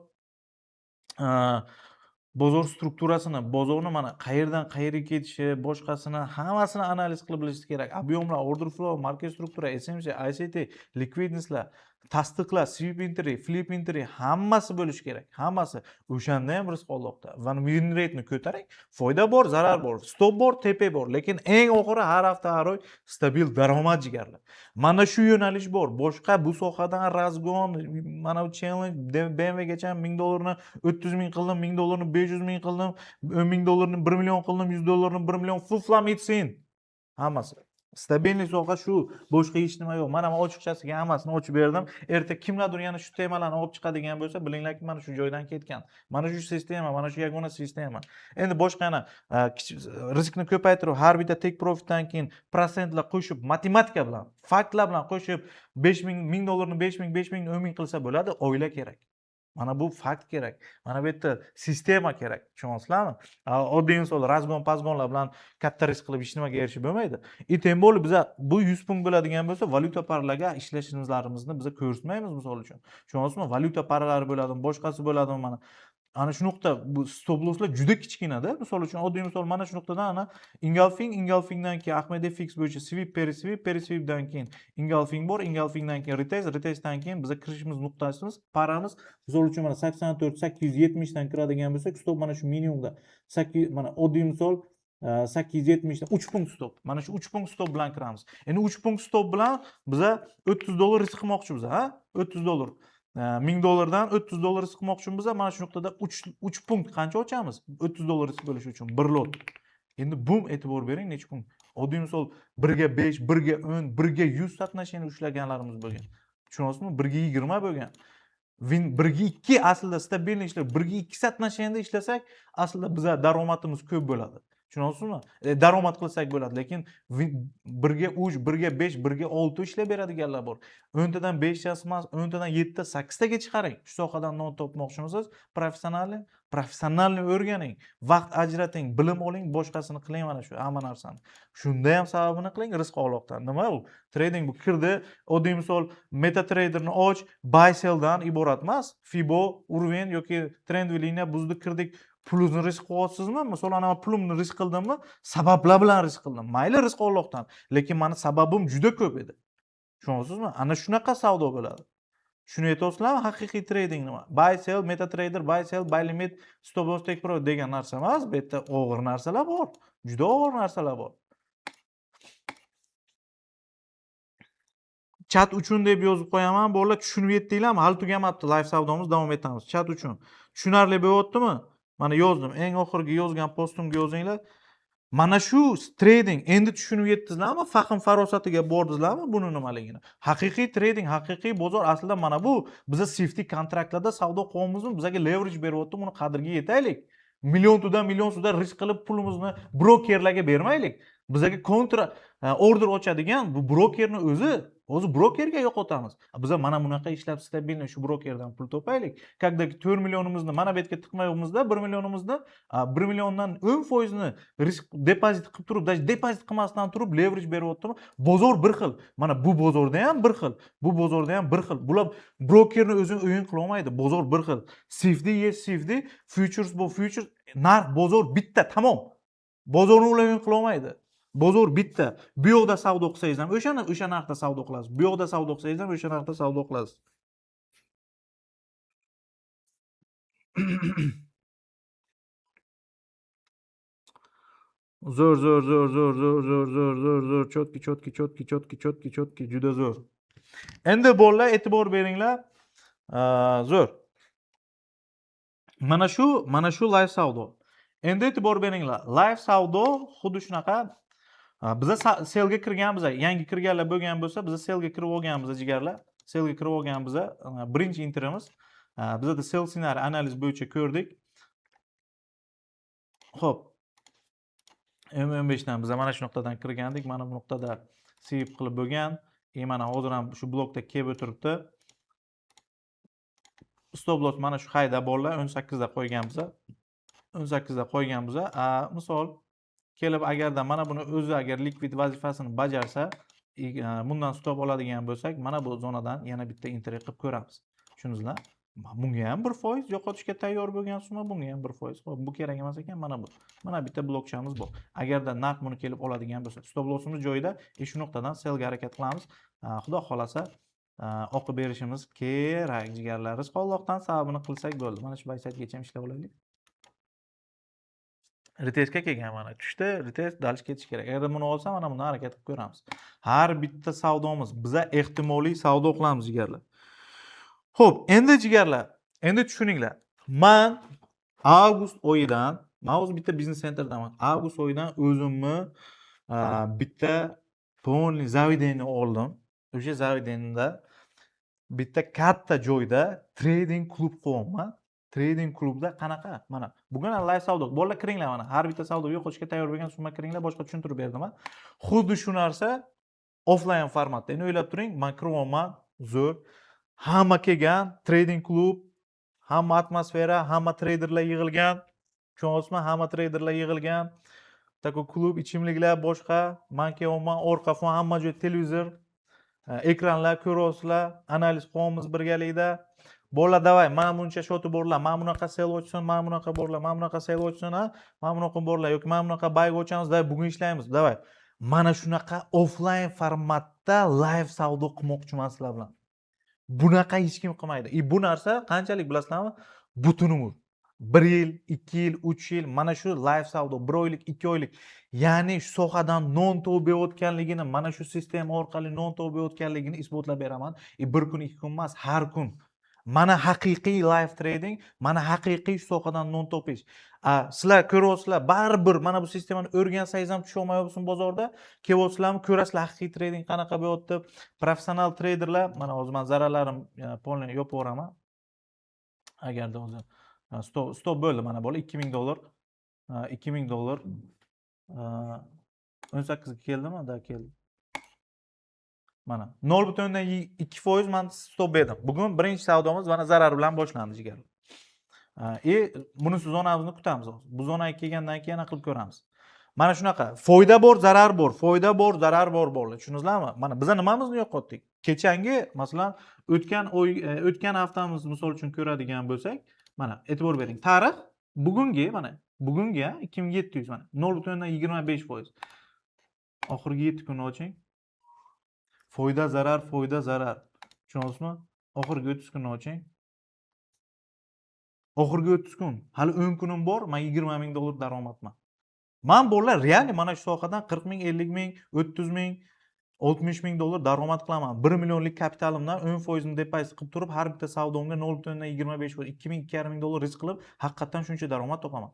bozor strukturasini, bozorni mana qayerdan qayerga ketishi, boshqasini hammasini analiz qilib bilishingiz kerak. Ob'yomlar, order flow, market struktura, SMC, ICT, liquidnesslar, tasdiqlar, sweep entry, flip entry hammasi bo'lishi kerak. Hammasi. O'shanda ham risk olmoqda. Va win rate'ni ko'taring. Foyda bor, zarar bor, stop bor, tepa bor, lekin eng oxiri har hafta har oy stabil daromad jigarlar. Mana shu yo'nalish bor. Boshqa bu sohadan razgon, mana bu challenge, BMW gacha $1000 ni 300,000 qildim, $1000 ni 500,000 qildim, $10,000 ni 1 million qildim, $100 ni 1 million fuflam etsin. Hammasi. Stabillik soha shu, boshqa hech nima yo'q. Mana men ochiqchasiga hammasini ochib berdim. Erta kimlardir yana shu temalarni olib chiqadigan bo'lsa, bilinglarki, mana shu joydan ketgan. Mana shu sistema, mana shu yagona sistema. Endi boshqa yana riskni ko'paytirib, har bitta take profitdan keyin prosentlar qo'shib, matematika bilan, faktlar bilan qo'shib 5000 $1000 5000 5000 10 qilsa bo'ladi, oila kerak. Mana bu fakt kerak. Mana bu yerda sistema kerak. Tushunyapsizlarmi? Oddiy inson razgon-pazgonlar bilan katta risk qilib hech nimaga erishib bo'lmaydi. Tem bo'lib biza bu 100 punkt bo'ladigan bo'lsa, valyuta paralarga ishlashimizni biz ko'rsatmaymiz, misol uchun. Tushunyapsizmi? Valyuta paralari bo'ladimi, boshqasi bo'ladimi mana. Ana shu nuqta, bu stop losslar juda kichkinada. Misol uchun oddiy misol mana shu nuqtadan ana engulfingdan keyin Ahmed FX bo'yicha sweep, perisweepdan keyin engulfing bor, engulfingdan keyin retestdan keyin biza kirishimiz nuqtasimiz, paramiz misol uchun mana 84 870 dan kiradigan bo'lsak, stop mana shu minimumda 8 mana oddiy misol 870 dan 3 punkt stop. Mana shu 3 punkt stop bilan kiramiz. Endi 3 punkt stop bilan biza $30 risk qilmoqchimiz, ha? $30. $1000 dan $30 risk qilmoqchimiz, mana shu nuqtada 3 punkt qancha ochamiz? $30 risk bo'lish uchun 1 lot. Endi bum e'tibor bering, necha punkt. Oddiy misol 1 ga 5, 1 ga 10, 1 ga 100 sootnosheniya ushlaganlarimiz bo'lgan. Tushunyapsizmi? 1 ga 20 bo'lgan. 1 ga 2 aslida stabilni ishlab 1 ga 2 sootnosheniyada ishlasak, aslida biza daromadimiz ko'p bo'ladi. Tushunyapsizmi? Daromad qilsak bo'ladi, lekin 1 ga 3, 1 ga 5, 1 ga 6 ishlab beradiganlar bor. 10 tadan 5 tasi emas, 10 tadan 7 ta, 8 taga chiqaring. Shu sohadan non topmoqchimisiz? Professionalni o'rganing, vaqt ajrating, bilim oling, boshqasini qiling mana shu hamma narsani. Shunda ham sababini qiling rizq ovloqdan. Nima u? Trading bu kirdi, oddiy misol MetaTrader'ni och, buy sell'dan iborat emas. Fibo, Urven yoki trend liniya buzdi, kirdik. Pulingizni risk qilyapsizmi? Misol ana pulimni risk qildimmi? Sabablar bilan risk qildim. Mayli rizq Allohdan, lekin meni sababim juda ko'p edi. Tushunyapsizmi? Ana shunaqa savdo bo'ladi. Shuni aytyapsizlarmi? Haqiqiy trading nima? Buy sell, MetaTrader, buy sell, buy limit, stop loss, take profit degan narsa emas. Bu yerda og'ir narsalar bor. Juda og'ir narsalar bor. Chat uchun deb yozib qo'yaman. Bolalar tushunib yetdinglarmi? Hali tugamabdi. Live savdomiz davom etamiz. Chat uchun. Tushunarli bo'lyaptimi? Mana yozdim. Eng oxirgi yozgan postimga yozinglar. Mana shu trading endi tushunib yetdingizlarmi? Fahm farosatiga bordingizlarmi buni nimaligini? Haqiqiy trading, haqiqiy bozor aslida mana bu. Biza safety kontraktlarda savdo qilyapmizmi? Bizaga leverage beryapti, buni qadriga yetaylik. Million sudan risk qilib pulimizni brokerlarga bermaylik. Bizaga kontra order ochadigan bu brokerni o'zi brokerga yo'qotamiz. Biza mana bunaqa ishlab stabilni shu brokerdan pul topaylik. Kagdagi 4 millionimizni mana bu yerga tiqmayapmizda, 1 millionimizni 1 milliondan 10% ni risk depozit qilib turib, depozit qilmasdan turib leverage beryaptimi? Bozor bir xil. Mana bu bozorda ham bir xil. Bu bozorda ham bir xil. Bular brokerni o'zini o'yin qila olmaydi. Bozor bir xil. CFD, futures bu futures, narx bozor bitta, tamom. Bozorni ular o'yin qila olmaydi. Bozor bitta. Bu yoqda savdo qilsangiz ham o'sha narxda savdo qilasiz. Bu yoqda savdo qilsangiz ham o'sha narxda savdo qilasiz. Zo'r. Chotki, juda zo'r. Endi bolalar e'tibor beringlar. Zo'r. Mana shu live savdo. Endi e'tibor beringlar. Live savdo xuddi shunaqa. Biza selga kirganmiz, yangi kirganlar bo'lgan bo'lsa, biza selga kirib olganmiz, jigarlar. Selga kirib olganmiz. Birinchi interimiz. Bizda sell ssenariy analiz bo'yicha ko'rdik. Xo'p. M15 dan biz mana shu nuqtadan kirgandik. Mana bu nuqtada save qilib bo'lgan. Mana hozir ham shu blokda kelib o'tiribdi. Stop loss mana shu hayda bolalar 18 da qo'yganmiz. 18 da qo'yganmiz. Misol kelib agarda mana buni o'zi agar likvid vazifasini bajarsa, bundan stop oladigan bo'lsak, mana bu zonadan yana bitta entry qilib ko'ramiz. Tushundingizlar? Bunga ham 1% yo'qotishga tayyor bo'lgan summa, bunga ham 1%. Xo'p, bu kerak emas ekan, mana bu. Mana bitta blokchamiz bor. Agarda narx buni kelib oladigan bo'lsa, stop lossimiz joyida, shu nuqtadan sellga harakat qilamiz. Xudo xolasa o'qib berishimiz kerak, jigarlar. Rizq Allohdan, sababini qilsak bo'ldi. Mana shu baytgacha ham ishlab olaylik. Retestga kelgan mana tushdi, retest dalish ketish kerak. Agar buni olsa, mana buni harakat qilib ko'ramiz. Har bitta savdomiz biza ehtimoliy savdo qilamiz, jigarlar. Xo'p, endi jigarlar, endi tushuninglar. Men avgust oyidan, men o'z bitta biznes centerdaman. Avgust oyidan o'zimni bitta Polniy zavideniya oldim. O'sha zavideniyada bitta katta joyda trading klub quryapman. Trading klubda qanaqa? Mana bugun live savdo. Bolalar kiringlar mana. Har bitta savdoga yo'qotishga tayyor bo'lgan summa kiringlar, boshqa tushuntirib berdim. Xuddi shu narsa offline formatda. Endi o'ylab turing, men kiryapman, zo'r. Hamma kelgan, trading klub, hamma atmosfera, hamma treyderlar yig'ilgan. Tushunyapsizmi? Hamma treyderlar yig'ilgan. Такой klub, ichimliklar boshqa. Men kelyapman, orqa fon, hamma joy televizor. Ekranlar ko'ryapsizlar, analiz qilyapmiz birgalikda. Bolalar, davay, mana buncha shoti borlar, mana bunaqa sell ochsin, mana bunaqa borlar, mana bunaqa sell ochsin, mana bunaqa borlar yoki mana bunaqa buy ochamiz, davay, bugun ishlaymiz, davay. Mana shunaqa offline formatda live savdo qilmoqchiman sizlar bilan. Bunaqa hech kim qilmaydi. Bu narsa qanchalik bilasizlarmi? Butun umr. 1 yil, 2 yil, 3 yil mana shu live savdo 1 oylik, 2 oylik, ya'ni shu sohadan non topayotganligini, mana shu sistema orqali non topayotganligini isbotlab beraman. 1 kun, 2 kun emas, har kun. Mana haqiqiy live trading, mana haqiqiy shu sohadan non topish. Sizlar ko'ryapsizlar, baribir mana bu sistemani o'rgansangiz ham tusholmayapsiz bozorda, kelyapsizlarmi, ko'rasizlar haqiqiy trading qanaqa bo'lyapti. Professional treyderlar, mana hozir men zararlarim polni yopib yuboraman. Agarda o'zi stop bo'ldi mana bola $2000. $2000 18 ga keldimi? Da keldi. Mana 0.2% men stop berdim. Bugun birinchi savdomiz mana zarar bilan boshlandi jigarlar. Buni zonamizni kutamiz hozir. Bu zonaga kelgandan keyin yana qilib ko'ramiz. Mana shunaqa foyda bor, zarar bor, foyda bor, zarar bor bolalar. Tushundingizlarmi? Mana biz nimamizni yo'qotdik? Kechangi, masalan, o'tgan haftamiz misol uchun ko'radigan bo'lsak, mana e'tibor bering. Tarix bugungi, mana bugungi 2700 mana 0.25%. Oxirgi 7 kunni oching. Foyda, zarar, foyda, zarar. Tushunyapsizmi? Oxirgi 30 kunni oching. Oxirgi 30 kun. Hali 10 kunim bor, men $20,000 daromadman. Men bolalar real mana shu sohadan 40 ming, 50 ming, 30 ming, 60 ming dollar daromad qilaman. 1 millionlik kapitalimdan 10% ni depozit qilib turib, har bitta savdomga 0.25%, 2,5 ming dollar risk qilib, haqiqatan shuncha daromad topaman.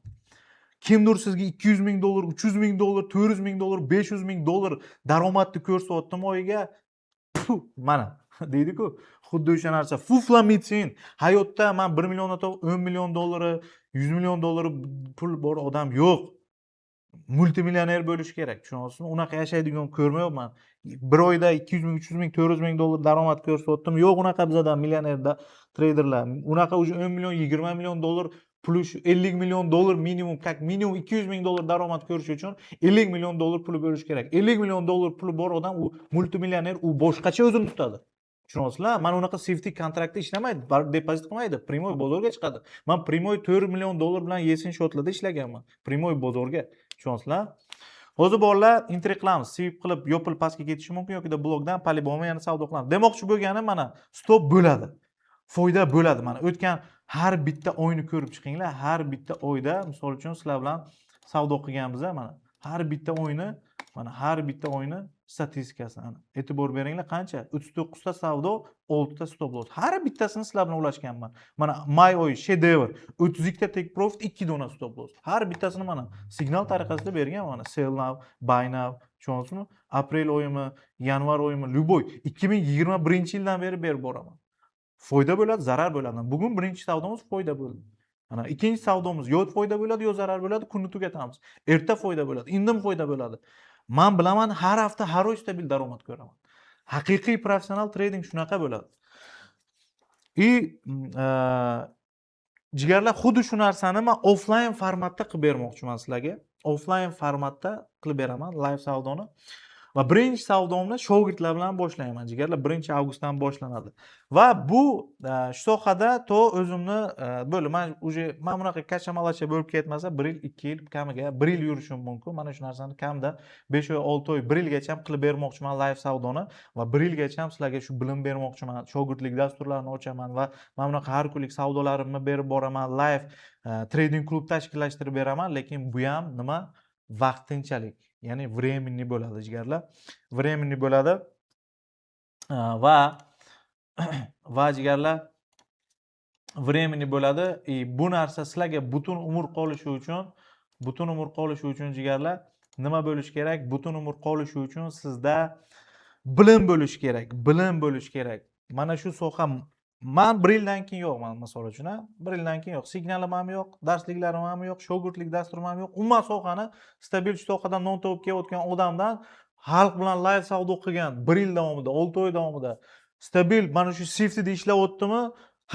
Kimdir sizga 200 ming dollar, 300 ming dollar, 400 ming dollar, 500 ming dollar daromadni ko'rsatyaptim oyiga. Mana deydi-ku, xuddi o'sha narsa. Fuflamitsin. Hayotda men 1 milliondan 10 million dollari, 100 million dollari pul bor odam yo'q. Multimillioner bo'lish kerak, tushunyapsizmi? Unaqa yashaydigan ko'rmayapman. Bir oyda 200 ming, 300 ming, 400 ming dollar daromad ko'rsatyaptim. Yo'q unaqa bizdan millionerda treyderlar. Unaqa уже 10 million, 20 million dollar plus 50 million dollar minimum, как minimum 200 ming dollar daromad ko'rish uchun 50 million dollar puli bo'lish kerak. 50 million dollar puli bor odam u multimillioner, u boshqacha o'zini tutadi. Tushunyapsizlar? Mana unaqa safety kontraktda ishlamaydi, depozit qilmaydi, primoy bozorga chiqadi. Men primoy 4 million dollar bilan yesin shotlarda ishlaganman. Primoy bozorga. Tushunyapsizlar? Hozir bolalar intrik qilamiz. Sweep qilib yopil pastga ketishi mumkin yoki blokdan polibomga yana savdo qilamiz. Demoqchi bo'lganim mana stop bo'ladi. Foyda bo'ladi mana. O'tgan har bitta oyni ko'rib chiqinglar. Har bitta oyda, misol uchun sizlar bilan savdo qilganmiz mana. Har bitta oyni statistikasi. E'tibor beringlar, qancha? 39 ta savdo, 6 ta stop loss. Har bittasini sizlar bilan ulashganman. Mana may oyi shedevr, 32 ta take profit, 2 dona stop loss. Har bittasini mana signal tariqasida bergan mana. Sell now, buy now, tushundingizmi? Aprel oyimi, yanvar oyimi, любой 2021-yildan beri berib boraman. Foyda bo'ladi, zarar bo'ladi. Bugun birinchi savdomiz foyda bo'ldi. Mana ikkinchi savdomiz yo foyda bo'ladi, yo zarar bo'ladi, kunni tugatamiz. Erta foyda bo'ladi, indin foyda bo'ladi. Men bilaman, har hafta, har oy stabil daromad ko'raman. Haqiqiy professional trading shunaqa bo'ladi. Jigarlar, xuddi shu narsani men offline formatda qilib bermoqchiman sizlarga. Offline formatda qilib beraman live savdoni. Va birinchi savdomni shogirdlar bilan boshlayman jigarlar. 1-avgustdan boshlanadi. Va bu shu sohada to o'zimni bo'lib men bunaqa kashamalacha bo'lib ketmasa 1 yil, 2 yil kamiga 1 yil yurishim mumkin. Mana shu narsani kamida 5 oy, 6 oy, 1 yilgacha ham qilib bermoqchiman live savdoni va 1 yilgacha ham sizlarga shu bilim bermoqchiman. Shogirdlik dasturlarini ochaman va men bunaqa har kunlik savdolarimni berib boraman. Live trading klub tashkillashtirib beraman, lekin bu ham nima? Vaqtinchalik. Ya'ni временный bo'ladi jigarlar. Временный bo'ladi. Va jigarlar временный bo'ladi. Bu narsa sizlarga butun umr qolishi uchun jigarlar nima bo'lishi kerak? Butun umr qolishi uchun sizda bilim bo'lishi kerak. Bilim bo'lishi kerak. Mana shu soha man 1 yildan keyin yo'qman, misol uchun, 1 yildan keyin yo'q. Signalim ham yo'q, darsliklarim ham yo'q, shogirdlik dasturim ham yo'q. Umuman sohani stabil shu sohadan non topib kelayotgan odamdan xalq bilan live savdo qilgan 1 yil davomida, 6 oy davomida stabil mana shu Swift'da ishlayaptimi?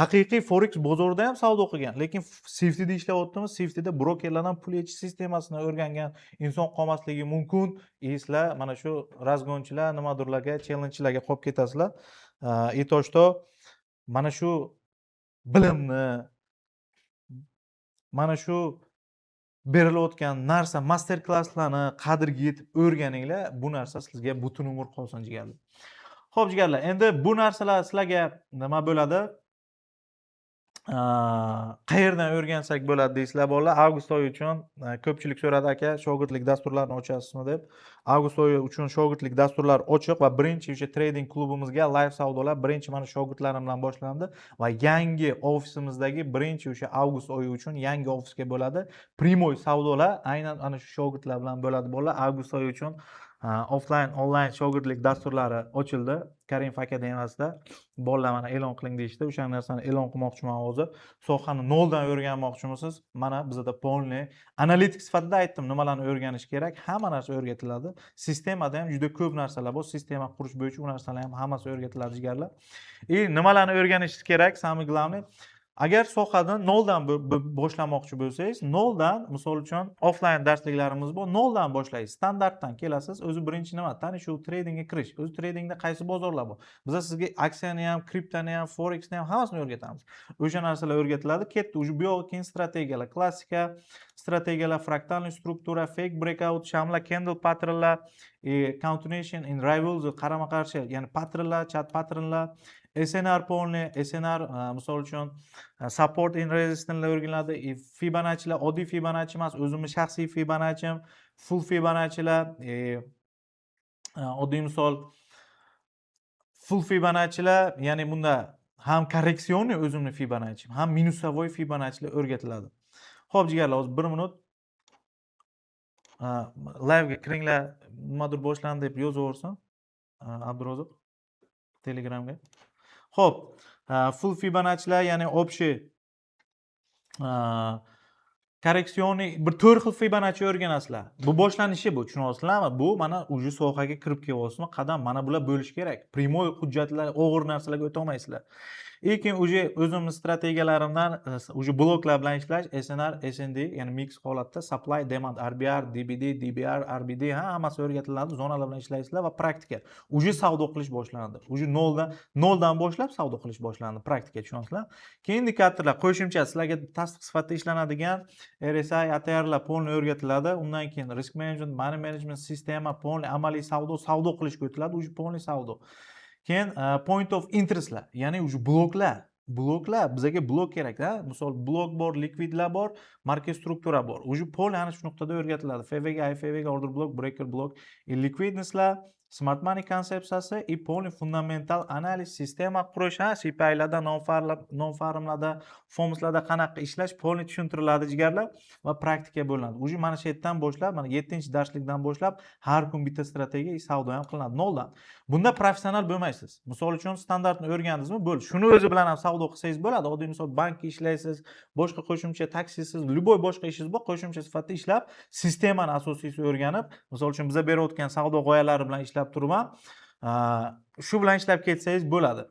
Haqiqiy forex bozorida ham savdo qilgan, lekin Swift'da ishlayaptimi? Swift'da brokerlardan pul yechish sistemasini o'rgangan inson qolmasligi mumkin. Sizlar mana shu razgonchilar, nimadirlarga, challenge'larga qolib ketasizlar. И то, что mana shu bilimni, mana shu berilayotgan narsa, master klasslarni qadriga yetib o'rganinglar. Bu narsa sizga butun umr qolsin jigarlar. Xo'p jigarlar, endi bu narsalar sizlarga nima bo'ladi? Qayerdan o'rgansak bo'ladi deysizlar bolalar. Avgust oyi uchun ko'pchilik so'radi, aka, shogirdlik dasturlarini ochasizmi deb. Avgust oyi uchun shogirdlik dasturlari ochiq va birinchi o'sha trading klubimizga live savdolar birinchi mana shogirdlarim bilan boshlandi va yangi ofisimizdagi birinchi o'sha avgust oyi uchun yangi ofisga bo'ladi. Primoy savdolar aynan ana shu shogirdlar bilan bo'ladi bolalar. Avgust oyi uchun offline, onlayn shogirdlik dasturlari ochildi. Karimov akademiyasida bolalar mana e'lon qiling deyishdi. O'sha narsani e'lon qilmoqchiman hozir. Sohani noldan o'rganmoqchimisiz? Mana bizda polniy analitik sifatida aytdim, nimalarni o'rganish kerak. Hamma narsa o'rgatiladi. Sistemada ham juda ko'p narsalar bor. Sistema qurish bo'yicha u narsalar ham hammasi o'rgatiladi jigarlar. Nimalarni o'rganish kerak? Самое главное, agar sohadan noldan boshlamoqchi bo'lsangiz, noldan, misol uchun offline darsliklarimiz bor, noldan boshlaysiz. Standartdan kelasiz. O'zi birinchi nima? Tanishuv, tradingga kirish. O'zi tradingda qaysi bozorlar bor? Biz sizga aksiyani ham, kriptoni ham, foreksni ham hammasini o'rgatamiz. O'sha narsalar o'rgatiladi. Ketdi. O'sha bu yoqqa keyin strategiyalar, klassika strategiyalar, fraktalniy struktura, fake breakout, shamla, candle patternlar, continuation in rivals, qarama-qarshi, ya'ni patternlar, chat patternlar, SNR polni, SNR misol uchun support in resistance o'rganiladi. Fibonaccilar, oddiy Fibonacci emas, o'zimning shaxsiy Fibonacci'm, full Fibonaccilar, oddiy misol full Fibonaccilar, ya'ni bunda ham korreksionniy o'zimning Fibonacci'm, ham minusavoy Fibonaccilar o'rgatiladi. Xo'p jigarlar, hozir 1 minut live ga kiringlar, nimadir boshlandi deb yozaversin. Abduroziq Telegramga. Xo'p, full Fibonaccilar, ya'ni общий korreksionniy bir 4 xil Fibonacci o'rganasizlar. Bu boshlanishi bu, tushunasizlarmi? Bu mana uji sohaga kirib kelyapsizmi? Qadam mana bular bo'lishi kerak. Primoy hujjatlar, og'ir narsalarga o'ta olmaysizlar. Lekin o'zimning strategiyalarimdan bloklar bilan ishlash, SNR, SND, ya'ni mix holatda supply, demand, RBR, DBD, DBR, RBD hammasi o'rgatiladi. Zonalar bilan ishlaysizlar va praktika. Savdo qilish boshlanadi. noldan boshlab savdo qilish boshlanadi, praktika, tushunasizlar? Keyin indikatorlar, qo'shimcha sizlarga tasdiq sifatida ishlanadigan RSI, ATRlar polni o'rgatiladi. Undan keyin risk management, money management sistema, polni amaliy savdo qilishga o'tiladi. Polni savdo. Keyin point of interestlar, ya'ni bloklar bizga blok kerak-da. Misol blok bor, likvidlar bor, market struktura bor. Pol ana shu nuqtada o'rgatiladi. FVG, IFVG, order block, breaker block, liquidnesslar, smart money konsepsiyasi, polni fundamental analiz, sistema qurish, CPI'larda, non-farmlarda, formslarda qanaqa ishlash polni tushuntiriladi jigarlar va praktika bo'linadi. Mana shu yerdan boshlab, mana 7-darslikdan boshlab har kun bitta strategiya savdo ham qilinadi noldan. Bunda professional bo'lmaysiz. Misol uchun standartni o'rgandingizmi, bo'ldi. Shuni o'zi bilan ham savdo qilsangiz bo'ladi. Oddiy misol bankda ishlaysiz, boshqa qo'shimcha taksisiz, любой boshqa ishingiz bor, qo'shimcha sifatida ishlab, sistemani asosiysi o'rganib, misol uchun bizga berayotgan savdo g'oyalari bilan ishlab turib ham, shu bilan ishlab ketsangiz bo'ladi.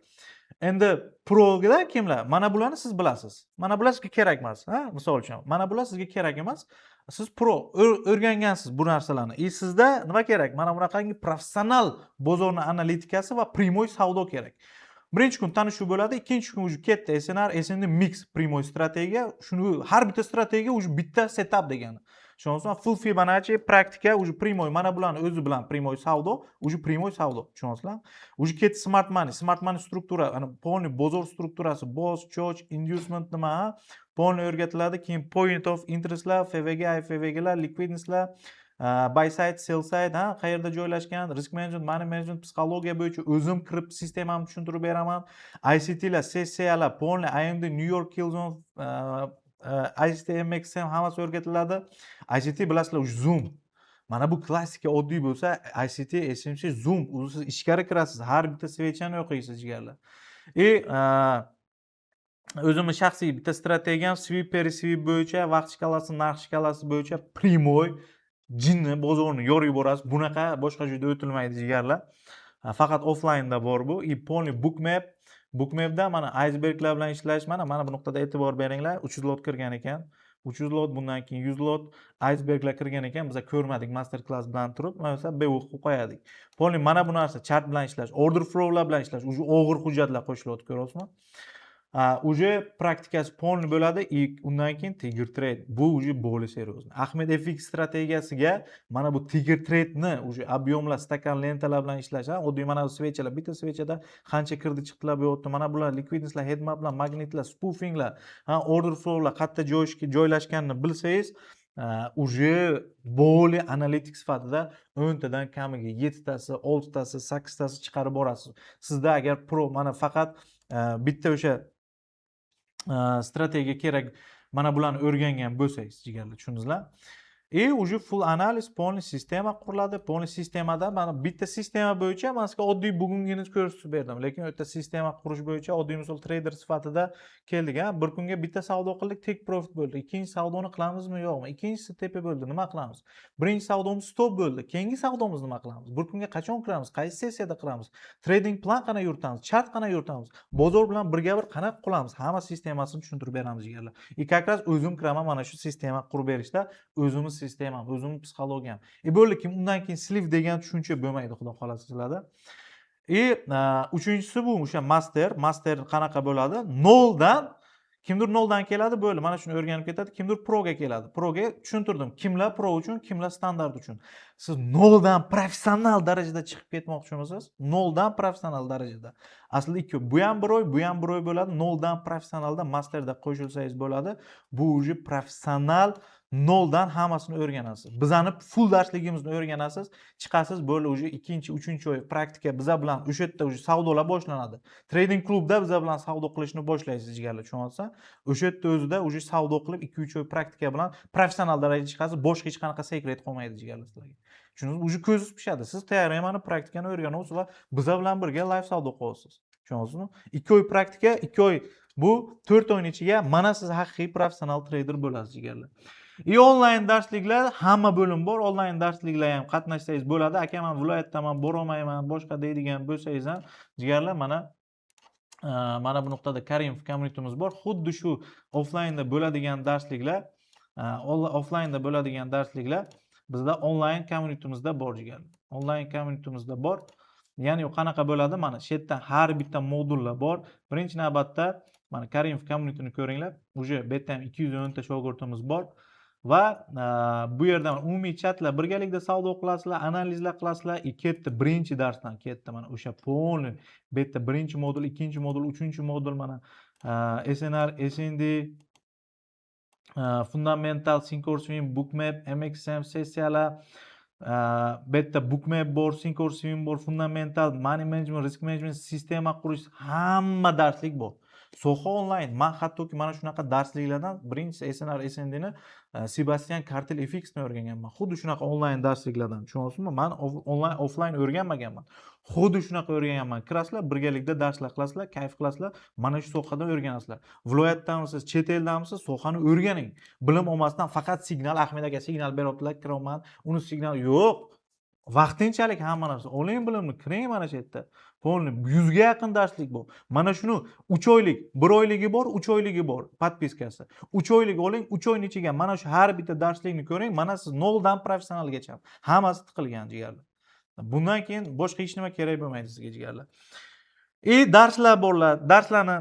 Endi proga kimlar? Mana bularni siz bilasiz. Mana bular sizga kerak emas, misol uchun. Mana bular sizga kerak emas. Siz pro o'rgangansiz bu narsalarni. Sizda nima kerak? Mana bunaqangi professional bozorning analitikasi va primoy savdo kerak. Birinchi kun tanishuv bo'ladi, ikkinchi kun ketdi SNR, SND mix primoy strategiya. Shuni har bitta strategiya bitta setup degani. Tushunasizmi? Full Fibonacci, praktika, primoy, mana bularni o'zi bilan primoy savdo, primoy savdo. Tushunasizlarmi? Ketdi smart money struktura, ana polni bozor strukturasi, boss, choch, inducement nima, polni o'rgatiladi. Keyin point of interestlar, FVG, IFVGlar, liquidnesslar, buy side, sell side, qayerda joylashgan, risk management, money management, psixologiya bo'yicha o'zim kirib sistemamni tushuntirib beraman. ICTlar, sessiyalar, polni IMD, New York Killzone, ICT MXM hammasi o'rgatiladi. ICT bilasizlar, Zoom. Mana bu klassika oddiy bo'lsa, ICT, SMC, Zoom, o'zi siz ichkari kirasiz, har bitta svechani o'qiysiz jigarlar. O'zimni shaxsiy bitta strategiyam sweep bo'yicha, vaqt shkalasi, narx shkalasi bo'yicha primoy jinni bozorni yorib yuborasiz. Bunaqa boshqa joyda o'tilmaydi jigarlar. Faqat offlaynda bor bu. I polni bookmap. Bookmapda mana iceberglar bilan ishlash, mana bu nuqtada e'tibor beringlar. 300 lot kirgan ekan. 300 lot, bundan keyin 100 lot iceberglar kirgan ekan. Biz ko'rmadik master class bilan turib, mana bevo'q qo'yadik. Polni mana bu narsa chart bilan ishlash, order flowlar bilan ishlash, uje og'ir hujjatlar qo'shilyapti, ko'ryapsizmi? Уже praktikasi polni bo'ladi, undan keyin Tiger Trade. Bu уже более серьезно. Ahmed FX strategiyasiga mana bu Tiger Trade'ni уже объемlar, stakan lentalar bilan ishlash, oddiy mana bu svechalar, bitta svechada qancha kirdi chiqdilar bo'lyapti. Mana bular liquidnesslar, head maplar, magnetlar, spoofinglar, order flowlar qayerda joylashganini bilsangiz, уже более analitik sifatida 10 tadan kamiga 7 tasi, 6 tasi, 8 tasi chiqarib borasiz. Sizda agar pro mana faqat bitta o'sha strategiya kerak, mana bularni o'rgangan bo'lsangiz jigarlar, tushundingizlar? Уже full analiz, polni sistema quriladi. Polni sistemada mana bitta sistema bo'yicha men sizga oddiy bugungini ko'rsatib berdim. Lekin o'ta sistema qurish bo'yicha oddiy misol trader sifatida keldik. Bir kunga bitta savdo qildik, take profit bo'ldi. Ikkinchi savdoni qilamizmi, yo'qmi? Ikkinchisi tepa bo'ldi, nima qilamiz? Birinchi savdomiz stop bo'ldi. Keyingi savdomizni nima qilamiz? Bir kunga qachon kiramiz? Qaysi sessiyada qilamiz? Trading plan qana yuritamiz? Chart qana yuritamiz? Bozor bilan birga-bir qana qilamiz? Hamma sistemasini tushuntirib beramiz jigarlar. Как раз o'zim kiraman mana shu sistema qurib berishda, o'zimiz sistemam, o'zimning psixologiyam. Bo'ldi kim undan keyin sleeve degan tushuncha bo'lmaydi, xudo xolasa sizlarda. Uchinchisi bu o'sha master qanaqa bo'ladi? Noldan kimdir noldan keladi, bo'ldi. Mana shuni o'rganib ketadi. Kimdir proga keladi. Proga tushuntirdim. Kimlar pro uchun, kimlar standart uchun. Siz noldan professional darajada chiqib ketmoqchimisiz? Noldan professional darajada. Aslida ikki, bu ham bir oy bo'ladi. Noldan professionalda masterda qo'shilsangiz bo'ladi. Bu уже professional noldan hammasini o'rganasiz. Bizani full darsligimizni o'rganasiz, chiqasiz, bo'ldi уже ikkinchi, uchinchi oy praktika biza bilan o'sha yerda уже savdolar boshlanadi. Trading klubda biza bilan savdo qilishni boshlaysiz jigarlar, tushunasizmi? O'sha yerda o'zida уже savdo qilib 2-3 oy praktika bilan professional darajaga chiqasiz, boshqa hech qanaqa sekret qolmaydi jigarlar sizlarga. Tushundingizmi? Уже ko'zingiz pishadi. Siz teoremani, praktikani o'rganasiz va biza bilan birga live savdo qilyapsiz. Tushundingizmi? 2 oy praktika, 2 oy bu 4 oyning ichiga mana siz haqiqiy professional trader bo'lasiz jigarlar. Onlayn darsliklar hamma bo'lim bor. Onlayn darsliklar ham qatnashsangiz bo'ladi. Aka, men viloyatdaman, bora olmayman, boshqa deydigan bo'lsangiz ham jigarlar, mana bu nuqtada Karimov community'miz bor. Xuddi shu offlaynda bo'ladigan darsliklar bizda onlayn community'mizda bor jigarlar. Onlayn community'mizda bor. Ya'ni qanaqa bo'ladi? Mana shu yerdan har bitta modullar bor. Birinchi navbatda mana Karimov community'ni ko'ringlar. Uje bu yerda ham 210 ta shogirdimiz bor. Va bu yerdan umumiy chatlar birgalikda savdo qilasizlar, analizlar qilasizlar. Ketdi birinchi darsdan ketdi mana o'sha polni. Bu yerda birinchi modul, ikkinchi modul, uchinchi modul mana SNR, SND, fundamental, Syncor Swim, bookmap, MXM sessiyalar, bu yerda bookmap bor, Syncor Swim bor, fundamental, money management, risk management, sistema qurish, hamma darslik bor. Soha onlayn. Men hattoki mana shunaqa darsliklardan birinchisi SNR, SNDni Sebastian Cartel FX'ni o'rganganman. Xuddi shunaqa onlayn darsliklardan. Tushunasizmi? Men onlayn, offlayn o'rganmaganman. Xuddi shunaqa o'rganganman. Kirasizlar, birgalikda darslar qilasizlar, kayf qilasizlar, mana shu sohadan o'rganasizlar. Viloyatdanmisiz, chet eldanmisiz, sohani o'rganing. Bilim olmasdan faqat signal, Ahmed aka signal beryaptilar, kiraman, uni signal yo'q. Vaqtinchalik hamma narsa. Oling bilimni, kiring mana shu yerda. Polni 100 ga yaqin darslik bor. Mana shuni 3 oylik, 1 oyligi bor, 3 oyligi bor podpiskasi. 3 oylik oling, 3 oyning ichiga mana shu har bitta darslikni ko'ring. Mana siz noldan professionalgacha hammasi tiqilgan jigarlar. Bundan keyin boshqa hech nima kerak bo'lmaydi sizga jigarlar. Darslar borlar. Darslarni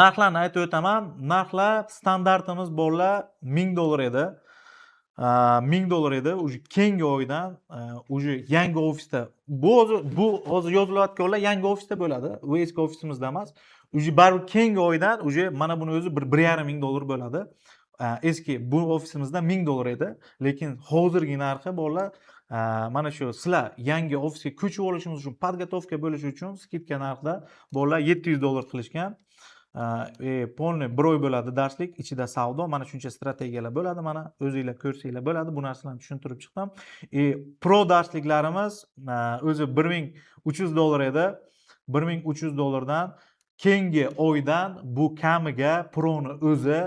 narxlarni aytib o'taman. Narxlar standartimiz borlar $1000 edi. $1000 edi. Уже keyingi oydan уже yangi ofisda bu hozir yozilayotganlar yangi ofisda bo'ladi. Bu eski ofisimizda emas. Уже baribir keyingi oydan уже mana buni o'zi $1,500 bo'ladi. Eski bu ofisimizda $1000 edi. Lekin hozirgi narxi borlar mana shu sizlar yangi ofisga ko'chib olishimiz uchun, podgotovka bo'lish uchun skidka narxda borlar $700 qilishgan. polniy bir oy bo'ladi darslik, ichida savdo, mana shuncha strategiyalar bo'ladi, mana o'zinglar ko'rsanglar bo'ladi. Bu narsalarni tushuntirib chiqdim. Pro darsliklarimiz o'zi $1300 edi. $1300 keyingi oydan bu kamiga Pro'ni o'zi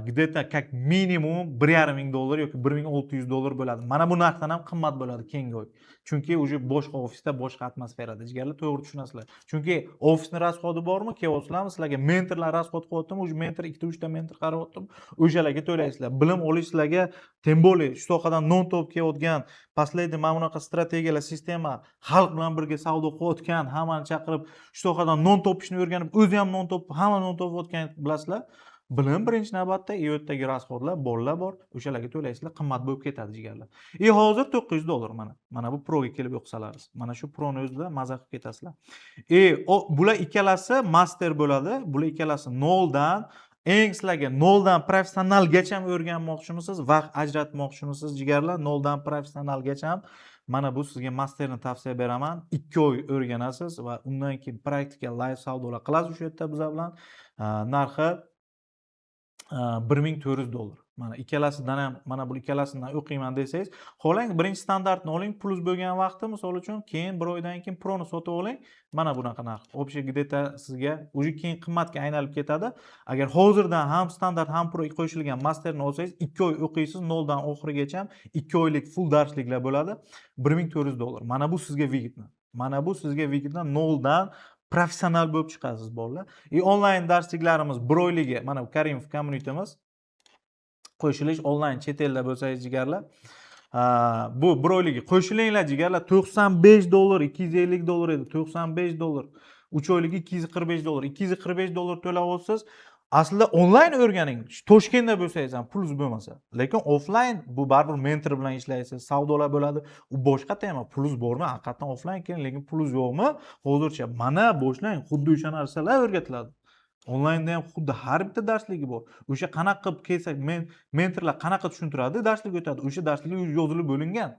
где-то как minimum $1500 yoki $1600 bo'ladi. Mana bu narxdan ham qimmat bo'ladi keyingi oy. Chunki уже boshqa ofisda, boshqa atmosferada jigarlar, to'g'ri tushunasizlar. Chunki ofisni rasxodi bormi, kelyapsizlarmi, sizlarga mentorlar rasxod qilyaptimi, уже mentor 2-3 ta mentor qaryaptimi, o'shalarga to'laysizlar. Bilim olish sizlarga, tem более shu sohadan non topib kelayotgan, последний mana bunaqa strategiyalar, sistema, xalq bilan birga savdo qilayotgan, hammani chaqirib shu sohadan non topishni o'rganib, o'zi ham non topib, hamma non topayotgan bilasizlar. Bilim birinchi navbatda yerdagi rasxodlar bor, o'shalarga to'laysizlar, qimmat bo'lib ketadi jigarlar. Hozir $900 mana. Mana bu Pro'ga kelib o'qisalaringiz. Mana shu Pro'ni o'zida maza qilib ketasizlar. Bular ikkalasi master bo'ladi. Bular ikkalasi noldan, eng sizlarga noldan professionalgacha o'rganmoqchimisiz, vaqt ajratmoqchimisiz jigarlar, noldan professionalgacha mana bu sizga masterni tavsiya beraman. 2 oy o'rganasiz va undan keyin praktikal live savdolar qilasiz o'sha yerda bizlar bilan. Narxi $1400. Mana ikkalasidan ham, mana bu ikkalasidan o'qiyman desangiz, xohlang birinchi standartni oling, plus bo'lgan vaqtda misol uchun keyin bir oydan keyin Pro'ni sotib oling. Mana bunaqa narx. Общий где-то sizga уже keyin qimmatga aylanib ketadi. Agar hozirdan ham standart ham Pro qo'shilgan masterni olsangiz, 2 oy o'qiysiz, noldan oxirigacha 2 oylik full darsliklar bo'ladi. $1400. Mana bu sizga vigitni. Mana bu sizga vigitni noldan professional bo'lib chiqasiz bolalar. Onlayn darsliklarimiz bir oyligi, mana bu Karimov community'miz qo'shilish onlayn chet elda bo'lsangiz jigarlar. Bu bir oyligi qo'shilinglar jigarlar, $95, $250 edi, $95. 3 oyligi $245, $245 to'lab olsangiz, aslida onlayn o'rganing. Toshkentda bo'lsangiz ham plus bo'lmasa, lekin offlayn bu baribir mentor bilan ishlaysiz, savdolar bo'ladi. U boshqa tema. Plus bormi? Haqiqatan offlayn keling, lekin plus yo'qmi? Hozircha mana boshlang, xuddi o'sha narsalar o'rgatiladi. Onlaynda ham xuddi har bitta darsligi bor. O'sha qanaqa qilib kelsak, mentorlar qanaqa tushuntiradi, darslik o'tadi. O'sha darslik yozilib bo'lingan.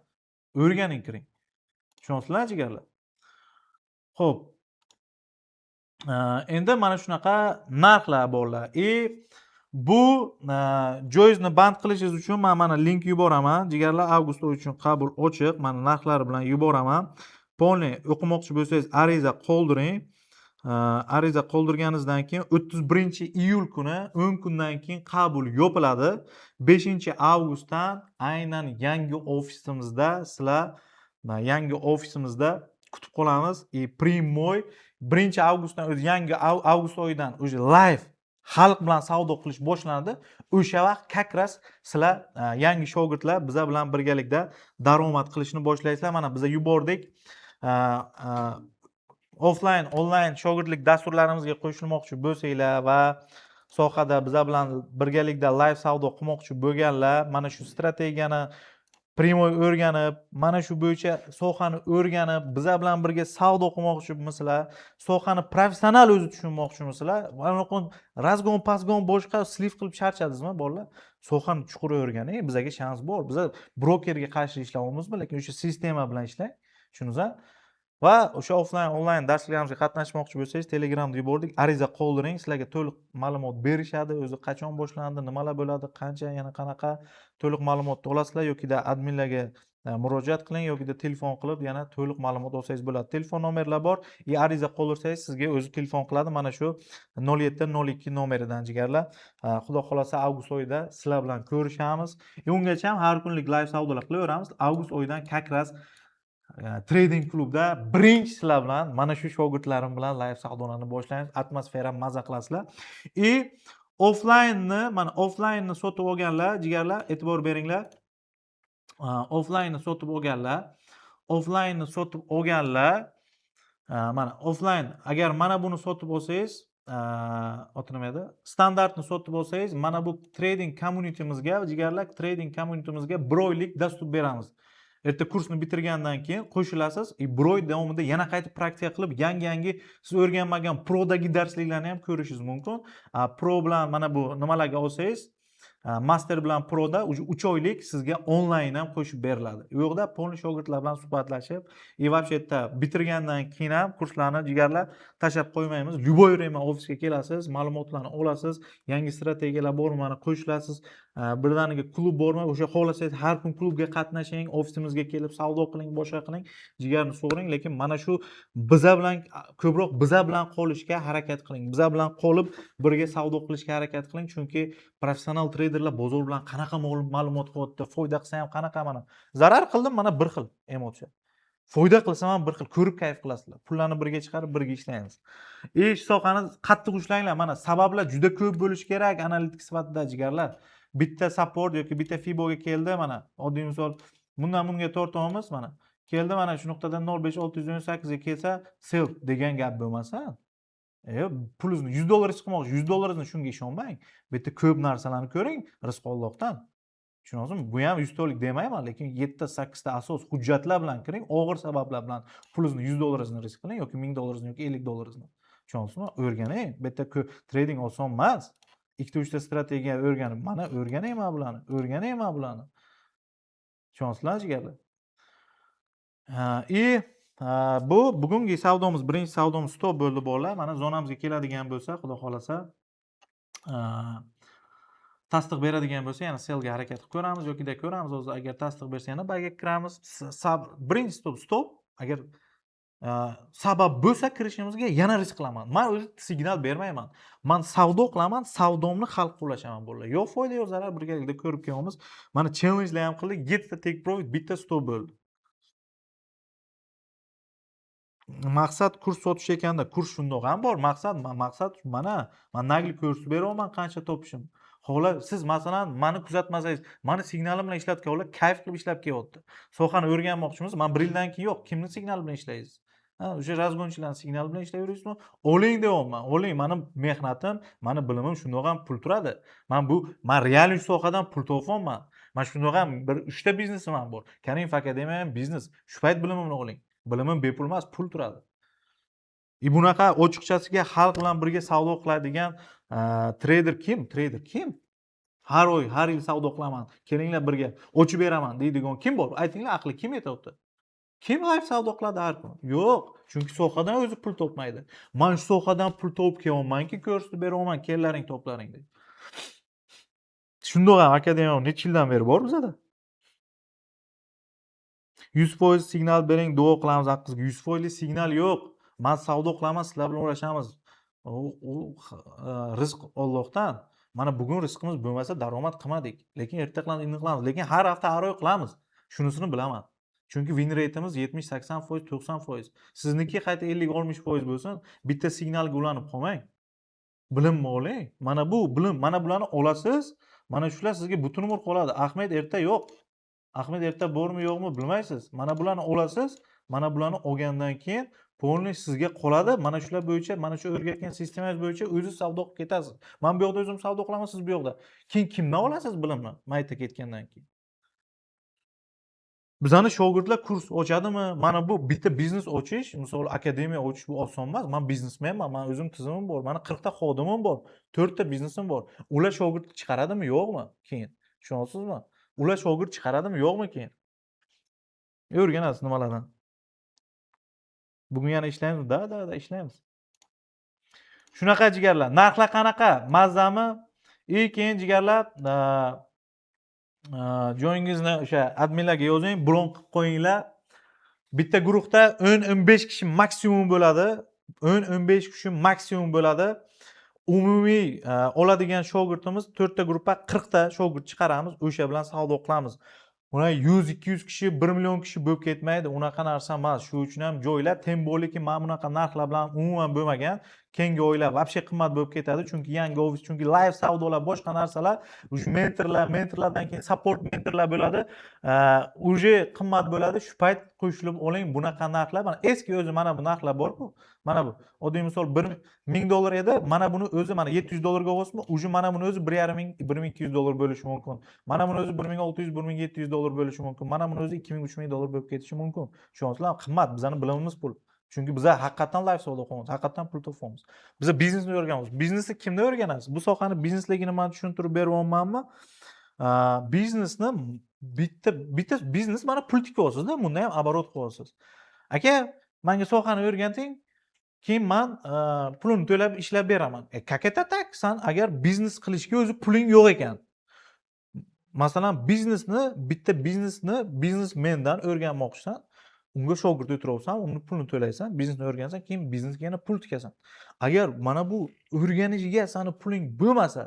O'rganing, kiring. Tushunasizlar jigarlar? Xo'p. Endi mana shunaqa narxlar borlar. Bu joizni band qilishingiz uchun men mana link yuboraman. Jigarlar, avgust oyi uchun qabul ochiq. Mana narxlari bilan yuboraman. Polniy o'qimoqchi bo'lsangiz, ariza qoldiring. Ariza qoldirganingizdan keyin 31-iyul kuni 10 kundan keyin qabul yopiladi. 5-avgustdan aynan yangi ofisimizda sizlar yangi ofisimizda kutib qolamiz. Primoy 1-avgustdan o'zi yangi avgust oyidan o'zi live xalq bilan savdo qilish boshlanadi. O'sha vaqt как раз sizlar yangi shogirdlar bizlar bilan birgalikda daromad qilishni boshlaysizlar. Mana biz yubordik. Offline, onlayn shogirdlik dasturlarimizga qo'shilmoqchi bo'lsanglar va sohada bizlar bilan birgalikda live savdo qilmoqchi bo'lganlar, mana shu strategiyani Primoy o'rganib, mana shu bo'yicha sohani o'rganib, bizlar bilan birga savdo qilmoqchimisizlar, sohani professional o'zi tushunmoqchimisizlar, mana razgon, pasgon boshqa sliv qilib charchadingizmi bolalar? Sohani chuqur o'rganing, bizga shans bor. Biz brokerga qarshi ishlayapmizmi, lekin o'sha sistema bilan ishlang. Tushundingizmi? Va o'sha offlayn, onlayn darslarimizga qatnashmoqchi bo'lsangiz, Telegramda yubordik. Ariza qoldiring, sizlarga to'liq ma'lumot berishadi. O'zi qachon boshlandi, nimalar bo'ladi, qancha, yana qanaqa to'liq ma'lumotni olasizlar yoki-da adminlarga murojaat qiling yoki-da telefon qilib yana to'liq ma'lumot olsangiz bo'ladi. Telefon nomerlar bor. Ariza qoldirsangiz sizga o'zi telefon qiladi. Mana shu 0702 nomeridan jigarlar. Xudo xolasa avgust oyida sizlar bilan ko'rishamiz. Ungacha ham har kunlik live savdolar qilaveramiz. Avgust oyidan как раз trading klubda birinchi sizlar bilan mana shu shogirdlarim bilan live savdolarni boshlaymiz. Atmosfera maza qilasizlar. Offlaynni, mana offlaynni sotib olganlar, jigarlar, e'tibor beringlar. Offlaynni sotib olganlar, mana offlayn, agar mana buni sotib olsangiz, oti nima edi? Standartni sotib olsangiz, mana bu trading community'mizga, jigarlar, trading community'mizga 1 oylik dastur beramiz. Erta kursni bitirgandan keyin qo'shilasiz. 1 oy davomida yana qaytib praktika qilib, yangi siz o'rganmagan Pro'dagi darsliklarni ham ko'rishingiz mumkin. Pro bilan mana bu nimalarga olsangiz, Master bilan Proda 3 oylik sizga onlayn ham qo'shib beriladi. U yoqda polni shogirdlar bilan suhbatlashib, вообще bitirgandan keyin ham kurslarni jigarlar tashlab qo'ymaymiz. Любой время ofisga kelasiz, ma'lumotlarni olasiz, yangi strategiyalar bormi, mana qo'shilasiz. Birdaniga klub bormi, o'sha xohlasangiz har kun klubga qatnashing, ofisimizga kelib savdo qiling, boshqa qiling, jigarni sug'uring, lekin mana shu biza bilan ko'proq biza bilan qolishga harakat qiling. Biza bilan qolib birga savdo qilishga harakat qiling, chunki professional treyderlar bozor bilan qanaqa ma'lumot qilyapti, foyda qilsa ham qanaqa mana. Zarar qildim, mana bir xil emotsiya. Foyda qilsam ham bir xil ko'rib kayf qilasizlar. Pullarni birga chiqarib, birga ishlaymiz. Ish sohani qattiq ushlanglar. Mana sabablar juda ko'p bo'lishi kerak analitik sifatida jigarlar. Bitta support yoki bitta Fiboga keldi mana. Oddiy misol bundan bunga tortamiz mana. Keldi mana shu nuqtadan 0.5618 ga kelsa sell degan gap bo'lmasa, pulingizni $100 chiqmoqchi, $100 shunga ishonmang. Bu yerda ko'p narsalarni ko'ring, rizq Allohdan. Tushunasizmi? Bu ham 100 demayman, lekin 7-8 ta asos hujjatlar bilan kiring, og'ir sabablar bilan pulingizni $100 risk qiling yoki $1000 yoki $50. Tushunasizmi? O'rganing. Bu yerda trading oson emas. 2-3 ta strategiya o'rganib, mana o'rganayman bularni. Tushunasizlar jigarlar? Bu bugungi savdomiz, birinchi savdomiz stop bo'ldi bolalar. Mana zonamizga keladigan bo'lsa, xudo xolasa, tasdiq beradigan bo'lsa, yana sellga harakat qilib ko'ramiz yoki ko'ramiz. O'zi agar tasdiq bersa yana bayga kiramiz. Birinchi stop. Agar sabab bo'lsa kirishimizga yana risk qilaman. Men o'zi signal bermayman. Men savdo qilaman, savdomni hal qilib bolalar. Yo foyda yo zarar birgalikda ko'rib kelamiz. Mana challengelar ham qildik. 7 ta take profit, bitta stop bo'ldi. Maqsad kurs sotish ekanda, kurs shundoq ham bor. Maqsad mana men nagli ko'rsatib beraman qancha topishim. Xo'lar siz masalan meni kuzatmasangiz, meni signalim bilan ishlatib kelinglar, kayf qilib ishlab kelyapti. Sohani o'rganmoqchimiz. Men 1 yildan keyin yo'q, kimni signali bilan ishlaysiz? O'sha razgonchilarning signali bilan ishlayverasizmi? Oling deyapman. Oling, meni mehnatim, meni bilimim shundoq ham pul turadi. Men real sohadan pul topyapman. Men shundoq ham bir 3 ta biznesim ham bor. Karimov Akademiya ham biznes. Shu payt bilimimni oling. Bilimim bepul emas, pul turadi. Bunaqa ochiqchasiga xalq bilan birga savdo qiladigan trader kim? Har oy, har yil savdo qilaman. Kelinglar birga ochib beraman deydigan kim bor? Aytinglar, aqli kim yetyapti? Kim g'ayb savdo qiladi har kun? Yo'q, chunki sohadan o'zi pul topmaydi. Men shu sohadan pul topib kelyapmanki, ko'rsatib beraman, kellaring to'plaring deb. Shundoq ham akademiya necha yildan beri bor bizada. 100% signal bering, duo qilamiz haqqingizga. 100% signal yo'q. Men savdo qilaman, sizlar bilan uğraşamiz. Rizq Allohdan. Mana bugun rizqimiz bo'lmasa daromad qilmadik. Lekin erta qilamiz, endi qilamiz. Lekin har hafta har oy qilamiz. Shunisini bilaman. Chunki win rate'imiz 70-80%, 90%. Sizniki qayta 50-60% bo'lsin, bitta signalga ulanib qolmang. Bilimni oling. Mana bu bilim, mana bularni olasiz. Mana shular sizga butun umr qoladi. Ahmed erta yo'q. Ahmed erta bormi yo'qmi bilmaysiz. Mana bularni olasiz. Mana bularni olgandan keyin polni sizga qoladi. Mana shular bo'yicha, mana shu o'rgatgan sistemangiz bo'yicha o'zingiz savdo qilib ketasiz. Men bu yoqda o'zim savdo qilaman, siz bu yoqda. Keyin kimdan olasiz bilimni? Mayta ketgandan keyin. Bizani shogirdlar kurs ochadimi? Mana bu bitta biznes ochish, misol akademiya ochish bu oson emas. Men biznesmenman, men o'zim tizimim bor. Mana 40 ta xodimim bor, 4 ta biznesim bor. Ular shogird chiqaradimi, yo'qmi? Keyin. Tushunasizmi? Ular shogird chiqaradimi, yo'qmi keyin? O'rganasiz nimalardan. Bugun yana ishlaymiz, da ishlaymiz. Shunaqa jigarlar. Narxlar qanaqa? Mazzami? Keyin jigarlar, joyingizni o'sha adminlarga yozing, bron qilib qo'yinglar. Bitta guruhda 10-15 kishi maksimum bo'ladi. 10-15 kishi maksimum bo'ladi. Umumiy oladigan shogirdimiz 4 ta guruhga 40 ta shogird chiqaramiz, o'sha bilan savdo qilamiz. Buna 100-200 kishi, 1 million kishi bo'lib ketmaydi. Unaqa narsa emas. Shu uchun ham joylar tem bo'liki, men bunaqa narxlar bilan umuman bo'lmagan. Keyingi oylar вообще qimmat bo'lib ketadi, chunki yangi ofis, chunki live savdolar, boshqa narsalar, o'sha mentorlardan keyin support mentorlar bo'ladi. Uje qimmat bo'ladi. Shu payt qo'shilib oling bunaqa narxlar. Mana eski o'zi mana bu narxlar bor-ku. Mana bu. Oddiy misol $1000 edi. Mana buni o'zi mana $700 ga olsam, uje mana buni o'zi $1500-1200 bo'lishi mumkin. Mana buni o'zi $1600-1700 bo'lishi mumkin. Mana buni o'zi $2000-3000 bo'lib ketishi mumkin. Tushunasizlarmi? Qimmat, bizning bilimimiz pul. Chunki biza haqiqatan live savdo qilyapmiz, haqiqatan pul topamiz. Biza biznesni o'rganamiz. Biznesni kimda o'rganasiz? Bu sohani biznesligini men tushuntirib beryapmanmi? Biznesni bitta biznes mana pul tikyapsizda, bunda ham оборот qilyapsiz. Aka, menga sohani o'rgating, keyin men pulini to'lab ishlab beraman. Как это так? Sen agar biznes qilishga o'zi puling yo'q ekan. Masalan, bitta biznesni biznesmendan o'rganmoqchisan, unga shogird o'tiribsan, uni pulini to'laysan, biznesni o'rgansan, keyin biznesga yana pul tikasan. Agar mana bu o'rganishiga seni puling bo'lmasa,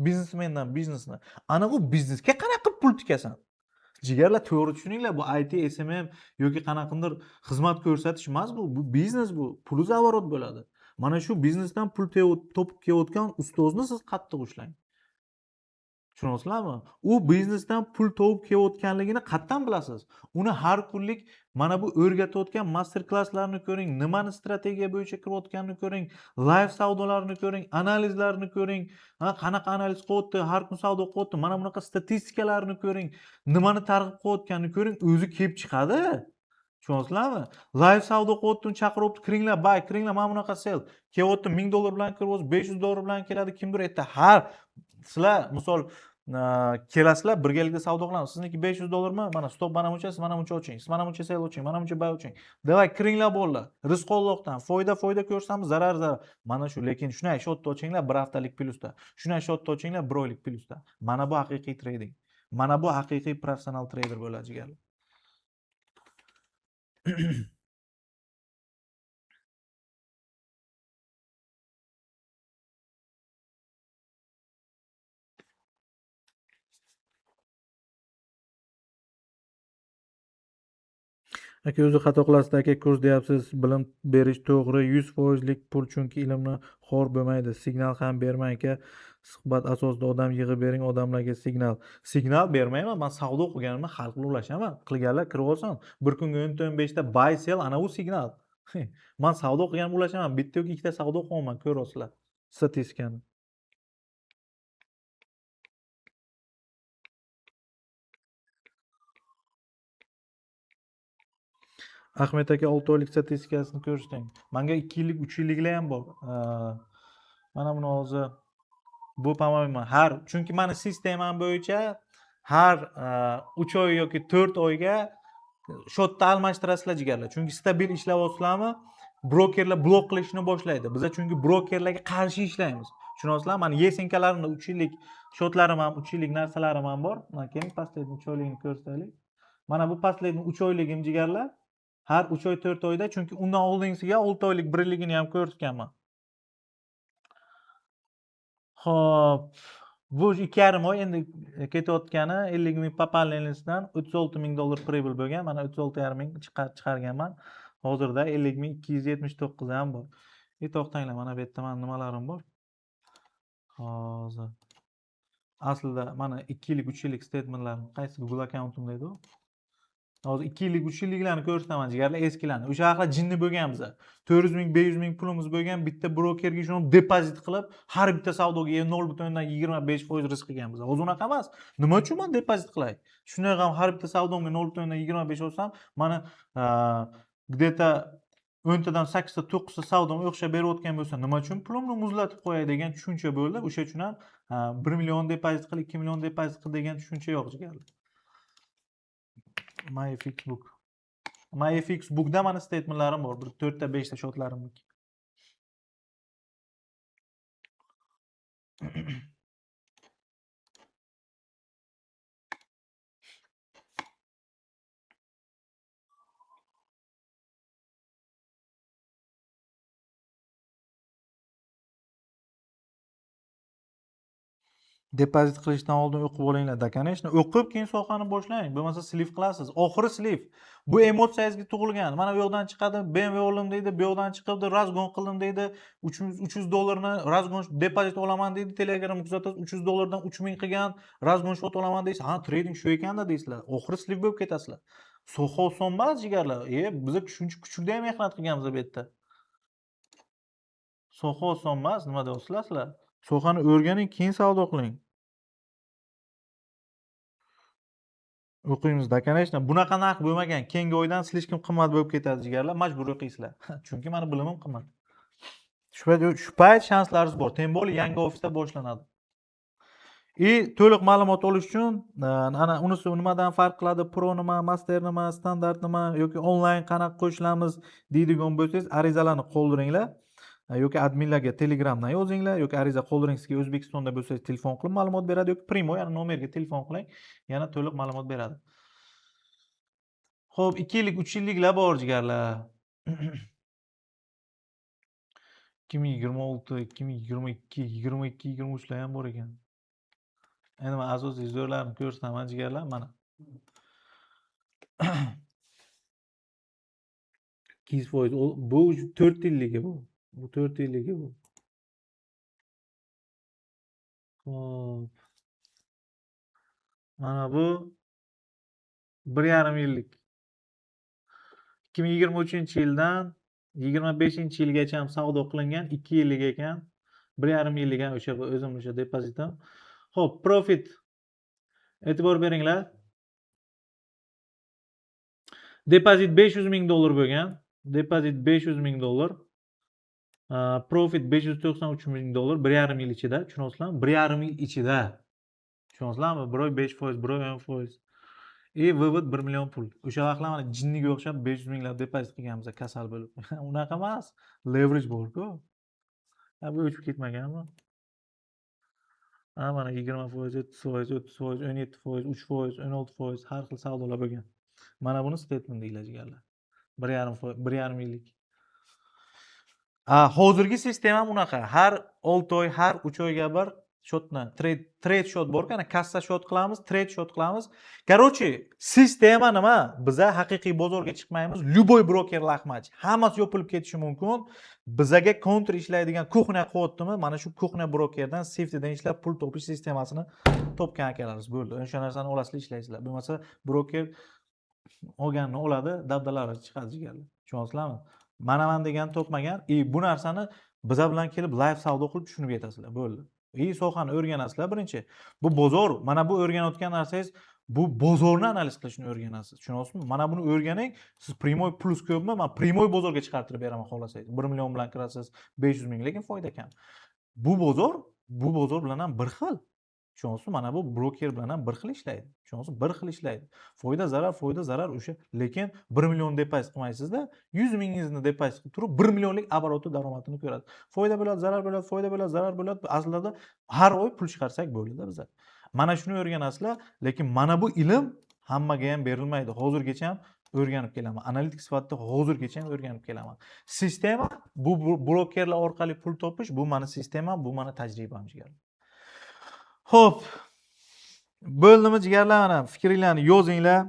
biznesmendan biznesni, ana u biznesga qanaqa pul tikasan? Jigarlar, to'g'ri tushuninglar, bu IT, SMM yoki qanaqandir xizmat ko'rsatish emas bu. Bu biznes bu. Pul zavorot bo'ladi. Mana shu biznesdan pul topib kelayotgan ustozni siz qattiq ushlang. Tushunyapsizlarmi? U biznesdan pul topib kelayotganligini qatdan bilasiz? Uni har kunlik mana bu o'rgatayotgan master klasslarni ko'ring, nimani strategiya bo'yicha kirayotganini ko'ring, live savdolarni ko'ring, analizlarni ko'ring, qanaqa analiz qilyapti, har kun savdo qilyapti, mana bunaqa statistikalarni ko'ring, nimani targ'ib qilayotganini ko'ring, o'zi kelib chiqadi. Tushunyapsizlarmi? Live savdo qilyapti, chaqiryapti, kiringlar, buy, kiringlar, mana bunaqa sell. Kelyapti, $1000 bilan kiryapsiz, $500 bilan keladi, kimdir aytdi, har sizlar misol kelasizlar, birgalikda savdo qilamiz. Sizniki $500 mi? Mana stop mana buncha, siz mana buncha oching, siz mana buncha sell oching, mana buncha buy oching. Davay, kiringlar bolalar. Rizq Allohdan. Foyda ko'rsamiz, zarar. Mana shu, lekin shuni shotda ochinglar, bir haftalik plyusda. Shuni shotda ochinglar, bir oylik plyusda. Mana bu haqiqiy trading. Mana bu haqiqiy professional trader bo'ladi, jigarlar. Aka, o'zi xato qilasiz aka, kurs deyapsiz, bilim berish to'g'ri, 100%lik pul, chunki ilmni xor bo'lmaydi. Signal ham bermang aka. Suhbat asosida odam yig'ib bering, odamlarga signal bermayman. Men savdo qilganimda xalq bilan ulashaman. Qilganlar kirib olsin. Bir kunga 10-15 ta buy sell, ana u signal. Men savdo qilganimda ulashaman. Bitta yoki ikkita savdo qilaman, ko'rasizlar statistikani. Ahmet aka 6 oylik statistikasini ko'rsating. Menga 2 yillik, 3 yilliklar ham bor. Mana buni hozir bu pamoyman. Chunki meni sistemam bo'yicha har 3 oy yoki 4 oyga shotda almashtirasizlar, jigarlar. Chunki stabil ishlayapsizlarmi, brokerlar blok qilishni boshlaydi. Biz chunki brokerlarga qarshi ishlaymiz. Tushunyapsizlarmi? Meni yesenkalarimda 3 yillik shotlarim ham, 3 yillik narsalarim ham bor. Mana keling, pastlikni 3 oyligini ko'rsataylik. Mana bu pastlikni 3 oyligim, jigarlar. Har 3 oy 4 oyda, chunki undan oldingisiga 6 oylik 1 yilligini ham ko'rsatganman. Xo'p, bu 2,5 oy endi ketayotgani 50 ming popalniyasidan $36,000 pribul bo'lgan. Mana 36,5 ming chiqarganman. Hozirda 50,279 ham bor. To'xtanglar, mana bu yerda men nimalarim bor. Hozir aslida mana 2 yillik, 3 yillik statementlarim qaysi Google accountimda edi u? Hozir 2 yillik, 3 yilliklarni ko'rsataman, jigarlar, eskilarni. O'sha haqida jinni bo'lgan biza. 400 ming, 500 ming pulimiz bo'lgan, bitta brokerga shuni depozit qilib, har bitta savdoga 0.25% rizq qilgan biza. Hozir unaqa emas. Nima uchun men depozit qilay? Shunday ham har bitta savdomga 0.25 olsam, mana где-то 10 tadan 8 ta, 9 ta savdom o'xshab berayotgan bo'lsa, nima uchun pulimni muzlatib qo'yay degan tushuncha bo'ldi. O'sha uchun ham 1 million depozit qil, 2 million depozit qil degan tushuncha yo'q, jigarlar. MyFXbookda mana statementlarim bor. Bir 4 ta 5 ta shotlarim. Depozit qilishdan oldin o'qib olinglar. Конечно, o'qib keyin sohani boshlang. Bo'lmasa sliv qilasiz. Oxiri sliv. Bu emotsiyangizga tug'ilgan. Mana bu yoqdan chiqadi, BMW oldim deydi, bu yoqdan chiqibdi, razgon qildim deydi. $300 razgon depozit olaman deydi. Telegramga kuzatasiz, $300 $3,000 qilgan, razgon shot olaman deysiz. Ha, trading shu ekanda deysizlar. Oxiri sliv bo'lib ketasizlar. Soha oson emas, jigarlar. Biz shuncha kuchukda ham mehnat qilganmiz bu yerda. Soha oson emas, nima deyapsizlar sizlar? Sohani o'rganing, keyin savdo qiling. o'qiymiz-da, конечно. Bunaqa narx bo'lmagan. Keyingi oydan слишком qimmat bo'lib ketadi jigarlar, majbur o'qiysizlar. Chunki meni bilimim qimmat. Shu payt shanslaringiz bor. Тем более yangi ofisda boshlanadi. To'liq ma'lumot olish uchun ana unisi nimadan farq qiladi, pro nima, master nima, standart nima yoki onlayn qanaqa qo'shilamiz deydigan bo'lsangiz, arizalarni qoldiringlar. Yoki adminlarga Telegramdan yozinglar, yoki ariza qoldiringizki O'zbekistonda bo'lsangiz telefon qilib ma'lumot beradi, yoki Primo yana nomerga telefon qiling, yana to'liq ma'lumot beradi. Xo'p, 2 yillik, 3 yilliklar bor jigarlar. 2026, 2022, 22, 23lar ham bor ekan. Endi men asosiy zo'rlarni ko'rsataman jigarlar, mana. 200% bu 4 yilligi bu. Bu 4 yilligi bu. Xo'p. Mana bu 1,5 yillik. 2023-yildan 25-yilgacha ham savdo qilingan 2 yillik ekan. 1,5 yillik ham o'sha o'zim o'sha depozitim. Xo'p, profit. E'tibor beringlar. Depozit $500,000 bo'lgan. Depozit $500,000. Profit $593,000 1,5 yil ichida. Tushunasizlarmi? 1,5 yil ichida. Tushunasizlarmi? Bir oy 5%, bir oy 10%. Vivod 1 million pul. O'sha vaqtlar mana jinniga o'xshab 500 minglab depozit qilganmiz, kasal bo'lib. Unaqa emas. Leverage bor-ku. Bu o'chib ketmaganmi? Mana 20%, 30%, 30%, 17%, 3%, 16% har xil savdolar bo'lgan. Mana buni statement deyiladi jigarlar. 1,5 yillik. Hozirgi sistema unaqa. Har 6 oy, har 3 oyga bir shotni trade shot bor, qana kassa shot qilamiz, trade shot qilamiz. Короче, sistema nima? Biza haqiqiy bozorga chiqmaymiz. Любой broker laqmachi. Hammasi yopilib ketishi mumkin. Bizaga counter ishlaydigan kuxna qo'yibdimi? Mana shu kuxna brokerdan safetydan ishlab pul topish sistemasini topgan akalarimiz bo'ldi. O'sha narsani olasizlar, ishlaysizlar. Bo'lmasa broker olganini oladi, dabdalari chiqadi jigarlar. Tushunasizlarmi? Manaman degan topmagan. Bu narsani biza bilan kelib live savdo qilib tushunib yetasizlar. Bo'ldi. Sohani o'rganasizlar birinchi. Bu bozor, mana bu o'rganayotgan narsangiz bu bozorni analiz qilishni o'rganasiz. Tushunasizmi? Mana buni o'rganing. Siz Primoy plus ko'pmi? Men Primoy bozorga chiqartirib beraman xohlasangiz. 1 million bilan kirasiz, 500 ming, lekin foyda kam. Bu bozor bilan ham bir xil. Tushunasizmi? Mana bu broker bilan ham bir xil ishlaydi. Tushunasizmi? Bir xil ishlaydi. Foyda zarar o'sha. Lekin 1 million depozit qilmaysizda, 100 mingingizni depozit qilib turib 1 millionlik oboroti daromadini ko'radi. Foyda bo'ladi, zarar bo'ladi, foyda bo'ladi, zarar bo'ladi. Aslida har oy pul chiqarsak bo'ladi biza. Mana shuni o'rganasizlar, lekin mana bu ilm hammaga ham berilmaydi. Hozirgacha ham o'rganib kelaman. Analitik sifatida hozirgacha ham o'rganib kelaman. Sistema bu brokerlar orqali pul topish, bu meni sistemam, bu meni tajribam jigar. Xo'p. Bo'ldimi jigarlar, mana fikringlarni yozinglar.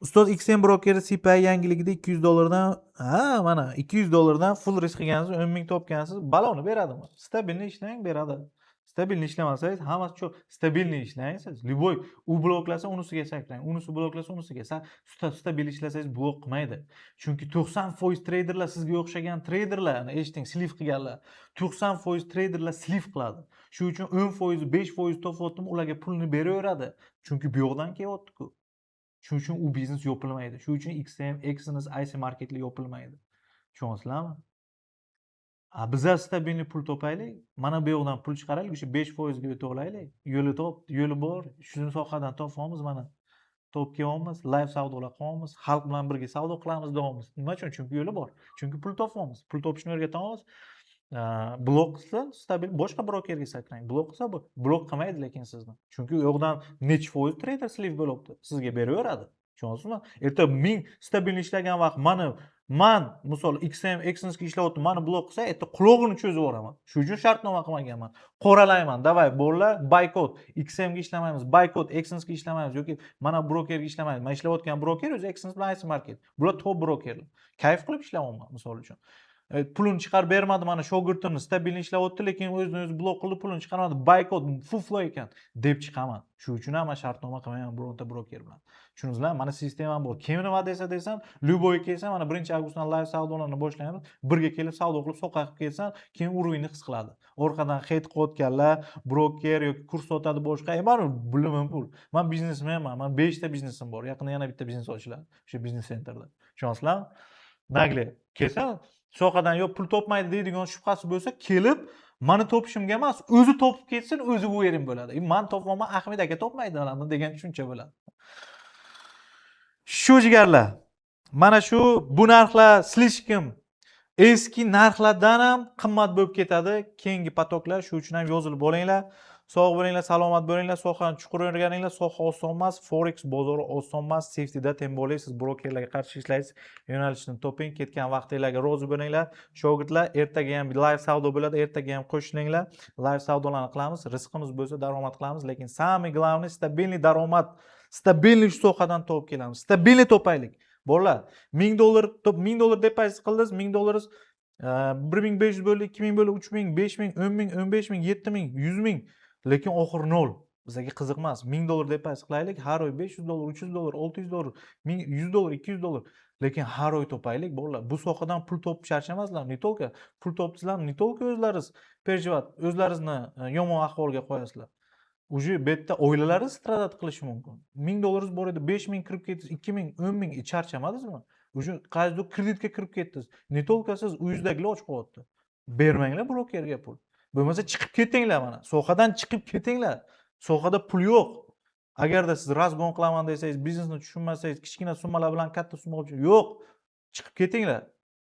Ustoz XM brokeri CPI yangiligida $200 mana $200 full risk qilgansiz, 10 ming topgansiz, baloni beradimi? Stabilni ishlang, beradi. Stabilni ishlamasangiz, hammasi shu stabilni ishlang siz. Любой u bloklasa unisiga saklang, unisi bloklasa unisiga. Stabil ishlasangiz blok qilmaydi. Chunki 90% traderlar sizga o'xshagan traderlar, eshiting, slif qilganlar. 90% traderlar slif qiladi. Shu uchun 10%, 5% topyaptimi, ularga pulni beraveradi. Chunki bu yoqdan kelyapti-ku. Shu uchun u biznes yopilmaydi. Shu uchun XM, Exynos, IC marketlar yopilmaydi. Tushunasizlarmi? Biza stabilni pul topaylik, mana bu yoqdan pul chiqaraylik, o'sha 5% ga o'tib olaylik. Yo'li bor, shuni sohadan topamiz mana. Top kelyapmiz, live savdolar qilyapmiz, xalq bilan birga savdo qilamiz, davomimiz. Nima uchun? Chunki yo'li bor. Chunki pul topamiz. Pul topishni o'rgatamiz. Blok qilsa stabil boshqa brokerga saklang. Blok qilsa blok qilmaydi lekin sizni. Chunki u yoqdan necha foiz trader slip bo'libdi. Sizga beraveradi. Tushunasizmi? Erta 1000 stabil ishlagan vaqt man misol XM Exynosga ishlayaptim, mani blok qilsa, erta qulog'ini cho'zib yuboraman. Shu uchun shartnoma qilmaganman. Qoralayman, davay, bo'llar, boykot. XM ga ishlamaymiz, boykot, Exynosga ishlamaymiz yoki mana brokerga ishlamaymiz. Men ishlayotgan broker o'zi Exynos bilan IC market. Bular top brokerlar. Kayf qilib ishlayapman misol uchun. pulini chiqarib bermadi, mana shogirdimni stabilni ishlayapti, lekin o'zini o'zi blok qilib pulini chiqarmadi, boykot fuflo ekan deb chiqaman. Shu uchun ham men shartnoma qilmayman bironta broker bilan. Tushundingizlarmi? Mana sistemam bor. Kim nima desam, Lyuboy kelsa, mana 1-avgustdan live savdolarni boshlaymiz. Birga kelib savdo qilib so'qqa qilib kelsan, keyin uruvinni his qiladi. Orqadan heyt qilayotganlar, broker yoki kurs sotadi boshqa. Men bilimim pul. Men biznesmenman. Men 5 ta biznesim bor. Yaqinda yana bitta biznes ochiladi. O'sha biznes sentrda. Tushunasizlarmi? Nagli kelsa, so'qadan yo pul topmaydi deydigan shubhasi bo'lsa, kelib meni topishimga emas, o'zi topib ketsin, o'zi bu yerim bo'ladi. Men topmayman, Ahmed aka topmaydi degan tushuncha bo'ladi. Shu jigarlar. Mana shu bu narxlar slishkim eski narxlardan ham qimmat bo'lib ketadi. Keyingi potoklar, shu uchun ham yozilib bo'linglar. Sog' bo'linglar, salomat bo'linglar, sohani chuqur o'rganinglar. Soha oson emas, forex bozori oson emas. Safetyda tem bo'lay, siz brokerlarga qarshi ishlaysiz. Yo'nalishni toping, ketgan vaqtinglarga rozi bo'linglar. Shogirdlar, ertaga ham live savdo bo'ladi, ertaga ham qo'shilinglar. Live savdolarni qilamiz, rizqimiz bo'lsa daromad qilamiz, lekin самый главный stabilniy daromad, stabilniy shu sohadan topib kelamiz. Stabilniy topaylik. Bolalar, $1000 depozit qildingiz, $1000 1500 bo'ldi, 2000 bo'ldi, 3000, 5000, 10000, 15000, 7000, 100000, lekin oxir nol. Bizga qiziq emas. $1000 depozit qilaylik, har oy $500, $300, $600, $100, $200, lekin har oy topaylik, bolalar. Bu sohadan pul topib charchamasizlar, не только pul topsizlar, не только o'zlaringiz perjivat, o'zlaringizni yomon ahvolga qo'yasizlar. Uje betda oilalaringiz stradat qilishi mumkin. $1000 bor edi, 5000 kirib ketdi, 2000, 10000 charchamadingizmi? Uje qaysidir kreditga kirib ketdingiz. Не только siz uyingizdagilar och qolyapti. Bermanglar brokerga pul. Bo'lmasa chiqib ketinglar mana. Sohadan chiqib ketinglar. Sohada pul yo'q. Agarda siz razgon qilaman desangiz, biznesni tushunmasangiz, kichkina summalar bilan katta summa olib yo'q. Chiqib ketinglar.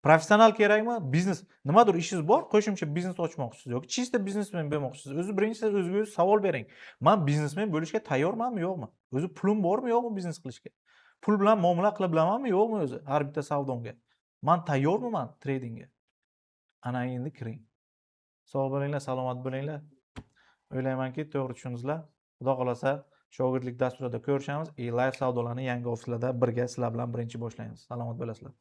Professional kerakmi? Biznes. Nimadir ishingiz bor, qo'shimcha biznes ochmoqchisiz yoki chista biznesmen bo'lmoqchisiz. O'zi birinchi o'zingizga savol bering. Men biznesmen bo'lishga tayyormanmi, yo'qmi? O'zi pulim bormi, yo'qmi biznes qilishga? Pul bilan muomala qila bilamanmi, yo'qmi o'zi har bitta savdomga? Men tayyorman tradingga. Ana endi kiring. Sog' bo'linglar, salomat bo'linglar. O'ylaymanki, to'g'ri tushundingizlar. Xudo xolasa, shogirdlik dasturida ko'rishamiz. Live savdolarni yangi ofislarda birga sizlar bilan birinchi boshlaymiz. Salomat bo'lasizlar.